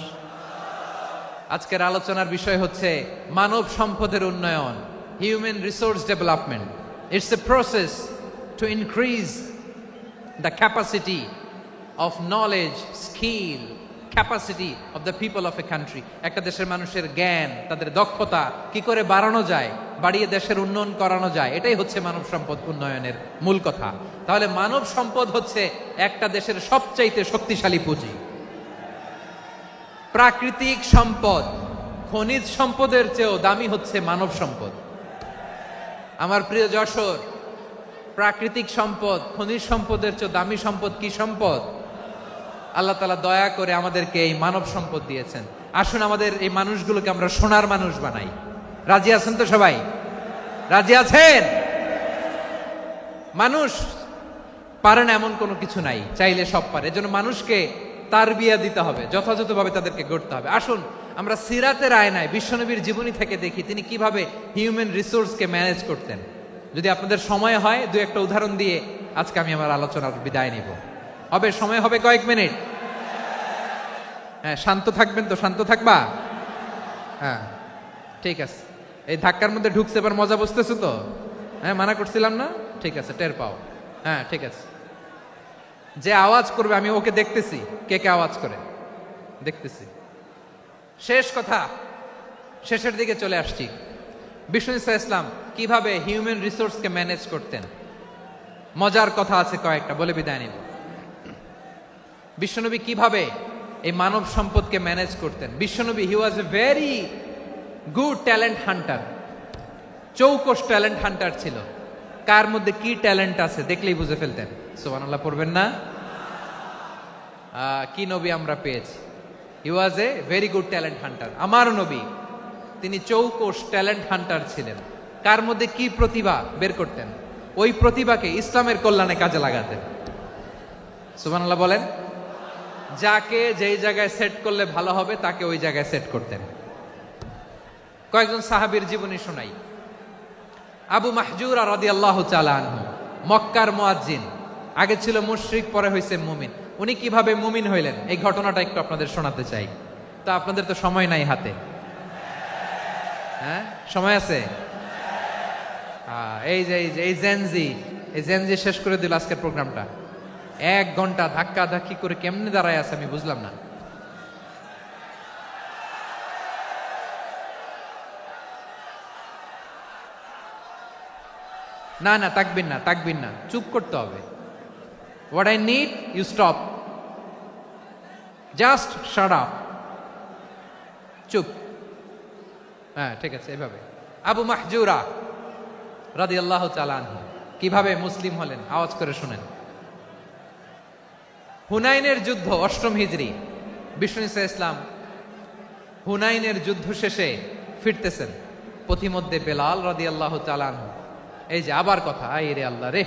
Speaker 1: আজকের আলোচনার বিষয় হচ্ছে মানব সম্পদের উন্নয়ন, human resource development. It's a process to increase the capacity of knowledge, skill, capacity of the people of a country. একটা দেশের মানুষের জ্ঞান, তাদের দক্ষতা কি করে বাড়ানো যায়, বাড়িয়ে দেশের উন্নয়ন করানো যায়, এটাই হচ্ছে মানব সম্পদ উন্নয়নের মূল কথা। তাহলে মানব সম্পদ হচ্ছে একটা দেশের সবচাইতে শক্তিশালী পুঁজি। প্রাকৃতিক সম্পদ, খনিজ সম্পদের চেয়েও দামি হচ্ছে মানব সম্পদ। আমার প্রিয় যশোর, প্রাকৃতিক সম্পদ, খনিজ সম্পদের চেয়ে দামি সম্পদ কি সম্পদ? আল্লাহ তাআলা দয়া করে আমাদেরকে এই মানব সম্পদ দিয়েছেন। আসুন আমাদের এই মানুষগুলোকে আমরা সোনার মানুষ বানাই। রাজি আছেন তো সবাই? রাজি আছেন? মানুষ পারে না এমন কোনো কিছু নাই, চাইলে সব পারে। এজন্য মানুষকে তারবিয়া দিতে হবে, যথাযথভাবে তাদেরকে গড়তে হবে। আসুন আমরা সিরাতের আয়নায় বিশ্বনবীর জীবনী থেকে দেখি তিনি কিভাবে হিউম্যান রিসোর্সকে ম্যানেজ করতেন। যদি আপনাদের সময় হয় দু একটা উদাহরণ দিয়ে আজকে আমি আমার আলোচনার বিদায় নিব। হবে সময় হবে কয়েক মিনিট? হ্যাঁ, শান্ত থাকবেন তো? শান্ত থাকবা? হ্যাঁ ঠিক আছে। এই ধাক্কার মধ্যে ঢুকছে, এবার মজা বুঝতেছো তো? হ্যাঁ, মানা করছিলাম না? ঠিক আছে, টের পাও। হ্যাঁ ঠিক আছে। যে আওয়াজ করবে আমি ওকে দেখতেছি, কে কে আওয়াজ করে দেখতেছি। শেষ কথা, শেষের দিকে চলে আসছি। বিষ্ণু ইসলাম কিভাবে হিউম্যান রিসোর্সকে ম্যানেজ করতেন, মজার কথা আছে কয়েকটা, বলে বিদায় নিব। বিশ্বনবী কিভাবে এই মানব সম্পদকে ম্যানেজ করতেন। বিশ্বনবী he was a very good talent hunter, চৌকস ট্যালেন্ট হান্টার ছিল। কার মধ্যে কি ট্যালেন্ট আছে দেখলেই বুঝে ফেলতেন। সুবহানাল্লাহ পড়বেন না? কি নবী আমরা পেয়েছি! He was a very good talent hunter. আমার নবী তিনি চৌকস ট্যালেন্ট হান্টার ছিলেন। কার মধ্যে কি প্রতিভা বের করতেন, ওই প্রতিভাকে ইসলামের কল্যাণে কাজে লাগাতেন। সুবহানাল্লাহ বলেন। যাকে যেই জায়গায় সেট করলে ভালো হবে তাকে ওই জায়গায় সেট করতেন। কয়েকজন সাহাবীর জীবনী শোনাই। আবু মাহজুরা রাদিয়াল্লাহু তাআলা আনহু, মক্কার মুয়াজ্জিন, আগে ছিল মুশরিক, পরে হইছে মুমিন। উনি কিভাবে মুমিন হইলেন এই ঘটনাটা একটু আপনাদের শোনাতে চাই। তা আপনাদের তো সময় নাই হাতে। হ্যাঁ সময় আছে? এই যে এই জেনজি শেষ করে দিল আজকের প্রোগ্রামটা। 1 ঘন্টা ধাক্কা ধাক্কি করে কেমনে দাঁড়ায় আছে আমি বুঝলাম না। না না, তাকবির না, তাকবির না, চুপ করতে হবে। What I need you stop, just shut up, চুপ। হ্যাঁ ঠিক আছে, এভাবে। আবু মাহজুরা রাদিয়াল্লাহু তাআলা আনহু কিভাবে মুসলিম হলেন আওয়াজ করে শুনেন। হুনাইনের যুদ্ধ 8ম হিজরি, বিষ্ণু ইসলাম হুনাইনের যুদ্ধ শেষে ফিরতেছেন। পথিমধ্যে বেলাল রাদিয়াল্লাহু তাআলা আনহু, এই যে আবার কথা, আই রে আল্লাহ রে,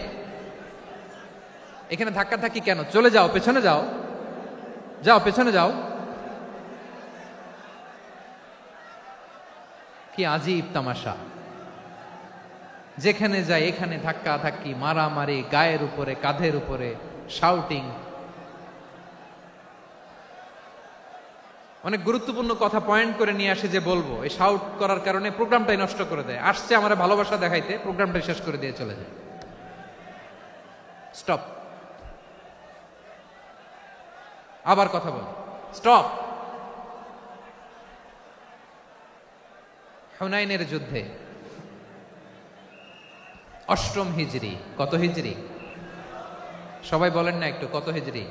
Speaker 1: এখানে ধাক্কা ধাক্কি কেন? চলে যাও, পেছনে যাও, যাও পেছনে যাও। কি আজীব তামাশা! যেখানে যায় এখানে ধাক্কা ধাক্কি, মারামারি, গায়ের উপরে কাঁধের উপরে শাউটিং। অনেক গুরুত্বপূর্ণ কথা পয়েন্ট করে নিয়ে আসে যে বলবো, এই শাউট করার কারণে প্রোগ্রামটাই নষ্ট করে দেয়। আসছে আমার ভালোবাসা দেখাইতে, প্রোগ্রামটাই শেষ করে দিয়ে চলে যায়। স্টপ, আবার কথা বল, স্টপ। হুনাইনের যুদ্ধে 8ম হিজরি, কত হিজরি সবাই বলেন না একটু, কত হিজরি?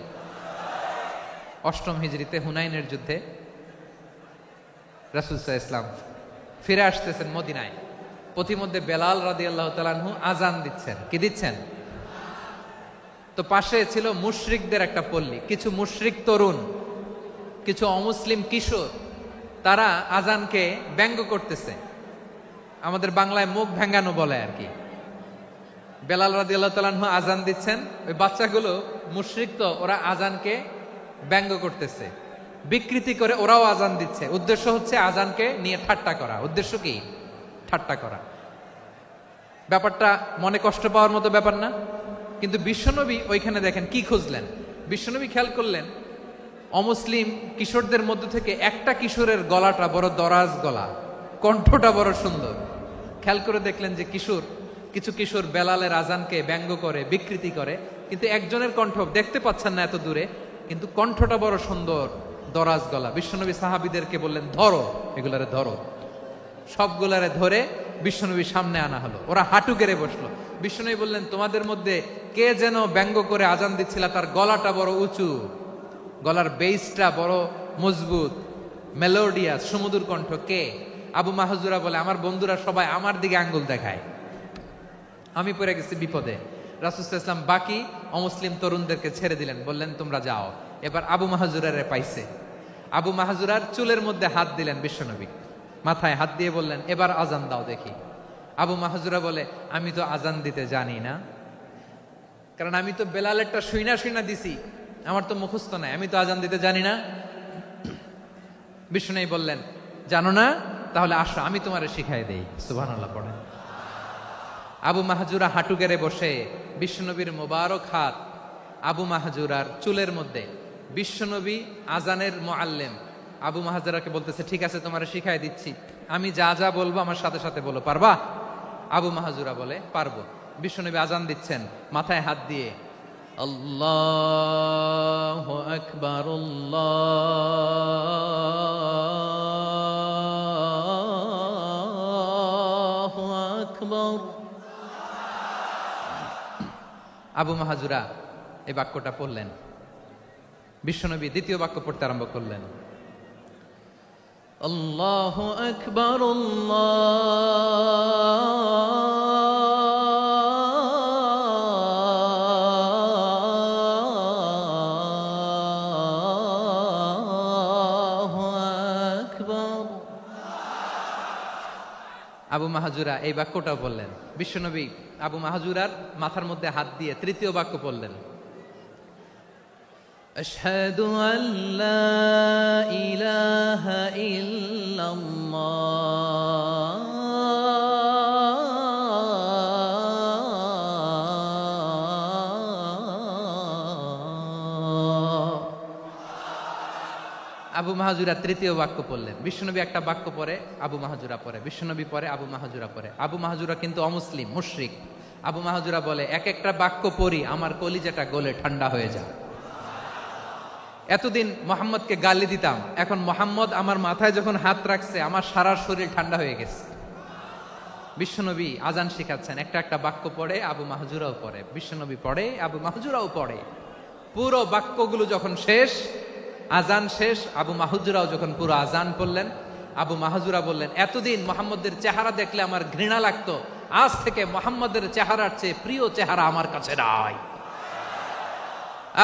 Speaker 1: 8ম হিজরিতে হুনাইনের যুদ্ধে রাসূল সাল্লাল্লাহু আলাইহি ওয়াসাল্লাম ফিরে আসতেছেন মদিনায়। পথিমধ্যে বেলাল রাদিয়াল্লাহু তাআলা আনহু আজান দিচ্ছেন। কি দিচ্ছেন? তো পাশে ছিল মুশরিকদের একটা পল্লী, কিছু মুশরিক তরুণ, কিছু অমুসলিম কিশোর, তারা আজানকে ব্যঙ্গ করতেছে। আমাদের বাংলায় মুখ ভেঙ্গানো বলে আর কি। বেলাল রাদিয়াল্লাহু তাআলা আনহু আজান দিচ্ছেন, ওই বাচ্চাগুলো মুশরিক, তো ওরা আজানকে ব্যঙ্গ করতেছে, বিকৃতি করে ওরাও আজান দিচ্ছে। উদ্দেশ্য হচ্ছে আজানকে নিয়ে ঠাট্টা করা। উদ্দেশ্য কি? ঠাট্টা করা। ব্যাপারটা মনে কষ্ট পাওয়ার মতো ব্যাপার না? কিন্তু বিশ্বনবী ওইখানে দেখেন কি খুঁজলেন। বিশ্বনবী খেয়াল করলেন অমুসলিম কিশোরদের মধ্য থেকে একটা কিশোরের গলাটা বড় দরাজ গলা, কণ্ঠটা বড় সুন্দর। খেয়াল করে দেখলেন যে কিছু কিশোর বেলালের আজানকে ব্যঙ্গ করে, বিকৃতি করে, কিন্তু একজনের কণ্ঠ দেখতে পাচ্ছেন না এত দূরে, কিন্তু কণ্ঠটা বড় সুন্দর, দরাজ গলা। বিশ্বনবী সাহাবীদেরকে বললেন, ধরো এগুলারে, ধরো। সবগুলারে ধরে বিশ্বনবীর সামনে আনা হলো। ওরা হাঁটু গেড়ে বসলো। বিশ্বনবী বললেন, তোমাদের মধ্যে কে যেন ব্যঙ্গ করে আজান দিচ্ছিল, তার গলাটা বড় উঁচু, গলার বেসটা বড় মজবুত, মেলোডিয়াস, সুমধুর কণ্ঠ। কে? আবু মাহজুরা বলে, আমার বন্ধুরা সবাই আমার দিকে আঙ্গুল দেখায়, আমি পড়ে গেছি বিপদে। রাসূল সাল্লাল্লাহু আলাইহি ওয়াসাল্লাম বাকি অমুসলিম তরুণদেরকে ছেড়ে দিলেন, বললেন তোমরা যাও। এবার আবু মাহজুরারে পাইছে। আবু মাহজুরার চুলের মধ্যে হাত দিলেন বিশ্বনবী, মাথায় হাত দিয়ে বললেন, এবার আজান দাও দেখি। আবু মাহজুরা বলে, আমি তো আজান দিতে জানি না, কারণ আমি তো বেলালেরটা শুইনা দিছি, আমার তো মুখস্থ নাই, আমি তো আজান দিতে জানি না। বিষ্ণু বললেন, জানো না? তাহলে আসো, আমি তোমারে শিখাই দেই। সুবহানাল্লাহ পড়েন। আবু মাহজুরা হাঁটু গেড়ে বসে বিশ্বনবীর মোবারক হাত আবু মাহজুরার চুলের মধ্যে। বিশ্বনবী আজানের মুআল্লিম আবু মাহজুরাকে বলতেছে, ঠিক আছে তোমারে শিখাই দিচ্ছি, আমি যা যা বলবো আমার সাথে সাথে বলো, পারবা? আবু মাহজুরা বলে, পারবো। বিশ্বনবী আজান দিচ্ছেন মাথায় হাত দিয়ে, আল্লাহু আকবার, আল্লাহু আকবার। আবু মাহজুরা এই বাক্যটা পড়লেন। বিশ্বনবী দ্বিতীয় বাক্য পড়তে আরম্ভ করলেন, আল্লাহু আকবার, আল্লাহু আকবার। আবু মাহজুরা এই বাক্যটাও বললেন। বিশ্বনবী আবু মাহজুরার মাথার মধ্যে হাত দিয়ে তৃতীয় বাক্য পড়লেন, আশহাদু আল্লা ইলাহা ইল্লাল্লাহ, আবু মাহজুরা তৃতীয় বাক্য পড়লেন। বিশ্বনবী একটা বাক্য পরে আবু মাহজুরা পরে, বিশ্বনবী পরে আবু মাহজুরা পরে। আবু মাহজুরা কিন্তু অমুসলিম, মুশরিক। আবু মাহজুরা বলে, এক একটা বাক্য পড়ি আমার কলিজাটা গলে ঠান্ডা হয়ে যায়। এতদিন মোহাম্মদকে গালি দিতাম, এখন মোহাম্মদ আমার মাথায় যখন হাত রাখছে আমার সারা শরীর ঠান্ডা হয়ে গেছে। বিশ্বনবী আজান শিখাচ্ছেন, একটা একটা বাক্য পড়ে আবু মাহজুরাও পড়ে, বিশ্বনবী পড়ে আবু মাহজুরাও পড়ে। পুরো বাক্যগুলো যখন শেষ, আজান শেষ, আবু মাহজুরাও যখন পুরো আজান পড়লেন, আবু মাহজুরা বললেন, এতদিন মোহাম্মদের চেহারা দেখলে আমার ঘৃণা লাগতো, আজ থেকে মোহাম্মদের চেহারার চেয়ে প্রিয় চেহারা আমার কাছে নাই।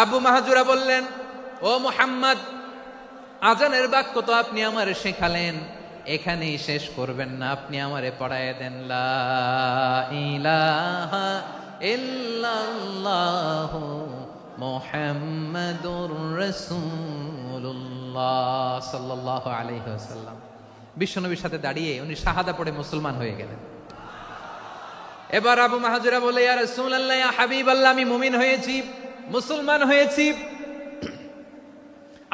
Speaker 1: আবু মাহজুরা বললেন, ও মুহাম্মদ, আজানের বাক্য তো আপনি আমারে শেখালেন, এখানেই শেষ করবেন না, আপনি আমারে পড়ায় দেন, লা ইলাহা ইল্লাল্লাহু মুহাম্মাদুর রাসূলুল্লাহ সাল্লাল্লাহু আলাইহি ওয়াসাল্লাম। বিশ্বনবীর সাথে দাঁড়িয়ে উনি শাহাদা পড়ে মুসলমান হয়ে গেলেন। এবার আবু মাহজুরা বলে, ইয়া রাসূলুল্লাহ, ইয়া হাবিবাল্লাহ, আমি মুমিন হয়েছি, মুসলমান হয়েছি,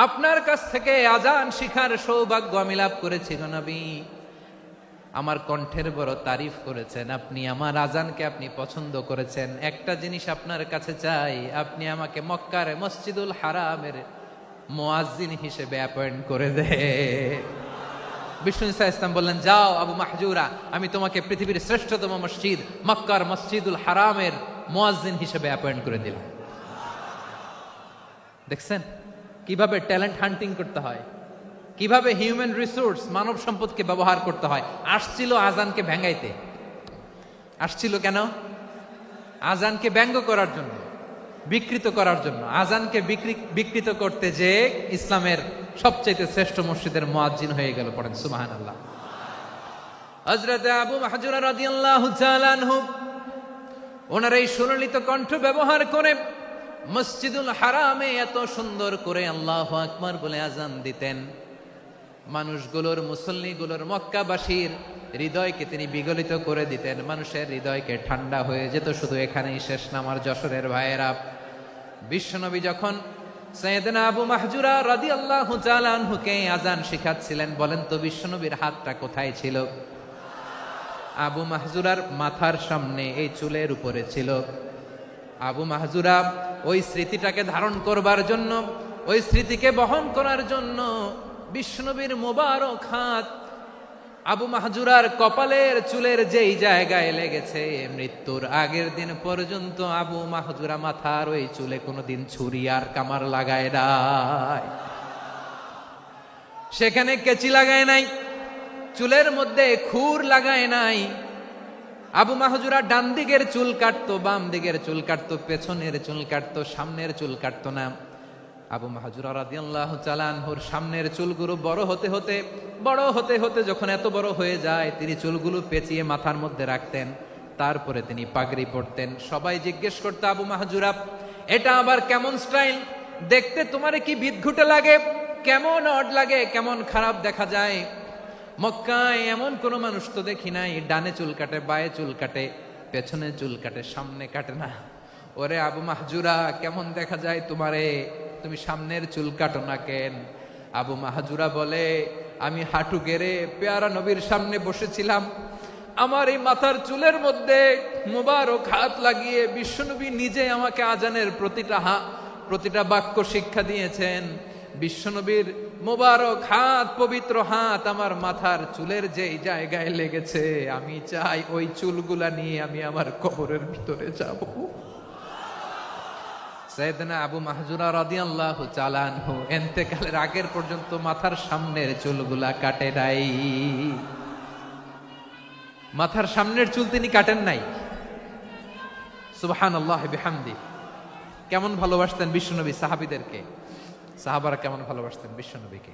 Speaker 1: আপনার কাছ থেকে আজান শিখার সৌভাগ্য আমি লাভ করেছি গো নবী। আমার কণ্ঠের বড় তারিফ করেছেন, আপনি আমার আজানকে আপনি পছন্দ করেছেন। একটা জিনিস আপনার কাছে চাই, আপনি আমাকে মক্কার মসজিদুল হারামের মুয়াজ্জিন হিসেবে অ্যাপয়েন্ট করে দে। বিষ্ণু ইসা ইসলাম বললেন, যাও আবু মাহজুরা, আমি তোমাকে পৃথিবীর শ্রেষ্ঠতম মসজিদ মক্কার মসজিদুল হারামের মুয়াজ্জিন হিসেবে অ্যাপয়েন্ট করে দিলাম। দেখছেন কিভাবে ট্যালেন্ট হান্টিং করতে হয়, কিভাবে হিউম্যান রিসোর্স মানব সম্পদকে ব্যবহার করতে হয়। আসছিল আজানকে ভেঙাইতে, আসছিল কেন? আজানকে ব্যঙ্গ করার জন্য, বিকৃত করার জন্য। আজানকে বিকৃত করতে যে ইসলামের সবচেয়ে শ্রেষ্ঠ মসজিদের মুয়াজ্জিন হয়ে গেল। পড়েন সুবহানাল্লাহ। হযরত আবু মাহজুরা রাদিয়াল্লাহু তাআলা আনহু ওনার এই সুললিত কণ্ঠ ব্যবহার করে মসজিদুল হারামে এত সুন্দর করে আল্লাহু আকবার বলে আজান দিতেন, মানুষগুলোর, মুসল্লিগুলোর, মক্কাবাসীর হৃদয়কে তিনি বিগলিত করে দিতেন, মানুষের হৃদয়কে ঠান্ডা হয়ে যেত। শুধু এখানেই শেষ না আমার যশোরের ভাইয়েরা, বিশ্বনবী যখন সাইয়েদনা আবু মাহজুরা রাদিয়াল্লাহু তাআলা আনহুকে আজান শিখাচ্ছিলেন, বলেন তো বিশ্বনবীর হাতটা কোথায় ছিল? আবু মাহজুরার মাথার সামনে, এই চুলের উপরে ছিল। আবু মাহজুরা ওই স্মৃতিটাকে ধারণ করবার জন্য, ওই স্মৃতিকে বহন করার জন্য বিশ্বনবীর মোবারক হাত আবু মাহজুরার কপালের চুলের যেই জায়গায় লেগেছে, মৃত্যুর আগের দিন পর্যন্ত আবু মাহজুরা মাথার ওই চুলে কোনোদিন ছুরি আর কামার লাগায় নাই, সেখানে কেচি লাগায় নাই, চুলের মধ্যে খুর লাগায় নাই। আবু মাহজুরা ডান দিকের চুল কাটতো, বাম দিকের চুল কাটতো, পেছনের চুল কাটতো, সামনের চুল কাটতো না। আবু মাহজুরা রাদিয়াল্লাহু তাআলা আনহুর সামনের চুলগুলো বড় হতে হতে যখন এত বড় হয়ে যায়, তিনি চুলগুলো পেঁচিয়ে মাথার মধ্যে রাখতেন, তারপরে তিনি পাগড়ি পরতেন। সবাই জিজ্ঞেস করতো, আবু মাহজুরা এটা আবার কেমন স্টাইল? দেখতে তোমারে কি বিদঘুটে লাগে? কেমন অড লাগে, কেমন খারাপ দেখা যায়। মক্কায় এমন কোন মানুষ তো দেখি নাই ডানে চুল কাটে, বায়ে চুল কাটে, পেছনে চুল কাটে, সামনে কাটে না। ওরে আবু মাহজুরা, কেমন দেখা যায় তোমারে, তুমি সামনের চুল কাটো না কেন? আবু মাহজুরা বলে, আমি হাঁটু গেড়ে পেয়ারা নবীর সামনে বসেছিলাম, আমার এই মাথার চুলের মধ্যে মুবারক হাত লাগিয়ে বিশ্বনবী নিজে আমাকে আজানের প্রতিটা বাক্য শিক্ষা দিয়েছেন। বিশ্বনবীর মুবারক হাত, পবিত্র হাত আমার মাথার চুলের যেই জায়গায় লেগেছে, আমি চাই ওই চুলগুলা নিয়ে আমি আমার কবরের ভিতরে যাব। সাইয়েদনা আবু মাহজুরা রাদিয়াল্লাহু তাআলা আনহু ইন্তেকালের আগের পর্যন্ত মাথার সামনের চুলগুলা কাটে নাই। মাথার সামনের চুল তিনি কাটেন নাই। সুবহানাল্লাহ বিহামদি। কেমন ভালোবাসতেন বিশ্বনবী সাহাবীদেরকে, সাহাবারা কেমন ভালোবাসতেন বিশ্বনবীকে।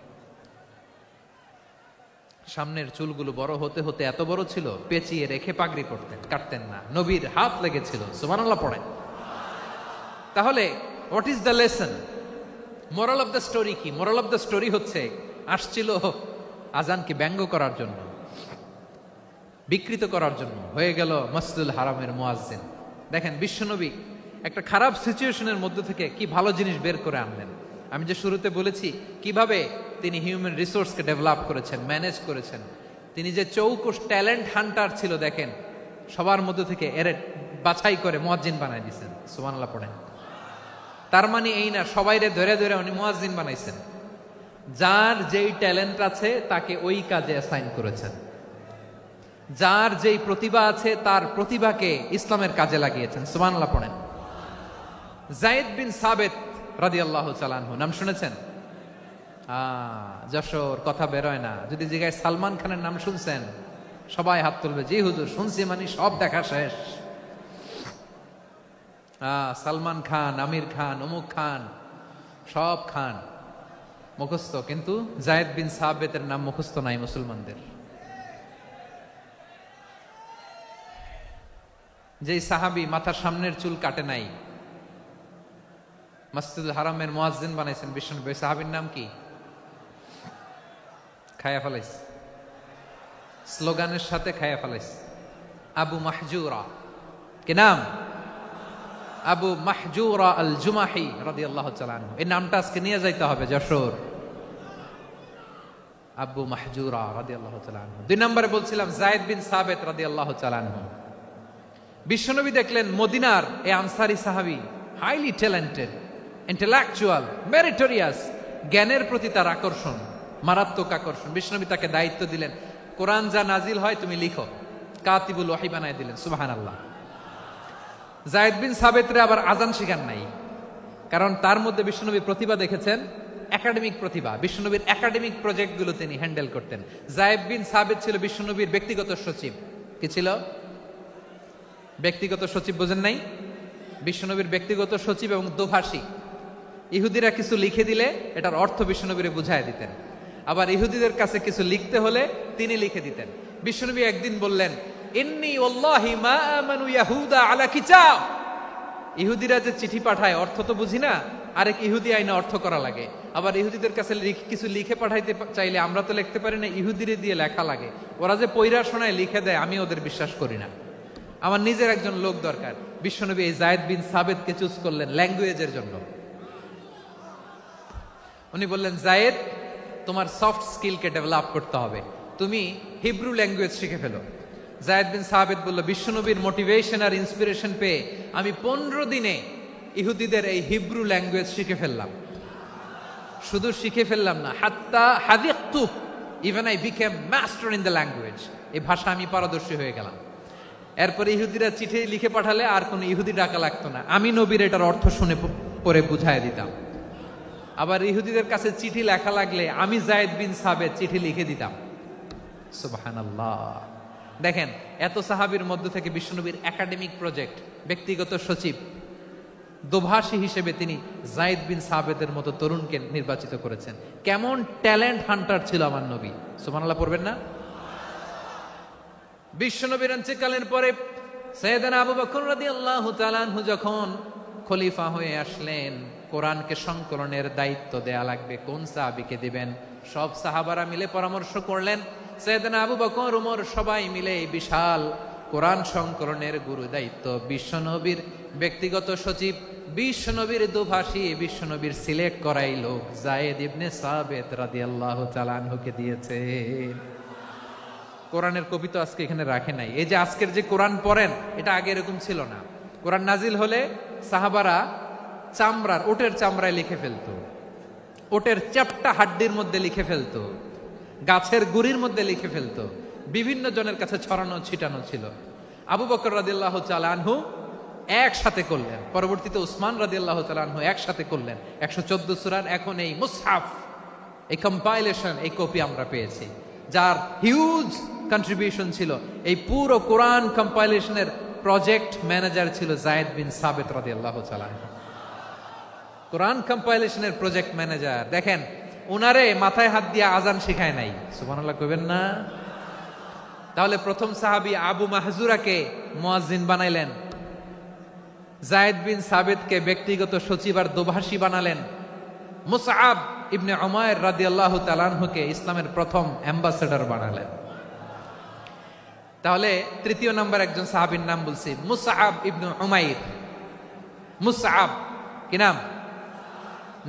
Speaker 1: সামনের চুলগুলো বড় হতে হতে এত বড় ছিল, পেঁচিয়ে রেখে পাগড়ি করতেন, কাটতেন না। নবীর হাত লেগেছিল। সুবহানাল্লাহ পড়েন। তাহলে what is the lesson, moral of the story কি? মোরাল অফ দ্য স্টোরি হচ্ছে, আসছিল আজানকে ব্যঙ্গ করার জন্য, বিকৃত করার জন্য, হয়ে গেল মসজিদুল হারামের মুয়াজ্জিন। দেখেন বিশ্বনবী একটা খারাপ সিচুয়েশনের মধ্যে থেকে কি ভালো জিনিস বের করে আনলেন। আমি যে শুরুতে বলেছি কিভাবে তিনি হিউম্যান রিসোর্সকে ডেভেলপ করেছেন, ম্যানেজ করেছেন। তিনি যে চৌকুশ ট্যালেন্ট হান্টার ছিল, দেখেন সবার মধ্যে থেকে এর বাছাই করে মুয়াজ্জিন বানাই দিয়েছেন। সুবহানাল্লাহ পড়েন। তার মানে এই না সবাইরে ধরে ধরে উনি মুয়াজ্জিন বানাইছেন। যার যেই ট্যালেন্ট আছে তাকে ওই কাজে অ্যাসাইন করেছেন। যার যেই প্রতিভা আছে তার প্রতিভাকে ইসলামের কাজে লাগিয়েছেন। সুবহানাল্লাহ পড়েন। যায়েদ বিন সাবিত রাদিয়াল্লাহু তাআলা আনহু নাম শুনেছেন? যশোর কথা বেরোয় না। যদি জিজ্ঞাসা সালমান খানের নাম শুনছেন, সবাই হাত তুলবে, জি হুজুর শুনছি, মানে সব দেখা শেষ। সালমান খান, আমির খান, অমুক খান, সব খান মুখস্থ, কিন্তু যায়েদ বিন সাবিতের নাম মুখস্থ নাই মুসলমানদের। যেই সাহাবী মাথার সামনের চুল কাটে নাই, মসজিদুল হারামের মুয়াজ্জিন বানাইছেন বিশ্বনবী, সাহাবীর নাম কি? খায়া ফেলাইছে, স্লোগানের সাথে খায়া ফেলাইছে। আবু মাহজুরা। কি নাম? আবু মাহজুরা আল জুমাহি রাদিয়াল্লাহু তাআলা আনহু। এই নামটা আজকে নিয়ে যাইতে হবে যশোর। আবু মাহজুরা রাদিয়াল্লাহু তাআলা আনহু। 2 নম্বরে বলছিলাম যায়েদ বিন সাবিত রাদিয়াল্লাহু তাআলা আনহু। বিশ্বনবী দেখলেন মদিনার এই আনসারী সাহাবী হাইলি ট্যালেন্টেড, ইন্টেলেকচুয়াল, মেরিটোরিয়াস, জ্ঞানের প্রতি তার আকর্ষণ, মারাত্মক আকর্ষণ। বিশ্বনবী তাকে দায়িত্ব দিলেন, কোরআন যা নাজিল হয় তুমি লিখো, কাতিবুল ওহী বানায় দিলেন। সুবহানাল্লাহ। যায়েদ বিন সাবিতরে আবার আজান শিখান নাই, কারণ তার মধ্যে বিশ্বনবী প্রতিভা দেখেছেন, একাডেমিক প্রতিভা। বিশ্বনবীর একাডেমিক প্রজেক্টগুলো তিনি হ্যান্ডেল করতেন। যায়েদ বিন সাবিত ছিল বিশ্বনবীর ব্যক্তিগত সচিব। কি ছিল? ব্যক্তিগত সচিব। বোঝেন নাই? বিশ্বনবীর ব্যক্তিগত সচিব এবং দোভাষী। ইহুদিরা কিছু লিখে দিলে এটার অর্থ বিশ্বনবীরে বুঝায় দিতেন, আবার ইহুদিদের কাছে কিছু লিখতে হলে তিনি লিখে দিতেন। বিশ্বনবী একদিন বললেন, ইন্নী ওয়াল্লাহি মা আমানু ইয়াহুদা আলা কিতাব। ইহুদিরা যে চিঠি পাঠায় অর্থ তো বুঝি না, আরেক ইহুদি আইনে অর্থ করা লাগে। আবার ইহুদিদের কাছে কিছু লিখে পাঠাইতে চাইলে আমরা তো লিখতে পারি না, ইহুদিরে দিয়ে লেখা লাগে। ওরা যে পয়রা শোনায় লিখে দেয়, আমি ওদের বিশ্বাস করি না। আমার নিজের একজন লোক দরকার। বিশ্বনবী এই যায়েদ বিন সাবিতকে চুজ করলেন ল্যাঙ্গুয়েজের জন্য। উনি বললেন, যায়েদ তোমার সফট স্কিলকে ডেভেলপ করতে হবে, তুমি হিব্রু ল্যাঙ্গুয়েজ শিখে ফেলো। যায়েদ বিন সাবিত বলল, বিশ্বনবীর মোটিভেশন আর ইন্সপিরেশন পেয়ে আমি 15 দিনে ইহুদিদের এই হিব্রু ল্যাঙ্গুয়েজ শিখে ফেললাম। শুধু শিখে ফেললাম না, হাত্তা হাদিকতু, even I became master in the language. এই ভাষা আমি পারদর্শী হয়ে গেলাম। এরপরে ইহুদিরা চিঠি লিখে পাঠালে আর কোনো ইহুদি ডাকা লাগতো না, আমি নবীর এটার অর্থ শুনে পরে বুঝায় দিতাম। আবার ইহুদিদের কাছে চিঠি লেখা লাগলে আমি যায়েদ বিন সাবিত চিঠি লিখে দিতাম। সুবহানাল্লাহ। দেখেন এত সাহাবীর মধ্য থেকে বিশ্বনবীর একাডেমিক প্রজেক্ট, ব্যক্তিগত সচিব, দোভাষী হিসেবে তিনি যায়েদ বিন সাবিতের মতো তরুণকে নির্বাচিত করেছেন। কেমন ট্যালেন্ট হান্টার ছিল আমার নবী। সুবহানাল্লাহ পড়বেন না? বিশ্বনবীর ইন্তেকালের পরে সাইয়েদনা আবু বকর রাদিয়াল্লাহু তাআলা আনহু যখন খলিফা হয়ে আসলেন, কোরআনকে সংকলনের দায়িত্ব দেয়া লাগবে, কোন সাহাবীকে দিবেন? সব সাহাবারা মিলে পরামর্শ করলেন। সাইয়েদনা আবু বকর, উমর সবাই মিলে এই বিশাল কোরআন সংকলনের গুরু দায়িত্ব বিশ্বনবীর ব্যক্তিগত সচিব, বিশ্বনবীর দুভাষী, বিশ্বনবীর সিলেক্ট করাই লোক যায়েদ ইবনে সাবিত রাদিয়াল্লাহু তাআলা আনহুকে দিয়েছে। কোরআনের কপি তো আজকে এখানে রাখে নাই। এই যে আজকের যে কোরআন পড়েন, এটা আগে এরকম ছিল না। কোরআন নাজিল হলে সাহাবারা চামড়ার, ওটের চামড়ায় লিখে ফেলতো, ওটের চ্যাপ্টা হাড্ডির মধ্যে লিখে ফেলতো, গাছের গুড়ির মধ্যে লিখে ফেলতো, বিভিন্ন জনের কাছে ছড়ানো ছিটানো ছিল। আবু বকর রাদিয়াল্লাহু তাআলা আনহু একসাথে করলেন, পরবর্তীতে উসমান রাদিয়াল্লাহু তাআলা আনহু একসাথে করলেন। 114 সূরার এখন এই মুসহাফ, এই কম্পাইলেশন, এই কপি আমরা পেয়েছি, যার হিউজ কন্ট্রিবিউশন ছিল। এই পুরো কোরআন কম্পাইলেশনের প্রজেক্ট ম্যানেজার ছিল যায়েদ বিন সাবিত রাদিয়াল্লাহু তাআলা। কোরআন কম্পাইলেশনের প্রজেক্ট ম্যানেজার, দেখেন উনারে মাথায় হাত দিয়ে আজান শিখায় নাই, সুবহানাল্লাহ কইবেন না? তাহলে প্রথম সাহাবী আবু মাহজুরাকে মুয়াজ্জিন বানাইলেন, যায়েদ বিন সাবিতকে ব্যক্তিগত সচিব আর দোভাষী বানালেন, মুসআব ইবনে উমাইর রাদিয়াল্লাহু তাআলা আনহুকে ইসলামের প্রথম অ্যাম্বাসেডর বানালেন। তাহলে তৃতীয় নাম্বার একজন সাহাবীর নাম বলছি, মুসআব ইবনে উমাইর। মুসআব কি নাম?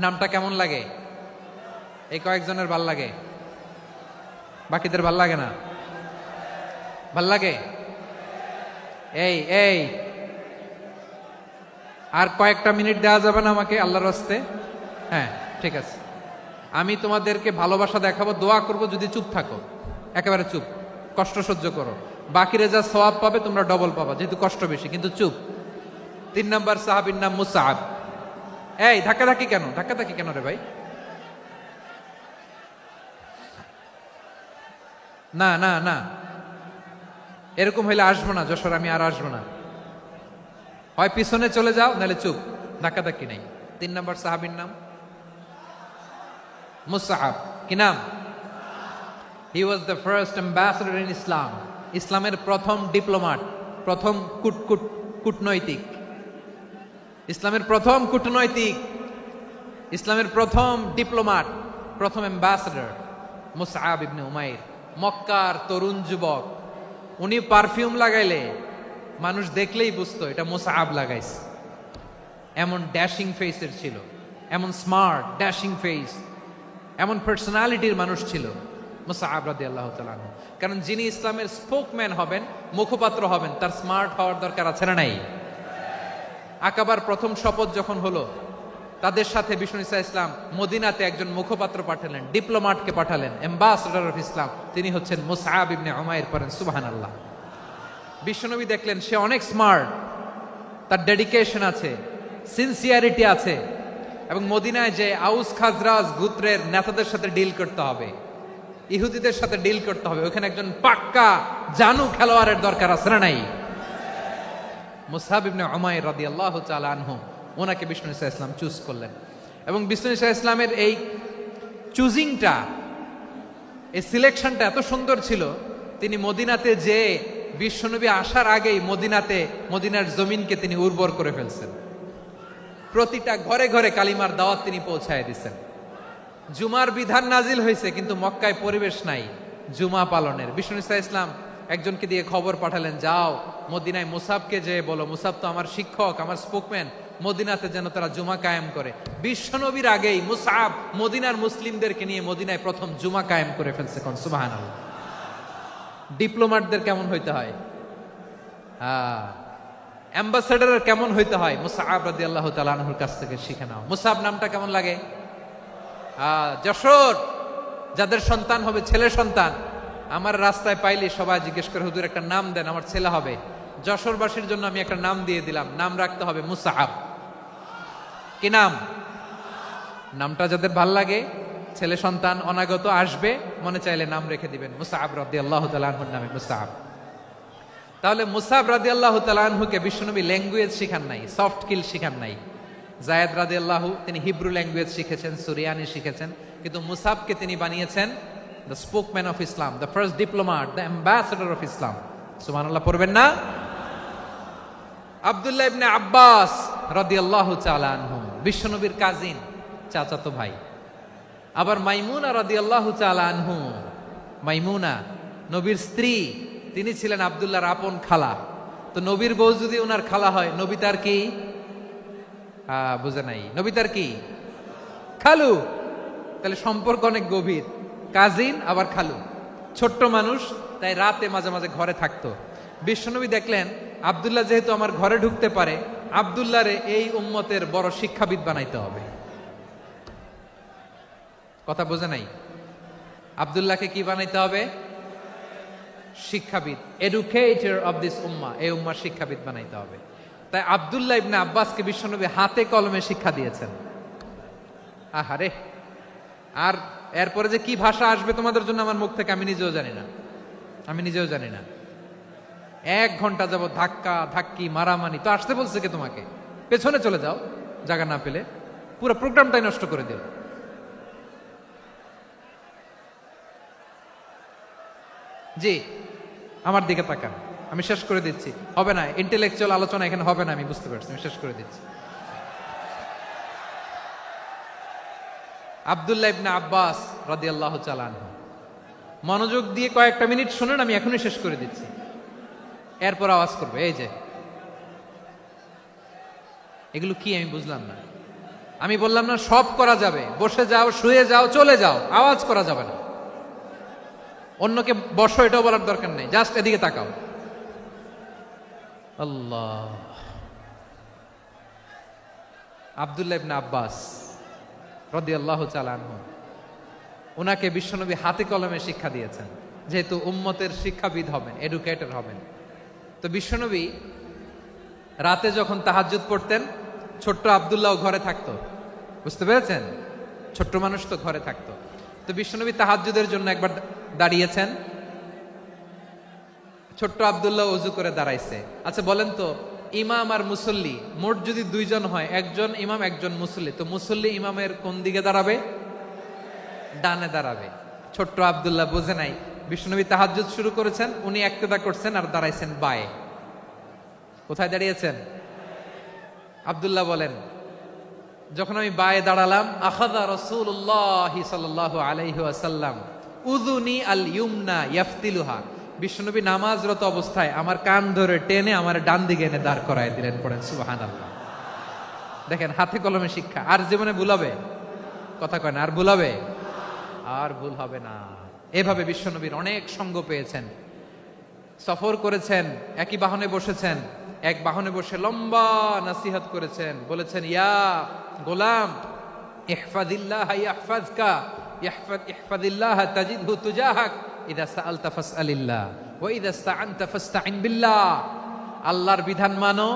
Speaker 1: নামটা কেমন লাগে? এই কয়েকজনের ভাল লাগে, বাকিদের ভাল লাগে না? ভাল লাগে? এই এই আর কয়েকটা মিনিট দেওয়া যাবে না আমাকে আল্লাহর রাস্তে? হ্যাঁ ঠিক আছে, আমি তোমাদেরকে ভালোবাসা দেখাবো, দোয়া করব যদি চুপ থাকো, একেবারে চুপ, কষ্ট সহ্য করো, বাকিরা যা সওয়াব পাবে তোমরা ডবল পাবা, যেহেতু কষ্ট বেশি, কিন্তু চুপ। 3 নাম্বার সাহাবীর নাম মুসআব। এই ধাক্কাধাক্কি কেন? ধাক্কাধাক্কি কেন রে ভাই? না না না, এরকম হইলে আসবো না যশোর, আমি আর আসবো না। হয় পিছনে চলে যাও, নাহলে চুপ, ধাক্কাধাক্কি নাই। 3 নাম্বার সাহাবীর নাম মুসআব। কি নাম? He was the first ambassador in Islam. ইসলামের প্রথম ডিপ্লোমাট, প্রথম কূটনৈতিক, ইসলামের প্রথম কূটনৈতিক, ইসলামের প্রথম ডিপ্লোমাট, প্রথম অ্যাম্বাসেডর মুসআব ইবনে উমাইর। মক্কার তরুণ যুবক, উনি পারফিউম লাগাইলে মানুষ দেখলেই বুঝতো এটা মুসআব লাগাইছে। এমন ড্যাশিং ফেসের ছিল, এমন স্মার্ট ড্যাশিং ফেস, এমন পার্সোনালিটির মানুষ ছিল মুসআব রাদিয়াল্লাহু তাআলা। কারণ যিনি ইসলামের স্পোকম্যান হবেন, মুখপাত্র হবেন, তার স্মার্ট হওয়ার দরকার আছে না নাই? আকাবার প্রথম শপথ যখন হলো, তাদের সাথে বিষ্ণু ঈসা ইসলাম মদিনাতে একজন মুখপাত্র পাঠালেন, ডিপ্লোমাটকে পাঠালেন, অ্যাম্বাসেডর অফ ইসলাম, তিনি হচ্ছেন মুসআব ইবনে উমাইর। পড়েন সুবহানাল্লাহ। বিশ্বনবী দেখলেন সে অনেক স্মার্ট, তার ডেডিকেশন আছে, সিনসিয়ারিটি আছে, এবং মদিনায় যে আউস খাজরাজ গোত্রের নেতাদের সাথে ডিল করতে হবে, ইহুদিদের সাথে ডিল করতে হবে, ওখানে একজন পাক্কা জানু খেলোয়াড়ের দরকার আছে না নাই? মুসআব ইবনে উমাইর রাদিয়াল্লাহু তাআলা আনহু, ওনাকে বিষ্ণু ঈসা ইসলাম চুজ করলেন। এবং বিষ্ণু ঈসা ইসলামের এই চুজিংটা, এই সিলেকশনটা এত সুন্দর ছিল, তিনি মদিনাতে যে বিশ্বনবী আসার আগেই মদিনার জমিনকে তিনি উর্বর করে ফেলছেন। প্রতিটা ঘরে ঘরে কালিমার দাওয়াত তিনি পৌঁছায় দিচ্ছেন। জুমার বিধান নাজিল হয়েছে, কিন্তু মক্কায় পরিবেশ নাই জুমা পালনের। বিষ্ণু ঈসা ইসলাম একজনকে দিয়ে খবর পাঠালেন, যাও মদিনায় মুসাবকে যে বলো, মুসাব তো আমার শিক্ষক, আমার স্পোকম্যান, মদিনাতে যেন তারা জুমা কায়েম করে। বিশ্বনবীর আগেই মুসাব মদিনার মুসলিমদেরকে নিয়ে মদিনায় প্রথম জুমা কায়েম করে ফেলছে। কোন সুবহানাল্লাহ। ডিপ্লোমাটদের কেমন হইতে হয়, অ্যাম্বাসেডারের কেমন হইতে হয়, মুসআব রাদিয়াল্লাহু তাআলা আনহুর কাছ থেকে শিখে নাও। মুসআব নামটা কেমন লাগে? যশোর যাদের সন্তান হবে, ছেলে সন্তান, আমার রাস্তায় পাইলে সবাই জিজ্ঞেস করে, হুজুর একটা নাম দেন, আমার ছেলে হবে। যশোরবাসীর জন্য আমি একটা নাম দিয়ে দিলাম, নাম রাখতে হবে মুসআব। কি নাম? নামটা যাদের ভাল লাগে, ছেলে সন্তান অনাগত আসবে, মনে চাইলে নাম রেখে দিবেন মুসআব রাদিয়াল্লাহু তাআলা আনহুর নামে মুসআব। তাহলে মুসআব রাদিয়াল্লাহু তাআলা আনহুকে বিশ্বনবী ল্যাঙ্গুয়েজ শিখান নাই, সফট স্কিল শিখান নাই। যায়েদ রাদিয়াল্লাহু তিনি হিব্রু ল্যাঙ্গুয়েজ শিখেছেন, সুরিয়ানি শিখেছেন, কিন্তু মুসআবকে তিনি বানিয়েছেন the spokesman of Islam, the first diplomat, the ambassador of Islam. সুবহানাল্লাহ পড়বেন না? আব্দুল্লাহ ইবনে আব্বাস রাদিয়াল্লাহু তাআলা আনহু, বিশ্বনবীর কাজিন, চাচাতো ভাই। আবার মাইমুনা রাদিয়াল্লাহু তাআলা আনহু, মাইমুনা নবীর স্ত্রী, তিনি ছিলেন আব্দুল্লাহর আপন খালা। তো নবীর বউ যদি ওনার খালা হয়, নবী তার কি? বুঝে নাই, নবী তার কি? খালু। তাহলে সম্পর্ক অনেক গভীর, কাজিন আবার খালু। ছোট্ট মানুষ, তাই রাতে মাঝে মাঝে ঘরে থাকতো। বিশ্বনবী দেখলেন আব্দুল্লাহ যেহেতু আমার ঘরে ঢুকতে পারে, আব্দুল্লাহরে এই উম্মতের বড় শিক্ষাবিদ বানাইতে হবে। কথা বোঝে নাই? আব্দুল্লাহকে কি বানাইতে হবে? শিক্ষাবিদ, এডুকেটর অফ দিস উম্মা, এই উম্মার শিক্ষাবিদ বানাইতে হবে। তাই আব্দুল্লাহ ইবনে আব্বাসকে বিশ্বনবী হাতে কলমে শিক্ষা দিয়েছেন। আহারে, আর এরপরে যে কি ভাষা আসবে তোমাদের জন্য আমার মুখ থেকে আমি নিজেও জানি না। 1 ঘন্টা যাবত ধাক্কা ধাক্কি মারামারি। তো আসতে বলছে কে তোমাকে? পেছনে চলে যাও, জায়গা না পেলে। পুরো প্রোগ্রামটাই নষ্ট করে দিল। জি, আমার দিকে তাকান, আমি শেষ করে দিচ্ছি। হবে না, ইন্টেলেকচুয়াল আলোচনা এখানে হবে না, আমি বুঝতে পারছি, আমি শেষ করে দিচ্ছি। আব্দুল্লাহ ইবনে আব্বাস রাদিয়াল্লাহু তাআলা আনহু, মনোযোগ দিয়ে কয়েকটা মিনিট শুনুন, আমি এখনই শেষ করে দিচ্ছি, এরপর আওয়াজ করবে। এই যে এগুলো কি আমি বুঝলাম না। আমি বললাম না সব করা যাবে, বসে যাও, শুয়ে যাও, চলে যাও, আওয়াজ করা যাবে না। অন্যকে বসো এটাও বলার দরকার নেই, জাস্ট এদিকে তাকাও। আল্লাহ। আব্দুল্লাহ ইবনে আব্বাস রাদিয়াল্লাহু তাআলা আনহু, ওনাকে বিশ্বনবী হাতে কলমে শিক্ষা দিয়েছেন, যেহেতু উম্মতের শিক্ষাবিদ হবেন, এডুকেটর হবেন। তো বিশ্বনবী রাতে যখন তাহাজ্জুদ পড়তেন, ছোট্ট আব্দুল্লাহ ঘরে থাকতো। বুঝতে পেরেছেন? ছোট্ট মানুষ তো ঘরে থাকতো। তো বিশ্বনবী তাহাজ্জুদের জন্য একবার দাঁড়িয়েছেন, ছোট্ট আব্দুল্লাহ ওযু করে দাঁড়াইছে। আচ্ছা বলেন তো, ইমাম আর মুসল্লি মোট যদি 2 জন হয়, একজন ইমাম একজন মুসল্লি, তো মুসল্লি ইমামের কোন দিকে দাঁড়াবে? ডানে দাঁড়াবে। ছোট্ট আব্দুল্লাহ বুঝে নাই, বিশ্বনবী তাহাজ্জুদ শুরু করেছেন, উনি ইক্তেদা করছেন আর দাঁড়াইছেন বায়ে। কোথায় দাঁড়িয়েছেন? আব্দুল্লাহ বলেন, যখন আমি বায়ে দাঁড়ালাম, আখাযা রাসূলুল্লাহ সাল্লাল্লাহু আলাইহি ওয়াসাল্লাম উযুনি আল ইউমনা ইয়াফতিলুহা, বিশ্বনবী নামাজরত অবস্থায় আমার কান ধরে টেনে আমার ডান দিকে এনে দাঁড় করায় দিলেন। পড়েন সুবহানাল্লাহ। দেখেন, হাতে কলমে শিক্ষা। আর জীবনে ভুল হবে? কথা কয় না, আর ভুল হবে? আর ভুল হবে না। এভাবে বিশ্বনবীর অনেক সঙ্গ পেয়েছেন, সফর করেছেন, একই বাহনে বসেছেন, এক বাহনে বসে লম্বা নসিহত করেছেন, বলেছেন, ইয়া গোলাম ইহফাজিল্লাহ ইয়াহফাজকা, ইহফাজিল্লাহ তাজিদহু তুজাহাক, ইযা সাআলতা ফাসআলিল্লাহ ওয়া ইযা ইসতাআনতা ফাসতাইন বিল্লাহ। আল্লাহর বিধান মানো,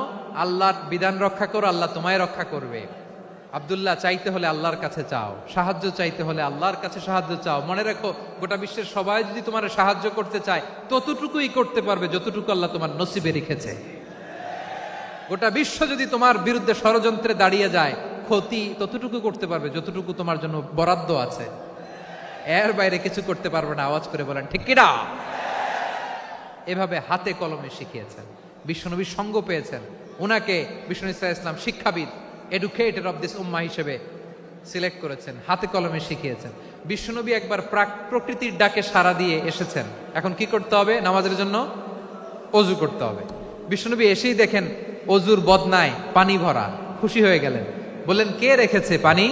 Speaker 1: আল্লাহর বিধান রক্ষা করো, আল্লাহ তোমায় রক্ষা করবে। আব্দুল্লাহ, চাইতে হলে আল্লাহর কাছে চাও, সাহায্য চাইতে হলে আল্লাহর কাছে সাহায্য চাও। মনে রাখো, গোটা বিশ্বের সবাই যদি তোমার সাহায্য করতে চায়, ততটুকুই করতে পারবে যতটুকু আল্লাহ তোমার নসিবে রেখেছে। গোটা বিশ্ব যদি তোমার বিরুদ্ধে ষড়যন্ত্রে দাঁড়িয়ে যায়, ক্ষতি ততটুকু করতে পারবে যতটুকু তোমার জন্য বরাদ্দ আছে, এর বাইরে কিছু করতে পারবে না। আওয়াজ করে বলেন ঠিক কিনা? এভাবে হাতে কলমে শিখিয়েছেন, বিশ্বনবীর সঙ্গ পেয়েছেন। উনাকে বিষ্ণু ইসলাম শিক্ষাবিদ, এডুকেটর অফ দিস উম্মাহ হিসেবে সিলেক্ট করেছেন, হাতে কলমে শিখিয়েছেন। বিশ্বনবী একবার প্রকৃতির ডাকে সাড়া দিয়ে এসেছেন। এখন কি করতে হবে? নামাজের জন্য অজু করতে হবে। বিশ্বনবী এসেই দেখেন অজুর বদনায় পানি ভরা, খুশি হয়ে গেলেন, বললেন, কে রেখেছে পানি?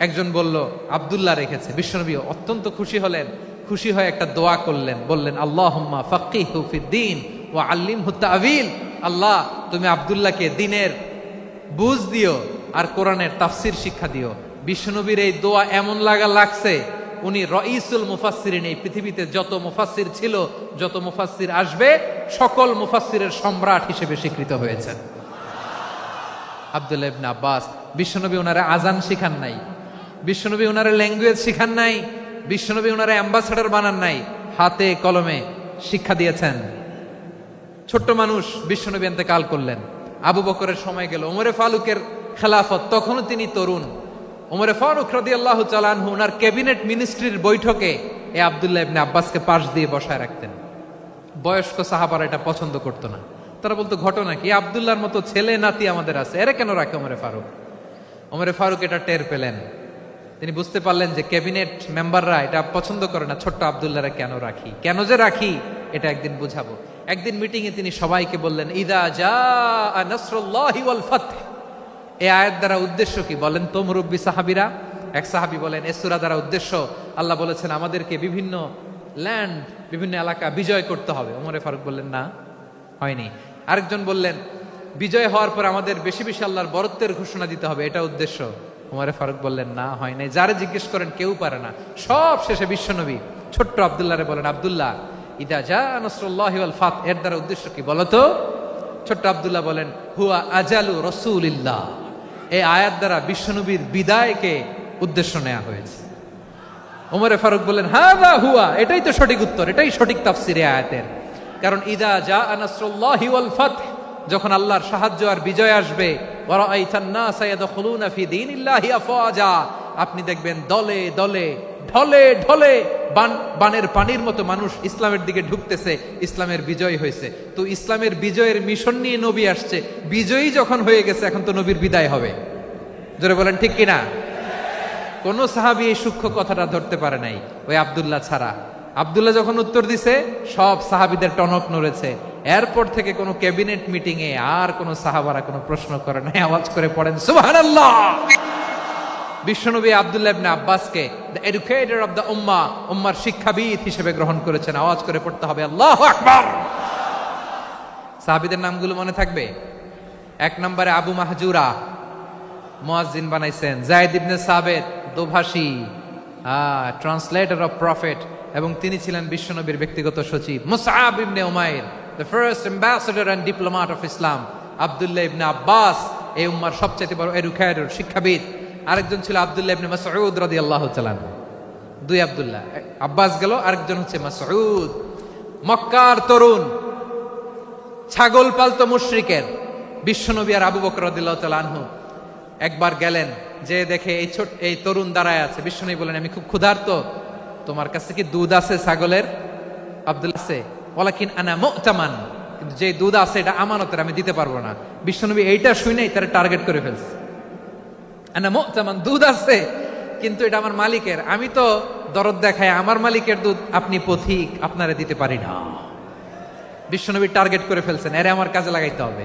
Speaker 1: একজন বলল, আব্দুল্লাহ রেখেছে। বিশ্বনবী অত্যন্ত খুশি হলেন, খুশি হয়ে একটা দোয়া করলেন, বললেন, আল্লাহুম্মা ফাক্কিহু ফিদ্দীন ওয়া আল্লিমহু তা'ওয়ীল। আল্লাহ, তুমি আব্দুল্লাহকে দ্বীনের বুঝ দিও আর কোরআনের তাফসীর শিক্ষা দিও। বিশ্বনবীর এই দোয়া এমন লাগছে, উনি রাইসুল মুফাসসিরিন, এই পৃথিবীতে যত মুফাসসির ছিল, যত মুফাসসির আসবে, সকল মুফাসসিরের সম্রাট হিসেবে স্বীকৃত হয়েছেন আব্দুল্লাহ ইবনে আব্বাস। বিশ্বনবী ওনারে আজান শিখান নাই, বিশ্বনবী ওনারে ল্যাঙ্গুয়েজ শিখান নাই, বিশ্বনবী ওনারে অ্যাম্বাসেডর বানান নাই, হাতে কলমে শিক্ষা দিয়েছেন। ছোট্ট মানুষ, বিশ্বনবী ইন্তেকাল করলেন, আবু বকরের সময় গেল, ওমরে ফারুকের খেলাফত, তখনও তিনি তরুণ। ওমরে ফারুক রাদিয়াল্লাহু তাআলা আনহু ওনার ক্যাবিনেট মিনিস্ট্রির বৈঠকে এ আব্দুল্লাহ ইবনে আব্বাসকে পাশ দিয়ে বসায় রাখতেন। বয়স্ক সাহাবারা এটা পছন্দ করতো না, তারা বলতো ঘটনা কি, আব্দুল্লাহর মতো ছেলে নাতি আমাদের আছে, এরা কেন রাখে ওমরে ফারুক? ওমরে ফারুক এটা টের পেলেন, তিনি বুঝতে পারলেন যে ক্যাবিনেট মেম্বাররা এটা পছন্দ করে না, ছোট্ট আব্দুল্লাহরা কেন রাখি, কেন যে রাখি এটা একদিন বুঝাবো। একদিন মিটিং এ তিনি সবাইকে বললেন, ইদা জাআ নাসরুল্লাহি ওয়াল ফাতহ। এই আয়াত দ্বারা উদ্দেশ্য কি বলেন তো মুরব্বী সাহাবীরা? এক সাহাবী বলেন, এই সূরা দ্বারা উদ্দেশ্য আল্লাহ বলেছেন আমাদেরকে বিভিন্ন ল্যান্ড, বিভিন্ন এলাকা বিজয় করতে হবে। ওমরে ফারুক বললেন না, হয়নি। আরেকজন বললেন, বিজয় হওয়ার পর আমাদের বেশি বেশি আল্লাহর বরত্বের ঘোষণা দিতে হবে, এটা উদ্দেশ্য। ওমরে ফারুক বললেন না, হয় নাই। যারা জিজ্ঞেস করেন কেউ পারে না। সব শেষে বিশ্বনবী ছোট্ট আব্দুল্লাহরে বলেন, আব্দুল্লাহ, ইদা জা নাসরুল্লাহি ওয়াল ফাত, এর দ্বারা উদ্দেশ্য কি বলতো? ছোট্ট আব্দুল্লাহ বলেন, হুয়া আজালু রাসূলিল্লাহ। এই আয়াত দ্বারা বিশ্বনবীর বিদায়কে উদ্দেশ্য নেওয়া হয়েছে। ওমরে ফারুক বললেন, হাযা হুয়া, এটাই তো সঠিক উত্তর, এটাই সঠিক তাফসীর এই আয়াতের। কারণ ইদা জা নাসরুল্লাহি ওয়াল ফাত, যখন আল্লাহর সাহায্য আর বিজয় আসবে, ওয়ারাআইতান নাসা ইয়াদখুলুনা ফি দীনিল্লাহি আফওয়াজা, আপনি দেখবেন দলে দলে ঢলে ঢলে বানের পানির মতো মানুষ ইসলামের দিকে ঢুকতেছে, ইসলামের বিজয় হয়েছে। তো ইসলামের বিজয়ের মিশন নিয়ে নবী আসছে, বিজয়ী যখন হয়ে গেছে এখন তো নবীর বিদায় হবে। জোরে বলেন ঠিক কিনা? কোন সাহাবী এই সূক্ষ্ম কথাটা ধরতে পারে নাই, ওই আব্দুল্লাহ ছাড়া। আব্দুল্লাহ যখন উত্তর দিছে সব সাহাবীদের টনক নড়েছে। এরপর থেকে কোনো ক্যাবিনেট মিটিং এ আর কোন সাহাবারা কোনো প্রশ্ন করে নাই, আওয়াজ করে পড়েন সুবহানাল্লাহ। বিশ্বনবী আব্দুল্লাহ ইবনে আব্বাসকে দ্য এডুকেটর অফ দ্য উম্মাহ, উম্মার শিক্ষাবিদ হিসেবে গ্রহণ করেছেন। আওয়াজ করে পড়তে হবে আল্লাহু আকবার। সাহাবীদের নামগুলো মনে থাকবে? এক নম্বরে আবু মাহজুরা, মুয়াজ্জিন বানাইছেন। যায়েদ ইবনে সাবিত, দোভাষী, ট্রান্সলেটর অফ প্রফেট, এবং তিনি ছিলেন বিশ্বনবীর ব্যক্তিগত সচিব। Musab ibn Umair, the first ambassador and diplomat of Islam. Abdullah ibn Abbas, এই উম্মার সবচেয়ে বড় এডুকেটর, শিক্ষাবিদ। আরেকজন ছিল আব্দুল্লাহ ইবনে মাসউদ রাদিয়াল্লাহু তাআলা। দুই আব্দুল্লাহ, আব্বাস গেল, আরেকজন হচ্ছে মাসউদ। মক্কার তরুণ, ছাগল পালতো মুশরিকের। বিশ্বনবী আর আবু বকর রাদিয়াল্লাহু তাআলা আনহু একবার গেলেন, যে দেখে এই তরুণ দাঁড়ায় আছে। বিশ্বনবী বলেন, আমি খুব ক্ষুধার্ত, তোমার কাছে কি দুধ আছে ছাগলের? আব্দুল্লাহ আছে, ওয়ালাকিন আনা মু'তামান, কিন্তু যে দুধ আছে এটা আমানতের, আমি দিতে পারবো না। বিশ্বনবী এইটা শুনেই তার টার্গেট করে ফেলছে। আনা মু'তামান, দুধ আছে কিন্তু এটা আমার মালিকের, আমি তো দরদ দেখাই আমার মালিকের দুধ, আপনি পথিক, আপনারে দিতে পারি না। বিশ্বনবী টার্গেট করে ফেলছেন, এরে আমার কাজে লাগাইতে হবে।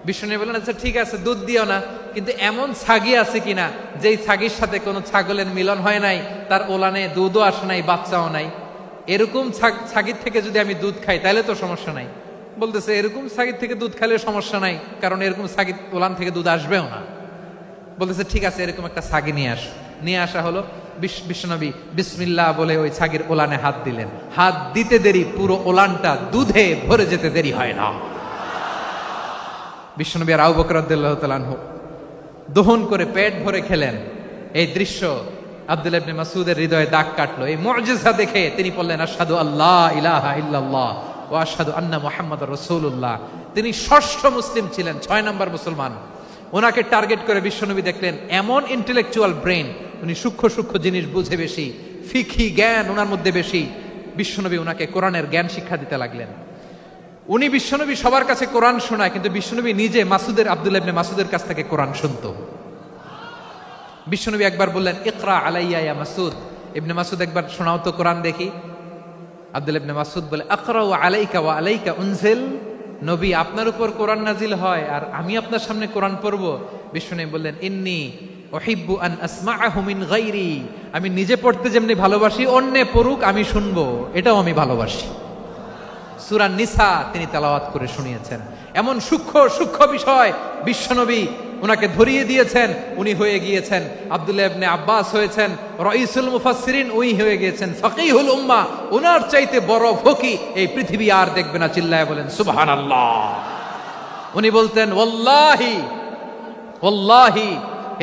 Speaker 1: বিশ্বনবী বলেন, আচ্ছা ঠিক আছে, দুধ দিও না, কিন্তু এমন ছাগি আছে কিনা যেই ছাগির সাথে কোনো ছাগলের মিলন হয় নাই, তার ওলানে দুধও আসে নাই, বাচ্চাও নাই, এরকম ছাগির থেকে যদি আমি দুধ খাই তাহলে তো সমস্যা নাই। বলতেছে, এরকম ছাগির থেকে দুধ খাইলে সমস্যা নাই, কারণ এরকম ছাগির ওলান থেকে দুধ আসবেও না। বলতেছে, ঠিক আছে, এরকম একটা ছাগি নিয়ে আস। নিয়ে আসা হলো। বিশ্বনবী বিসমিল্লাহ বলে ওই ছাগির ওলানে হাত দিলেন। হাত দিতে দেরি, পুরো ওলানটা দুধে ভরে যেতে দেরি হয় না। বিশ্বনবী আর আবু বকর রাদিয়াল্লাহু তাআলা আনহু দহন করে পেট ভরে খেলেন। এই দৃশ্য আব্দুল্লাহ ইবনে মাসউদের হৃদয়ে দাগ কাটলো। এই মুজিজা দেখে তিনি বললেন, আশহাদু আল্লা ইলাহা ইল্লাল্লাহ ওয়া আশহাদু আন্না মুহাম্মাদুর রাসূলুল্লাহ। তিনি ষষ্ঠ মুসলিম ছিলেন, 6 নম্বর মুসলমান। ওনাকে টার্গেট করে বিশ্বনবী দেখলেন এমন ইন্টেলেকচুয়াল ব্রেন, উনি সূক্ষ্ম সূক্ষ্ম জিনিস বুঝে বেশি, ফিকহি জ্ঞান ওনার মধ্যে বেশি। বিশ্বনবী ওনাকে কোরআনের জ্ঞান শিক্ষা দিতে লাগলেন। উনি বিশ্বনবী সবার কাছে কোরআন শোনায়, কিন্তু বিশ্বনবী নিজে আব্দুল্লাহ ইবনে মাসউদের কাছ থেকে কোরআন শুনতো। বিশ্বনবী একবার বললেন, ইকরা আলাইয়া ইয়া মাসউদ। ইবনে মাসউদ, একবার শোনাও তো কোরআন দেখি। আব্দুল্লাহ ইবনে মাসউদ বলে, আকরাউ আলাইকা ওয়া আলাইকা উনজিল। নবী, আপনার উপর কোরআন নাজিল হয় আর আমি আপনার সামনে কোরআন পড়বো? বিশ্বনবী বললেন, ইন্নী উহিব্বু আন আসমাআহু মিন গায়রি। আমি নিজে পড়তে যেমনি ভালোবাসি, অন্যে পড়ুক আমি শুনবো, এটাও আমি ভালোবাসি। সূরা নিসা তিনি তেলাওয়াত করে শুনিয়েছেন। এমন সূক্ষ্ম সূক্ষ্ম বিষয় বিশ্বনবী উনাকে ধরিয়ে দিয়েছেন। উনি হয়ে গিয়েছেন, আব্দুল্লাহ ইবনে আব্বাস হয়েছেন রাইসুল মুফাসসিরিন, উনি হয়ে গিয়েছেন ফাকিহুল উম্মাহ। উনার চাইতে বড় ফকি এই পৃথিবী আর দেখবে না। চিল্লায় বলেন সুবহানাল্লাহ। উনি বলতেন, ওয়াল্লাহি ওয়াল্লাহি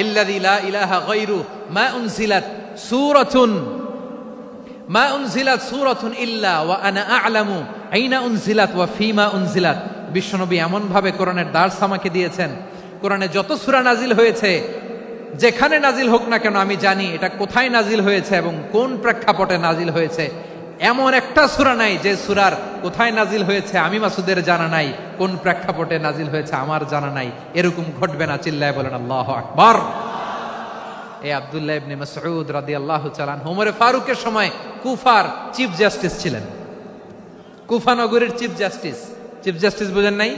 Speaker 1: ইল্লাযী লা ইলাহা গায়রু মা উনজিলাত সূরাতুন ইল্লা ওয়া আনা আ'লামু আইনা উনজিলাত ওয়া ফিমা উনজিলাত। বিশ্বনবী এমন ভাবে কোরআনের দার্স আমাকে দিয়েছেন, কোরআনে যত সূরা নাজিল হয়েছে, যেখানে নাজিল হোক না কেন আমি জানি এটা কোথায় নাজিল হয়েছে এবং কোন প্রেক্ষাপটে নাজিল হয়েছে। এমন একটা সূরা নাই যে সূরার কোথায় নাজিল হয়েছে আমি মাসুদের জানা নাই, কোন প্রেক্ষাপটে নাজিল হয়েছে আমার জানা নাই। এরকম ঘটবে না, চিল্লায় বলেন আল্লাহু আকবার। এই আব্দুল্লাহ ইবনে মাসউদ রাদিয়াল্লাহু তাআলা আনহু ওমর ফারুকের সময় কুফার চিফ জাস্টিস ছিলেন। কুফা নগরীর চিফ জাস্টিস। চিফ জাস্টিস বুঝেন নাই?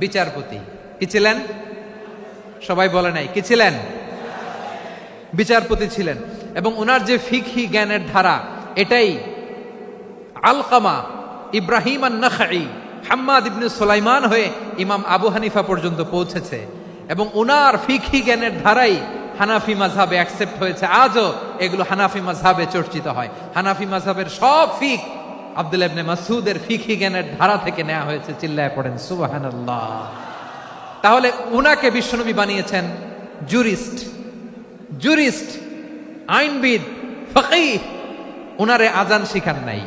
Speaker 1: বিচারপতি। কি ছিলেন? সবাই বলে নাই কি ছিলেন? বিচারপতি ছিলেন। এবং ওনার যে ফিকহি জ্ঞানের ধারা, এটাই আলকামা, ইব্রাহিম আন-নাখাই, হাম্মাদ ইবনে সুলাইমান হয়ে ইমাম আবু হানিফা পর্যন্ত পৌঁছেছে। এবং ওনার ফিকহি জ্ঞানের ধারাই হানাফি মাযহাবে অ্যাকসেপ্ট হয়েছে। আজও এগুলো হানাফি মাযহাবে চর্চিত হয়। হানাফি মাযহাবের সব ফিক আব্দুল্লাহ ইবনে মাসউদের ফিকহি জ্ঞানের ধারা থেকে নেওয়া হয়েছে। চিল্লায় পড়েন সুবহানাল্লাহ। তাহলে উনাকে বিশ্বনবী বানিয়েছেন জুরিস্ট, জুরিস্ট, আইনবিদ, ফকিহ। উনারে আজান শিখান নাই।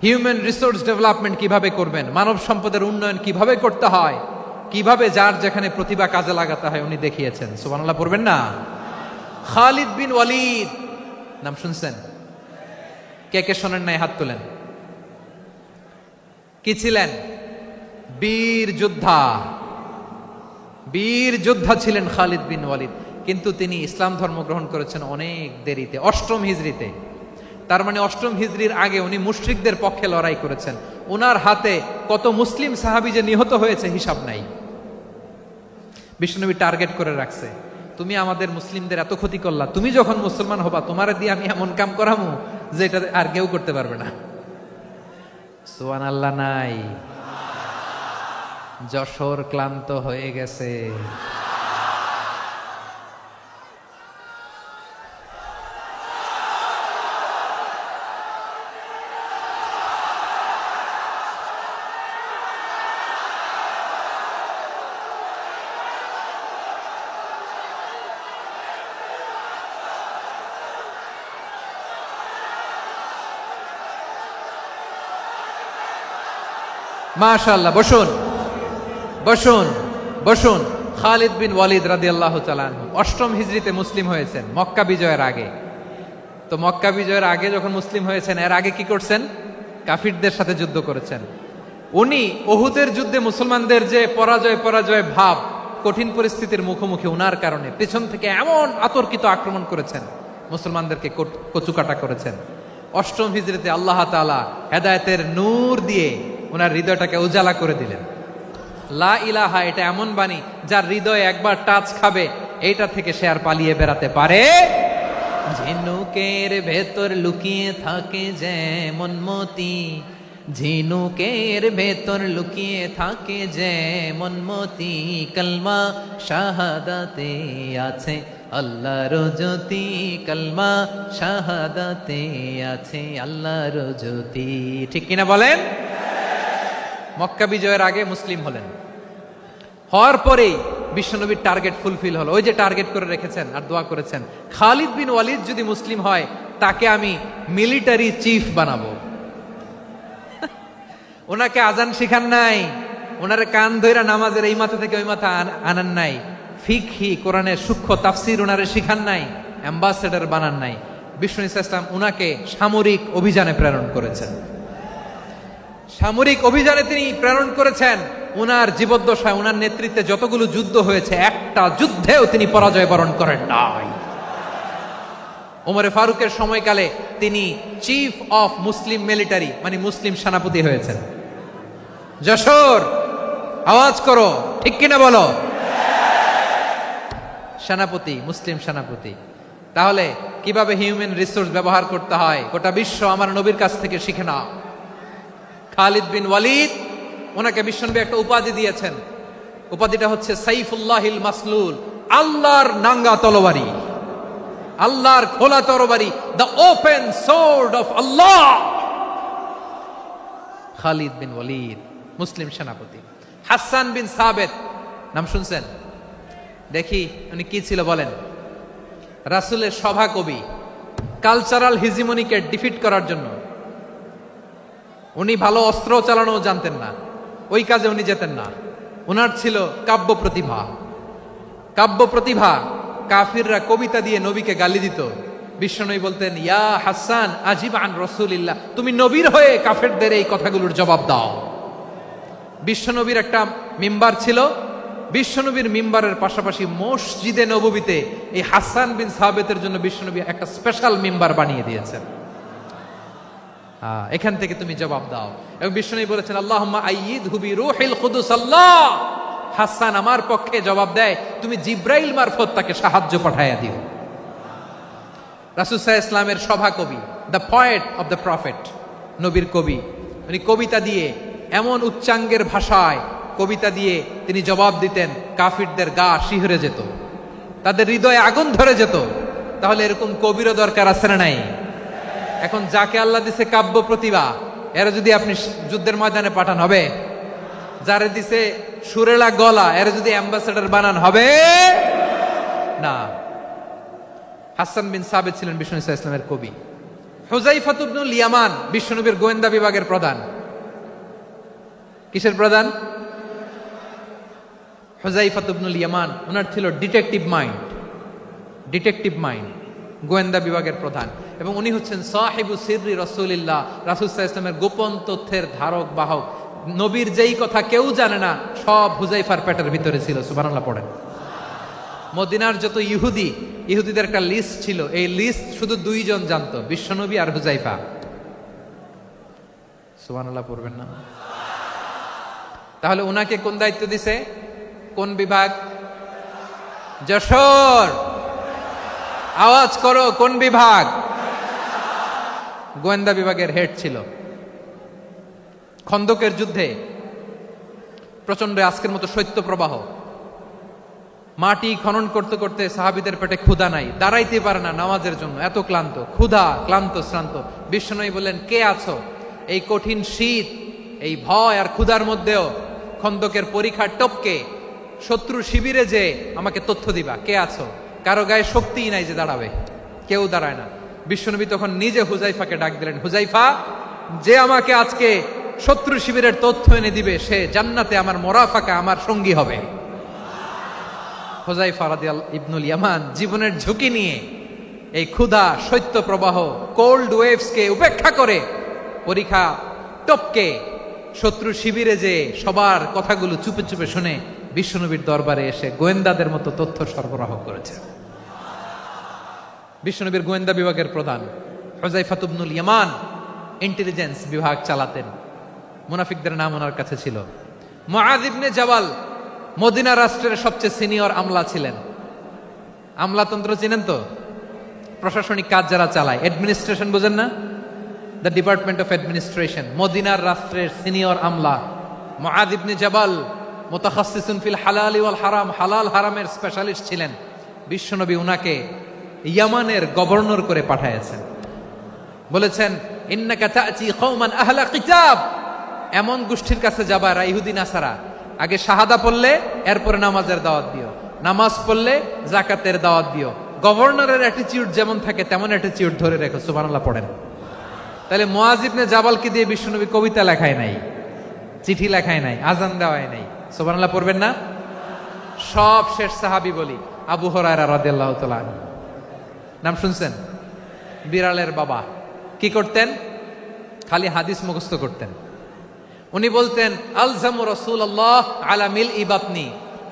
Speaker 1: হিউম্যান রিসোর্স ডেভেলপমেন্ট কিভাবে করবেন, মানব সম্পদের উন্নয়ন কিভাবে করতে হয়, কিভাবে যার যেখানে প্রতিভা কাজে লাগাতে হয় উনি দেখিয়েছেন। সুবহানাল্লাহ পড়বেন না? খালিদ বিন ওয়ালিদ নাম শুনছেন? কে কে শোনেন নাই হাত তোলেন। কি ছিলেন? বীর যোদ্ধা। বীর যোদ্ধা ছিলেন খালিদ বিন ওয়ালিদ। কিন্তু তিনি ইসলাম ধর্ম গ্রহণ করেছেন অনেক দেরিতে, 8ম হিজরিতে। তার মানে 8ম হিজরির আগে উনি মুশরিকদের পক্ষে লড়াই করেছেন। ওনার হাতে কত মুসলিম সাহাবী যে নিহত হয়েছে হিসাব নাই। বিশ্বনবী টার্গেট করে রাখছে, তুমি আমাদের মুসলিমদের এত ক্ষতি করলা, তুমি যখন মুসলমান হবা তোমার দিয়ে আমি এমন কাম করামু যে এটা আর কেউ করতে পারবে না। সুবহানাল্লাহ নাই? যশোর ক্লান্ত হয়ে গেছে। মাশাআল্লাহ, বসুন বসুন বসুন। খালিদ বিন ওয়ালিদ রাদিয়াল্লাহু তাআলা আনহু 8ম হিজরিতে মুসলিম হয়েছেন, মক্কা বিজয়ের আগে। তো মক্কা বিজয়ের আগে যখন মুসলিম হয়েছেন, এর আগে কি করছেন? কাফিরদের সাথে যুদ্ধ করেছেন। উনি উহুদের যুদ্ধে মুসলমানদের যে পরাজয় ভাব, কঠিন পরিস্থিতির মুখোমুখি উনার কারণে পেছন থেকে এমন আতর্কিত আক্রমণ করেছেন, মুসলমানদেরকে কচুকাটা করেছেন। 8ম হিজরিতে আল্লাহ তাআলা হেদায়েতের নূর দিয়ে ওনার হৃদয়টাকে উজালা করে দিলেন। লা ইলাহা, এটা এমন বাণী যার হৃদয়ে একবার টাচ খাবে, এইটা থেকে সে আর পালিয়ে বেড়াতে পারে। ঝিনুকের ভেতর লুকিয়ে থাকে যেমন মতি, ঝিনুকের ভেতর লুকিয়ে থাকে যেমন মতি, কলমা শাহাদাতে আছে আল্লাহর জ্যোতি, কলমা শাহাদাতে আছে আল্লাহর জ্যোতি। ঠিক কিনা বলেন? মক্কা বিজয়ের আগে মুসলিম হলেন, হওয়ার পরেই বিশ্বনবীর টার্গেট ফুলফিল হলো। ওই যে টার্গেট করে রেখেছেন আর দোয়া করেছেন, খালিদ বিন ওয়ালিদ যদি মুসলিম হয় তাকে আমি মিলিটারি চিফ বানাবো। ওনাকে আজান শিখান নাই, ওনারে কান ধইরা নামাজের এই মাথা থেকে ওই মাথা আনান নাই, ফিকহি কোরআনের সূক্ষ্ম তাফসীর ওনারে শিখান নাই, অ্যাম্বাসেডর বানান নাই। বিষ্ণু ইসলাম উনাকে সামরিক অভিযানে প্রেরণ করেছেন। সামরিক অভিযানে তিনি প্রেরণ করেছেন। উনার জীবদ্দশায় উনার নেতৃত্বে যতগুলো যুদ্ধ হয়েছে, একটা যুদ্ধেও তিনি পরাজয় বরণ করেন নাই। ওমরে ফারুকের সময়কালে তিনি চিফ অফ মুসলিম মিলিটারি, মানে মুসলিম সেনাপতি হয়েছেন। যশোর আওয়াজ করো, ঠিক কিনা বলো? সেনাপতি, মুসলিম সেনাপতি। তাহলে কিভাবে হিউম্যান রিসোর্স ব্যবহার করতে হয় গোটা বিশ্ব আমার নবীর কাছ থেকে শিখে নাও। খালিদ বিন ওয়ালিদ, ওনাকে বিশ্বনবী একটা উপাধি দিয়েছেন। উপাধিটা হচ্ছে সাইফুল্লাহিল মাসলুল, আল্লাহর নাঙ্গা তরবারি, আল্লাহর খোলা তরবারি, দ্য ওপেন সোর্ড অফ আল্লাহ। খালিদ বিন ওয়ালিদ মুসলিম সেনাপতি। হাসান বিন সাবেত নাম শুনছেন? দেখি উনি কি ছিল বলেন। রাসূলের সভা কবি, কালচারাল হিজিমনিকে ডিফিট করার জন্য উনি ভালো অস্ত্র চালানো জানতেন না, ওই কাজে উনি যেতেন না। ওনার ছিল কাব্য প্রতিভা। কাব্য প্রতিভা, কাফিররা কবিতা দিয়ে নবীকে গালি দিত, বিশ্বনবী বলতেন, ইয়া হাসান আজিব আন রাসূলিল্লাহ, তুমি নবীর হয়ে কাফেরদের এই কথাগুলোর জবাব দাও। বিশ্বনবীর একটা মিম্বার ছিল, বিশ্বনবীর মিম্বারের পাশাপাশি মসজিদে নববীতে এই হাসান বিন সাবিতের জন্য বিশ্বনবী একটা স্পেশাল মিম্বার বানিয়ে দিয়েছেন। এখান থেকে তুমি জবাব দাও। এবং বিশ্বনবী বলেছেন, আল্লাহুম্মা আইয়িদহু বিরূহিল কুদুস, আল্লাহ হাসান আমার পক্ষে জবাব দেয়, তুমি জিব্রাইল মারফত তাকে সাহায্য পাঠাইয়া দিও। রাসূল সাল্লাল্লাহু আলাইহি ইসলামের সভা কবি, the poet of the prophet, নবীর কবি, উনি কবিতা দিয়ে এমন উচ্চাঙ্গের ভাষায় কবিতা দিয়ে তিনি জবাব দিতেন, কাফিরদের গা শিহরে যেত, তাদের হৃদয়ে আগুন ধরে যেত। তাহলে এরকম কবিরও দরকার আছে না নাই? এখন যাকে আল্লাহ দিছে কাব্য প্রতিভা, এরা যদি আপনি যুদ্ধের ময়দানে পাঠান হবে? যারে দিছে সুরেলা গলা, এরা যদি অ্যাম্বাসেডর বানান হবে না। হাসান বিন সাবিত ছিলেন বিশ্বনবী সাল্লাল্লাহু আলাইহি ওয়াসাল্লামের কবি। হুযায়ফা ইবনুল ইয়ামান বিশ্বনবীর গোয়েন্দা বিভাগের প্রধান। কিসের প্রধান? হুযায়ফা ইবনুল ইয়ামান, ওনার ছিল ডিটেকটিভ মাইন্ড, গোয়েন্দা বিভাগের প্রধান। এবং উনি হচ্ছেন সাহিবু সিররি রাসূলিল্লাহ, রাসূল সাল্লাল্লাহু আলাইহি ওয়াসাল্লামের গোপন তথ্যের ধারক বাহক। নবীর যেই কথা কেউ জানে না, সব হুযায়ফার পেটের ভিতরে ছিল। সুবহানাল্লাহ পড়েন। মদিনার যত ইহুদিদের একটা লিস্ট ছিল, এই লিস্ট শুধু দুইজন জানতো, বিশ্বনবী আর হুযায়ফা। সুবহানাল্লাহ পড়বেন না? তাহলে উনাকে কোন দায়িত্ব দিছে? কোন বিভাগ? যশোর, আওয়াজ করো, কোন বিভাগ? গোয়েন্দা বিভাগের হেড ছিল। খন্দকের যুদ্ধে প্রচন্ড আজকের মতো শৈত্য প্রবাহ, মাটি খনন করতে করতে সাহাবীদের পেটে ক্ষুধা নাই, দাঁড়াইতে পারে না নামাজের জন্য, এত ক্লান্ত, ক্ষুধা, ক্লান্ত, শ্রান্ত। বিশ্বনবী বললেন, কে আছো? এই কঠিন শীত, এই ভয় আর ক্ষুধার মধ্যেও খন্দকের পরীক্ষার টপকে শত্রু শিবিরে যে আমাকে তথ্য দিবা, কে আছো? কারো গায়ে শক্তিই নাই যে দাঁড়াবে, কেউ দাঁড়ায় না। বিশ্বনবী তখন নিজে হুযায়ফাকে ডাক দিলেন, হুযায়ফা, যে আমাকে আজকে শত্রু শিবিরের তথ্য এনে দিবে, সে জান্নাতে আমার মোরাফাকা, আমার সঙ্গী হবে। হুযায়ফা রাদিয়াল্লাহু ইবনুল ইয়ামান জীবনের ঝুঁকি নিয়ে এই ক্ষুধা, শৈত্য প্রবাহ, কোল্ড ওয়েভসকে উপেক্ষা করে পরীক্ষা টপকে শত্রু শিবিরে যে সবার কথাগুলো চুপে চুপে শুনে বিশ্বনবীর দরবারে এসে গোয়েন্দাদের মতো তথ্য সরবরাহ করেছে। বিশ্বনবীর গোয়েন্দা বিভাগের প্রধান হুযায়ফা ইবনুল ইয়ামান ইন্টেলিজেন্স বিভাগ চালাতেন। মুনাফিকদের নাম ওনার কাছে ছিল। মুআয ইবনে জাবাল মদিনা রাষ্ট্রের সবচেয়ে সিনিয়র আমলা ছিলেন। আমলাতন্ত্র চিনেন তো? প্রশাসনিক কাজ যারা চালায়, অ্যাডমিনিস্ট্রেশন বোঝেন না? The department of administration. মদিনার রাষ্ট্রের সিনিয়র আমলা মুআয ইবনে জাবাল মুতাখাসসিসুন ফিল হালাল ওয়াল হারাম, হালাল হারামের স্পেশালিস্ট ছিলেন। বিশ্বনবী উনাকে ইয়ামানের গভর্নর করে পাঠাইছেন। বলেছেন, ইন্নাকা তা'তি কওমান আহলা কিতাব, এমন গোষ্ঠীর কাছে যাবা এরা ইহুদি নাসারা, আগে শাহাদা পড়লে এরপরে নামাজের দাওয়াত দিও, নামাজ পড়লে যাকাতের দাওয়াত দিও। গভর্নরের অ্যাটিটিউড যেমন থাকে তেমন অ্যাটিটিউড ধরে রেখো। সুবহানাল্লাহ পড়েন। তাহলে মুআয ইবনে জাবালকে দিয়ে বিশ্বনবী কবিতা লেখায় নাই, চিঠি লেখায় নাই, আজান দেওয়ায় নাই। সুবহানাল্লাহ পড়বেন না? সব শেষ সাহাবী বলি আবু হুরায়রা রাদিয়াল্লাহু তাআলা আনহু, নাম শুনছেন? বিড়ালের বাবা। কি করতেন? খালি হাদিস মুখস্থ করতেন। উনি বলতেন, আলজামু রাসূলুল্লাহ আলা মিলই বাতনি,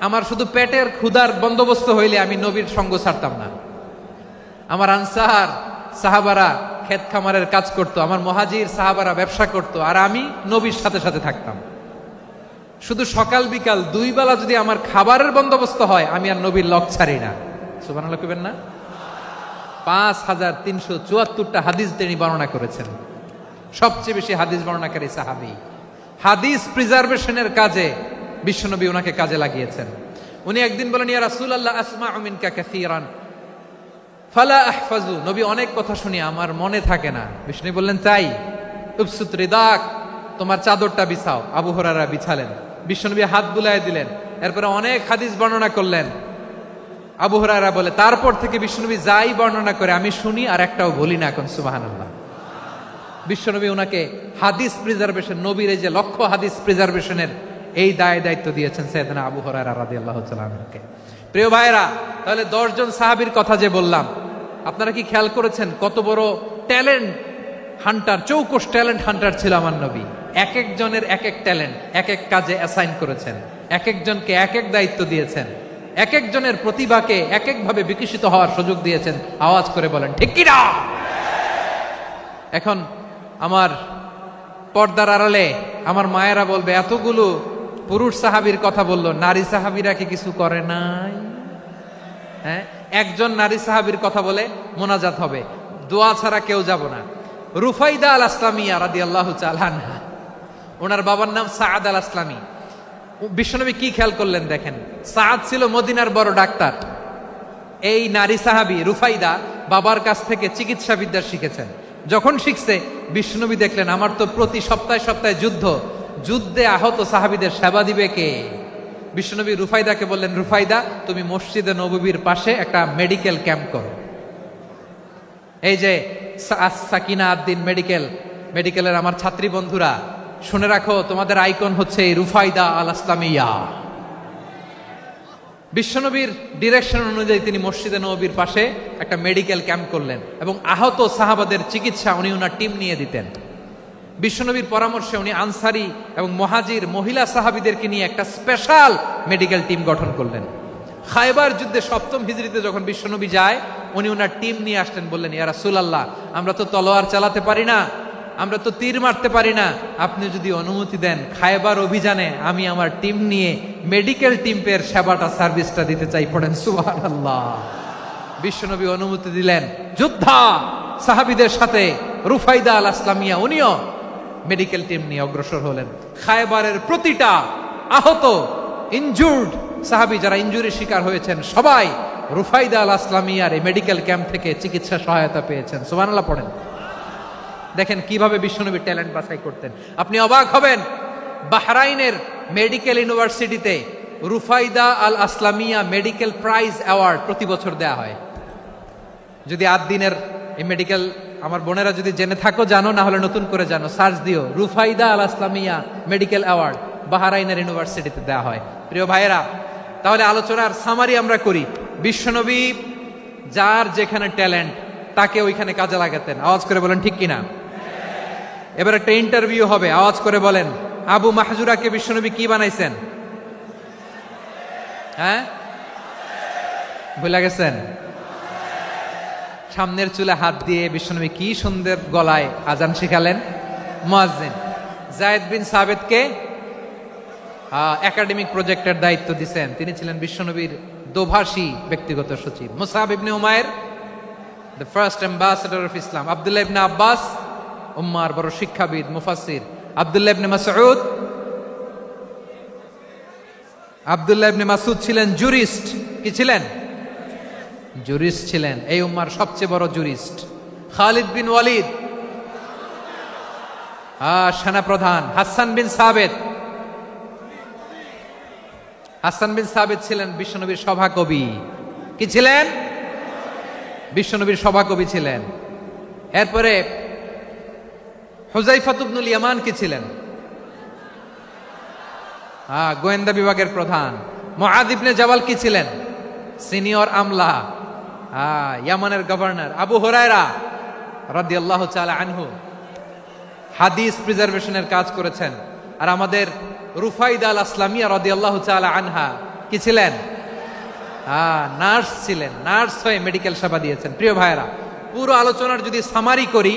Speaker 1: আমার শুধু পেটের ক্ষুধার বন্দোবস্ত হইলে আমি নবীর সঙ্গ ছাড়তাম না। আমার আনসার সাহাবারা ক্ষেত খামারের কাজ করতো, আমার মুহাজির সাহাবারা ব্যবসা করতো, আর আমি নবীর সাথে সাথে থাকতাম। শুধু সকাল বিকাল দুই বেলা যদি আমার খাবারের বন্দোবস্ত হয়, আমি আর নবীর লক ছাড়ি না। সুবহানাল্লাহ কইবেন না? 5374টা হাদিস তিনি বর্ণনা করেছেন। সবচেয়ে বেশি হাদিস বর্ণনাকারী সাহাবী। হাদিস প্রিজার্ভেশনের কাজে বিশ্বনবী ওনাকে কাজে লাগিয়েছেন। উনি একদিন বলেন, ইয়া রাসূলুল্লাহ আসমাউ মিনকা কাসীরান ফালা আহফাজু, নবী অনেক কথা শুনি আমার মনে থাকে না। বিষ্ণু বললেন, তাই? উবসুত রিদাক, তোমার চাদরটা বিছাও। আবু হুরায়রা বিছালেন, বিশ্বনবী হাত বুলায় দিলেন, এরপরে অনেক হাদিস বর্ণনা করলেন। আবু হুরায়রা বলে, তারপর থেকে বিশ্বনবী যাই বর্ণনা করে আমি শুনি আর একটাও ভুলি না। এখন সুবহানাল্লাহ। বিশ্বনবী ওনাকে হাদিস প্রিজার্ভেশন, নবীর এই যে লক্ষ্য হাদিস প্রিজার্ভেশনের এই দায়িত্ব দিয়েছেন সাইয়েদনা আবু হুরায়রা রাদিয়াল্লাহু তাআলা আনহুকে। প্রিয় ভাইরা, তাহলে 10 জন সাহাবীর কথা যে বললাম, আপনারা কি খেয়াল করেছেন কত বড় ট্যালেন্ট হান্টার, চৌকস ট্যালেন্ট হান্টার ছিল আমার নবী। এক একজনের এক এক ট্যালেন্ট এক এক কাজে অ্যাসাইন করেছেন, এক একজনকে এক এক দায়িত্ব দিয়েছেন, এক একজনের প্রতিভাকে এক একভাবে বিকশিত হওয়ার সুযোগ দিয়েছেন। আওয়াজ করে বলেন ঠিক কি না? এখন আমার পর্দার আড়ালে আমার মায়েরা বলবে, এতগুলো পুরুষ সাহাবীর কথা বললো, নারী সাহাবীরা কি কিছু করে নাই? হ্যাঁ, একজন নারী সাহাবীর কথা বলে মোনাজাত হবে, দোয়া ছাড়া কেউ যাব না। রুফাইদা আল আসলামিয়া রাদিয়াল্লাহু তাআলা আনহা, ওনার বাবার নাম সাআদ আল আসলামি। বিশ্বনবী কি খেয়াল করলেন দেখেন, সাআদ ছিল মদিনার বড় ডাক্তার। এই নারী সাহাবী রুফাইদা বাবার কাছ থেকে চিকিৎসা বিদ্যা শিখেছেন। যখন শিখছে, বিশ্বনবী দেখলেন আমার তো প্রতি সপ্তাহে সপ্তাহে যুদ্ধে আহত সাহাবীদের সেবা দিবে কে? বিশ্বনবী রুফাইদাকে বললেন, রুফাইদা তুমি মসজিদে নববীর পাশে একটা মেডিকেল ক্যাম্প করো। এই যে সাকিনা আদ্দিন মেডিকেলের আমার ছাত্রী বন্ধুরা, শুনে রাখো, তোমাদের আইকন হচ্ছে রুফাইদা আল আসলামিয়া। বিশ্বনবীর ডিরেকশন অনুযায়ী তিনি মসজিদে নববীর পাশে একটা মেডিকেল ক্যাম্প করলেন এবং আহত সাহাবাদের চিকিৎসা উনি ওনার টিম নিয়ে দিতেন। বিশ্বনবীর পরামর্শে উনি আনসারি এবং মুহাজির মহিলা সাহাবীদেরকে নিয়ে একটা স্পেশাল মেডিকেল টিম গঠন করলেন। খায়বার যুদ্ধে 7ম হিজরিতে যখন বিশ্বনবী যায়, উনি ওনার টিম নিয়ে আসলেন, বললেন, ইয়া রাসূলুল্লাহ, আমরা তো তলোয়ার চালাতে পারি না, আমরা তো তীর মারতে পারি না, আপনি যদি অনুমতি দেন খায়বার অভিযানে আমি আমার টিম নিয়ে মেডিকেল টিমের সেবাটা সার্ভিসটা দিতে চাই। পড়েন সুবহানাল্লাহ। বিশ্বনবী অনুমতি দিলেন, যোদ্ধা সাহাবীদের সাথে রুফাইদা আল আসলামিয়া উনিও মেডিকেল টিম নিয়ে অগ্রসর হলেন। খায়বারের প্রতিটা আহত ইনজুর্ড সাহাবী যারা ইনজুরির শিকার হয়েছেন, সবাই রুফাইদা আল আসলামিয়ার এই মেডিকেল ক্যাম্প থেকে চিকিৎসা সহায়তা পেয়েছেন। সুবহানাল্লাহ পড়েন। দেখেন কিভাবে বিশ্বনবী ট্যালেন্ট বাছাই করতেন। আপনি অবাক হবেন, বাহরাইনের মেডিকেল ইউনিভার্সিটিতে রুফাইদা আল আসলামিয়া মেডিকেল প্রাইজ অ্যাওয়ার্ড প্রতি বছর দেয়া হয়। যদি আদ্দিনের এই মেডিকেল আমার বোনেরা যদি জেনে থাকো জানো, না হলে নতুন করে জানো, সার্চ দিও, রুফাইদা আল আসলামিয়া মেডিকেল অ্যাওয়ার্ড বাহরাইনের ইউনিভার্সিটিতে দেয়া হয়। প্রিয় ভাইয়েরা, তাহলে আলোচনার সামারি আমরা করি। বিশ্বনবী যার যেখানে ট্যালেন্ট তাকে ওইখানে কাজে লাগাতেন। আওয়াজ করে বলেন ঠিক কিনা? এবার একটা ইন্টারভিউ হবে, আওয়াজ করে বলেন, আবু মাহজুরাকে বিশ্বনবী কি বানাইছেন? হ্যাঁ, ভুলে গেছেন? সামনের চুলে হাত দিয়ে বিশ্বনবী কি সুন্দর গলায় আজান শিখালেন। মুয়াজ্জিন। যায়েদ বিন সাবিতকে একাডেমিক প্রজেক্টের দায়িত্ব দিয়েছেন, তিনি ছিলেন বিশ্বনবীর দোভাষী ব্যক্তিগত সচিব। Musab ibn Umair, the first ambassador of Islam. Abdullah ibn Abbas, উম্মার বড় শিক্ষাবিদ মুফাসসির। আব্দুল্লাহ ইবনে মাসউদ ছিলেন জুরিস্ট। কি ছিলেন? জুরিস্ট ছিলেন, এই উম্মার সবচেয়ে বড় জুরিস্ট। খালিদ বিন ওয়ালিদ, সেনাপ্রধান। হাসান বিন সাবিত ছিলেন বিশ্বনবীর সভাকবি। কি ছিলেন? বিশ্বনবীর সভাকবি ছিলেন। এরপরে হুযায়ফা ইবনুল ইয়ামান কি ছিলেন? গোয়েন্দা বিভাগের প্রধান। মুআয ইবনে জাবাল কি ছিলেন? সিনিয়র আমলা, ইয়ামানের গভর্নর। আবু হুরায়রা রাদিয়াল্লাহু তাআলা আনহু হাদিস প্রিজার্ভেশনের কাজ করেছেন। আর আমাদের রুফাইদা আল আসলামিয়া রাদিয়াল্লাহু তাআলা আনহা কি ছিলেন? নার্স ছিলেন। নার্স হয়ে মেডিকেল সেবা দিয়েছেন। প্রিয় ভাইয়েরা, পুরো আলোচনার যদি সামারি করি,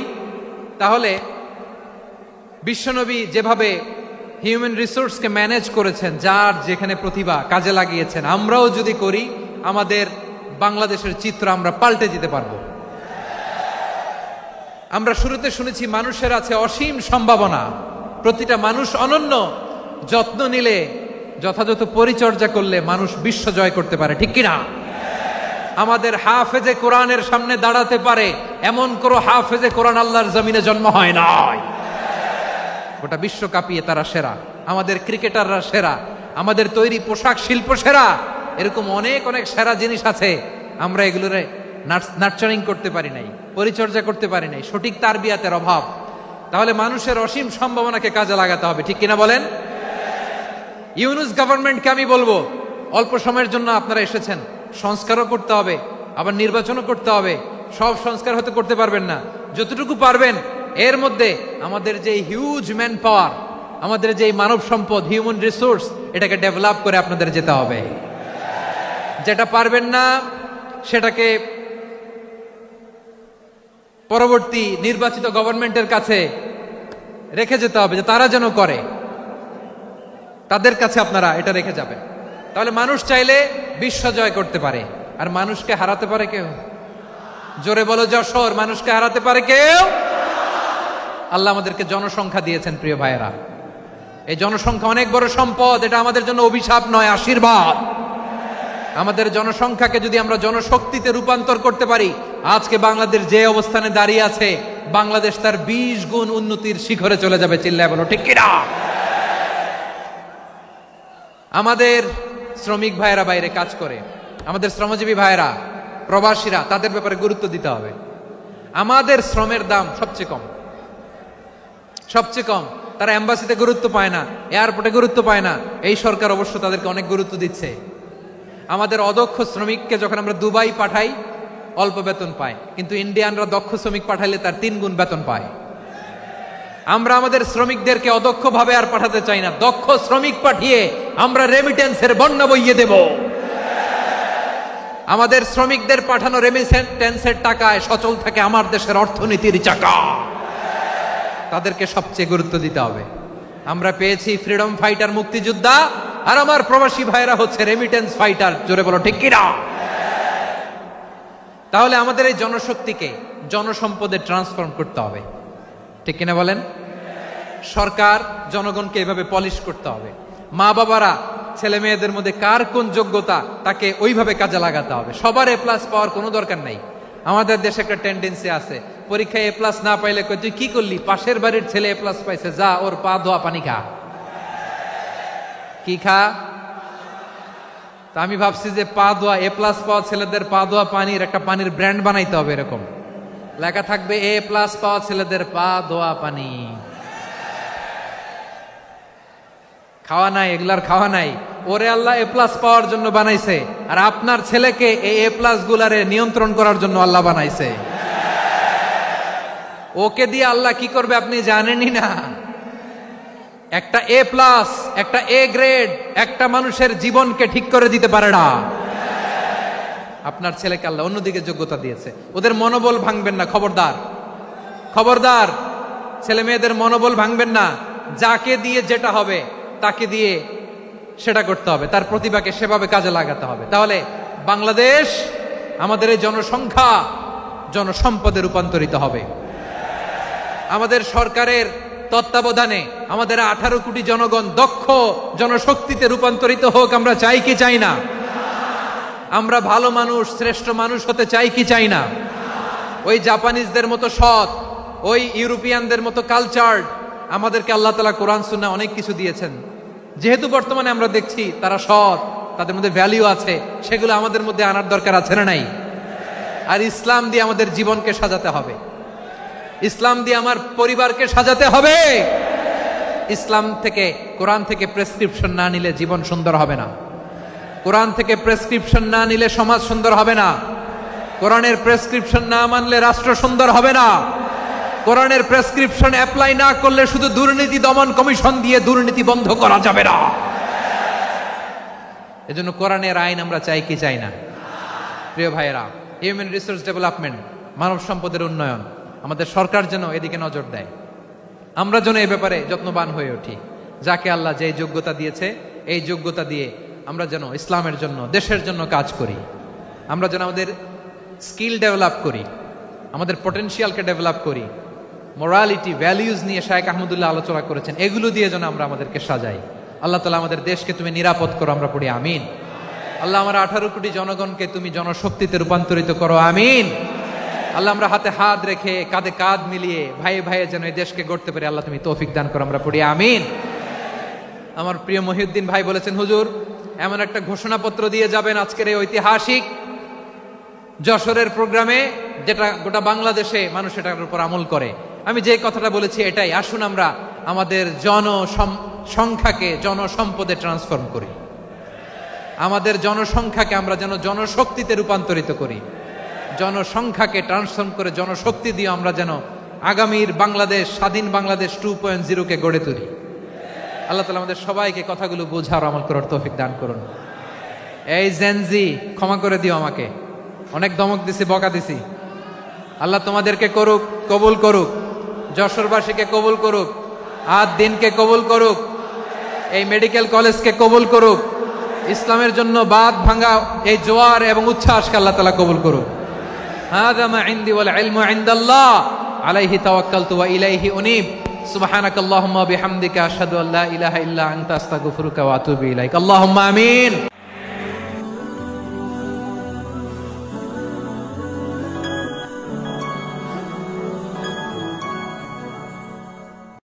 Speaker 1: তাহলে বিশ্বনবী যেভাবে হিউম্যান রিসোর্সকে ম্যানেজ করেছেন, যার যেখানে প্রতিভা কাজে লাগিয়েছেন, আমরাও যদি করি, আমাদের বাংলাদেশের চিত্র আমরা পাল্টে দিতে পারবো। আমরা শুরুতে শুনেছি মানুষের আছে অসীম সম্ভাবনা, প্রতিটা মানুষ অনন্য, যত্ন নিলে, যথাযথ পরিচর্যা করলে মানুষ বিশ্ব জয় করতে পারে। ঠিক কিনা? আমাদের হাফেজে কোরআনের সামনে দাঁড়াতে পারে এমন কোনো হাফেজে কোরআন আল্লাহর জমিনে জন্ম হয় নাই। গোটা বিশ্ব কাঁপিয়ে তারা সেরা। আমাদের ক্রিকেটাররা সেরা, আমাদের তৈরি পোশাক শিল্প সেরা। এরকম অনেক অনেক সেরা জিনিস আছে, আমরা এগুলোরে নার্চারিং করতে পারি নাই, পরিচর্যা করতে পারি নাই, সঠিক তারবিয়াতের অভাব। তাহলে মানুষের অসীম সম্ভাবনাকে কাজে লাগাতে হবে। ঠিক কিনা বলেন? ইউনুস গভর্নমেন্টকে আমি বলবো, অল্প সময়ের জন্য আপনারা এসেছেন, সংস্কারও করতে হবে, আবার নির্বাচনও করতে হবে, সব সংস্কার হয়তো করতে পারবেন না, যতটুকু পারবেন এর মধ্যে আমাদের যে হিউজ ম্যান পাওয়ার, আমাদের যে মানব সম্পদ, হিউম্যান রিসোর্স, এটাকে ডেভেলপ করে আপনাদের যেতে হবে। যেটা পারবেন না সেটাকে পরবর্তী নির্বাচিত গভর্নমেন্টের কাছে রেখে যেতে হবে, যে তারা যেন করে, তাদের কাছে আপনারা এটা রেখে যাবেন। তাহলে মানুষ চাইলে বিশ্ব জয় করতে পারে, আর মানুষকে হারাতে পারে কেউ? জোরে বলো যশোর, মানুষকে হারাতে পারে কেউ? আল্লাহ আমাদেরকে জনসংখ্যা দিয়েছেন প্রিয় ভাইয়েরা। এই জনসংখ্যা অনেক বড় সম্পদ, এটা আমাদের জন্য অভিশাপ নয়, আশীর্বাদ। আমাদের জনসংখ্যাকে যদি আমরা জনশক্তিতে রূপান্তর করতে পারি, আজকে বাংলাদেশ যে অবস্থানে দাঁড়িয়ে আছে, বাংলাদেশ তার 20 গুণ উন্নতির শিখরে চলে যাবে। চিল্লায় বলো ঠিক কিনা? আমাদের শ্রমিক ভাইয়েরা বাইরে কাজ করে, আমাদের শ্রমজীবী ভাইয়েরা, প্রবাসীরা, তাদের ব্যাপারে গুরুত্ব দিতে হবে। আমাদের শ্রমের দাম সবচেয়ে কম, সবচেয়ে কম। তারা এম্বাসিতে গুরুত্ব পায় না, এয়ারপোর্টে গুরুত্ব পায় না। এই সরকার অবশ্য তাদেরকে অনেক গুরুত্ব দিচ্ছে। আমাদের অদক্ষ শ্রমিককে যখন আমরা দুবাই পাঠাই, অল্প বেতন পায়, কিন্তু ইন্ডিয়ানরা দক্ষ শ্রমিক পাঠাইলে তার 3 গুণ বেতন পায়। আমরা আমাদের শ্রমিকদেরকে অদক্ষ ভাবে আর পাঠাতে চাই না, দক্ষ শ্রমিক পাঠিয়ে আমরা রেমিটেন্সের বন্যা বইয়ে দেব। আমাদের শ্রমিকদের পাঠানো রেমিটেন্সের টাকায় সচল থাকে আমার দেশের অর্থনীতির চাকা। তাদেরকে সবচেয়ে গুরুত্ব দিতে হবে। আমরা পেয়েছি ফ্রিডম ফাইটার, মুক্তিযোদ্ধা, আর আমার প্রবাসী ভাইরা হচ্ছে রেমিটেন্স ফাইটার। জোরে বলো ঠিক কিনা? তাহলে আমাদের এই জনশক্তিকে জনসম্পদে ট্রান্সফর্ম করতে হবে, ঠিক কিনা বলেন? সরকার জনগণকে এভাবে পলিশ করতে হবে। মা বাবারা ছেলে মেয়েদের মধ্যে কার কোন যোগ্যতা, তাকে ওইভাবে কাজে লাগাতে হবে। সবার এ প্লাস পাওয়ার কোনো দরকার নাই। আমাদের দেশে একটা টেন্ডেন্সি আছে, পরীক্ষায় এ প্লাস না পাইলে কই তুই কি করলি, পাশের বাড়ির ছেলে এ প্লাস পাইছে, যা ওর পা ধোয়া পানি খা। কি খা? তা আমি ভাবছি যে পা ধোয়া, এ প্লাস পাওয়া ছেলেদের পা ধোয়া পানির একটা পানির ব্র্যান্ড বানাইতে হবে, এরকম লেখা থাকবে এ প্লাস পাওয়া ছেলেদের পা ধোয়া পানি। খাওয়া নাই, এগুলার খাওয়া নাই। ওরে আল্লাহ এ প্লাস পাওয়ার জন্য বানাইছে, আর আপনার ছেলেকে এই এ প্লাস গুলারে নিয়ন্ত্রণ করার জন্য আল্লাহ বানাইছে। ওকে দিয়ে আল্লাহ কি করবে আপনি জানেনই না। একটা এ প্লাস, একটা এ গ্রেড একটা মানুষের জীবনকে ঠিক করে দিতে পারে না। আপনার ছেলেকে আল্লাহ অন্যদিকে যোগ্যতা দিয়েছে, ওদের মনোবল ভাঙবেন না। খবরদার, খবরদার, ছেলে মেয়েদের মনোবল ভাঙবেন না। যাকে দিয়ে যেটা হবে তাকে দিয়ে সেটা করতে হবে, তার প্রতিভাকে সেভাবে কাজে লাগাতে হবে। তাহলে বাংলাদেশ, আমাদের এই জনসংখ্যা জনসম্পদে রূপান্তরিত হবে। আমাদের সরকারের তত্ত্বাবধানে আমাদের 18 কোটি জনগণ দক্ষ জনশক্তিতে রূপান্তরিত হোক, আমরা চাই কি চাই না? আমরা ভালো মানুষ, শ্রেষ্ঠ মানুষ হতে চাই কি চাই না? ওই জাপানিজদের মতো সৎ, ওই ইউরোপিয়ানদের মতো কালচার্ড, আমাদেরকে আল্লাহ তাআলা কোরআন সুন্নাহ অনেক কিছু দিয়েছেন। যেহেতু বর্তমানে আমরা দেখছি তারা সৎ, তাদের মধ্যে ভ্যালিউ আছে, সেগুলো আমাদের মধ্যে আনার দরকার আছে না নাই? আর ইসলাম দিয়ে আমাদের জীবনকে সাজাতে হবে, ইসলাম দিয়ে আমার পরিবারকে সাজাতে হবে। ইসলাম থেকে, কোরআন থেকে প্রেসক্রিপশন না নিলে জীবন সুন্দর হবে না। কোরআন থেকে প্রেসক্রিপশন না নিলে সমাজ সুন্দর হবে না। কোরআনের প্রেসক্রিপশন না মানলে রাষ্ট্র সুন্দর হবে না। কোরআনের প্রেসক্রিপশন অ্যাপ্লাই না করলে শুধু দুর্নীতি দমন কমিশন দিয়ে দুর্নীতি বন্ধ করা যাবে না। এজন্য কোরআনের আইন আমরা চাই কি চাই না? প্রিয় ভাইয়েরা, হিউম্যান রিসোর্স ডেভেলপমেন্ট, মানব সম্পদের উন্নয়ন, আমাদের সরকার যেন এদিকে নজর দেয়। আমরা যেন এই ব্যাপারে যত্নবান হয়ে উঠি। যাকে আল্লাহ যে যোগ্যতা দিয়েছে, এই যোগ্যতা দিয়ে আমরা যেন ইসলামের জন্য, দেশের জন্য কাজ করি। আমরা যেন আমাদের স্কিল ডেভেলপ করি, আমাদের পটেনশিয়ালকে ডেভেলপ করি। মোরালিটি, ভ্যালিউজ নিয়ে শায়েখ আহমদুল্লাহ আলোচনা করেছেন, এগুলো দিয়ে যেন আমরা আমাদেরকে সাজাই। আল্লাহ তাআলা আমাদের দেশকে তুমি নিরাপদ করো, আমরা পড়ি আমিন। আল্লাহ আমার 18 কোটি জনগণকে তুমি জনশক্তিতে রূপান্তরিত করো, আমিন। আল্লাহ আমরা হাতে হাত রেখে, কাঁধে কাঁধ মিলিয়ে, ভাইয়ে ভাইয়ে যেন এই দেশকে গড়তে পারি, আল্লাহ তুমি তৌফিক দান করো, আমরা পড়ি আমিন। আমার প্রিয় মহিউদ্দিন ভাই বলেছেন, হুজুর এমন একটা ঘোষণাপত্র দিয়ে যাবেন আজকের এই ঐতিহাসিক যশোরের প্রোগ্রামে, যেটা গোটা বাংলাদেশে মানুষ এটার উপর আমল করে। আমি যে কথাটা বলেছি এটাই, আসুন আমরা আমাদের জনসংখ্যাকে জনসম্পদে ট্রান্সফর্ম করি। আমাদের জনসংখ্যাকে আমরা যেন জনশক্তিতে রূপান্তরিত করি। জনসংখ্যাকে ট্রান্সফর্ম করে জনশক্তি দিয়ে আমরা যেন আগামীর বাংলাদেশ, স্বাধীন বাংলাদেশ 2.0 কে গড়ে তুলি। আল্লাহ তাআলা আমাদের সবাইকে কথাগুলো বোঝার আমল করার তৌফিক দান করুন। এই জেনজি, ক্ষমা করে দিও আমাকে, অনেক ধমক দিছি, বকা দিছি। আল্লাহ তোমাদেরকে করুক, কবুল করুক, যশোরবাসীকে কবুল করুক, আদ দিনকে কবুল করুক, এই মেডিকেল কলেজকে কবুল করুক, ইসলামের জন্য বাদ ভাঙা এই জোয়ার এবং উচ্ছ্বাসকে আল্লাহ তাআলা কবুল করুক। হাযা মা ইনদি ওয়াল ইলমু ইনদাল্লাহ আলাইহি তাওয়াক্কালতু ওয়া ইলাইহি উনীব। সুবহানাকাল্লাহুম্মা ওয়া বিহামদিকা আশহাদু আল্লা ইলাহা ইল্লা আনতা আস্তাগফিরুকা ওয়া আতুবু ইলাইক। আল্লাহুম্মা আমিন।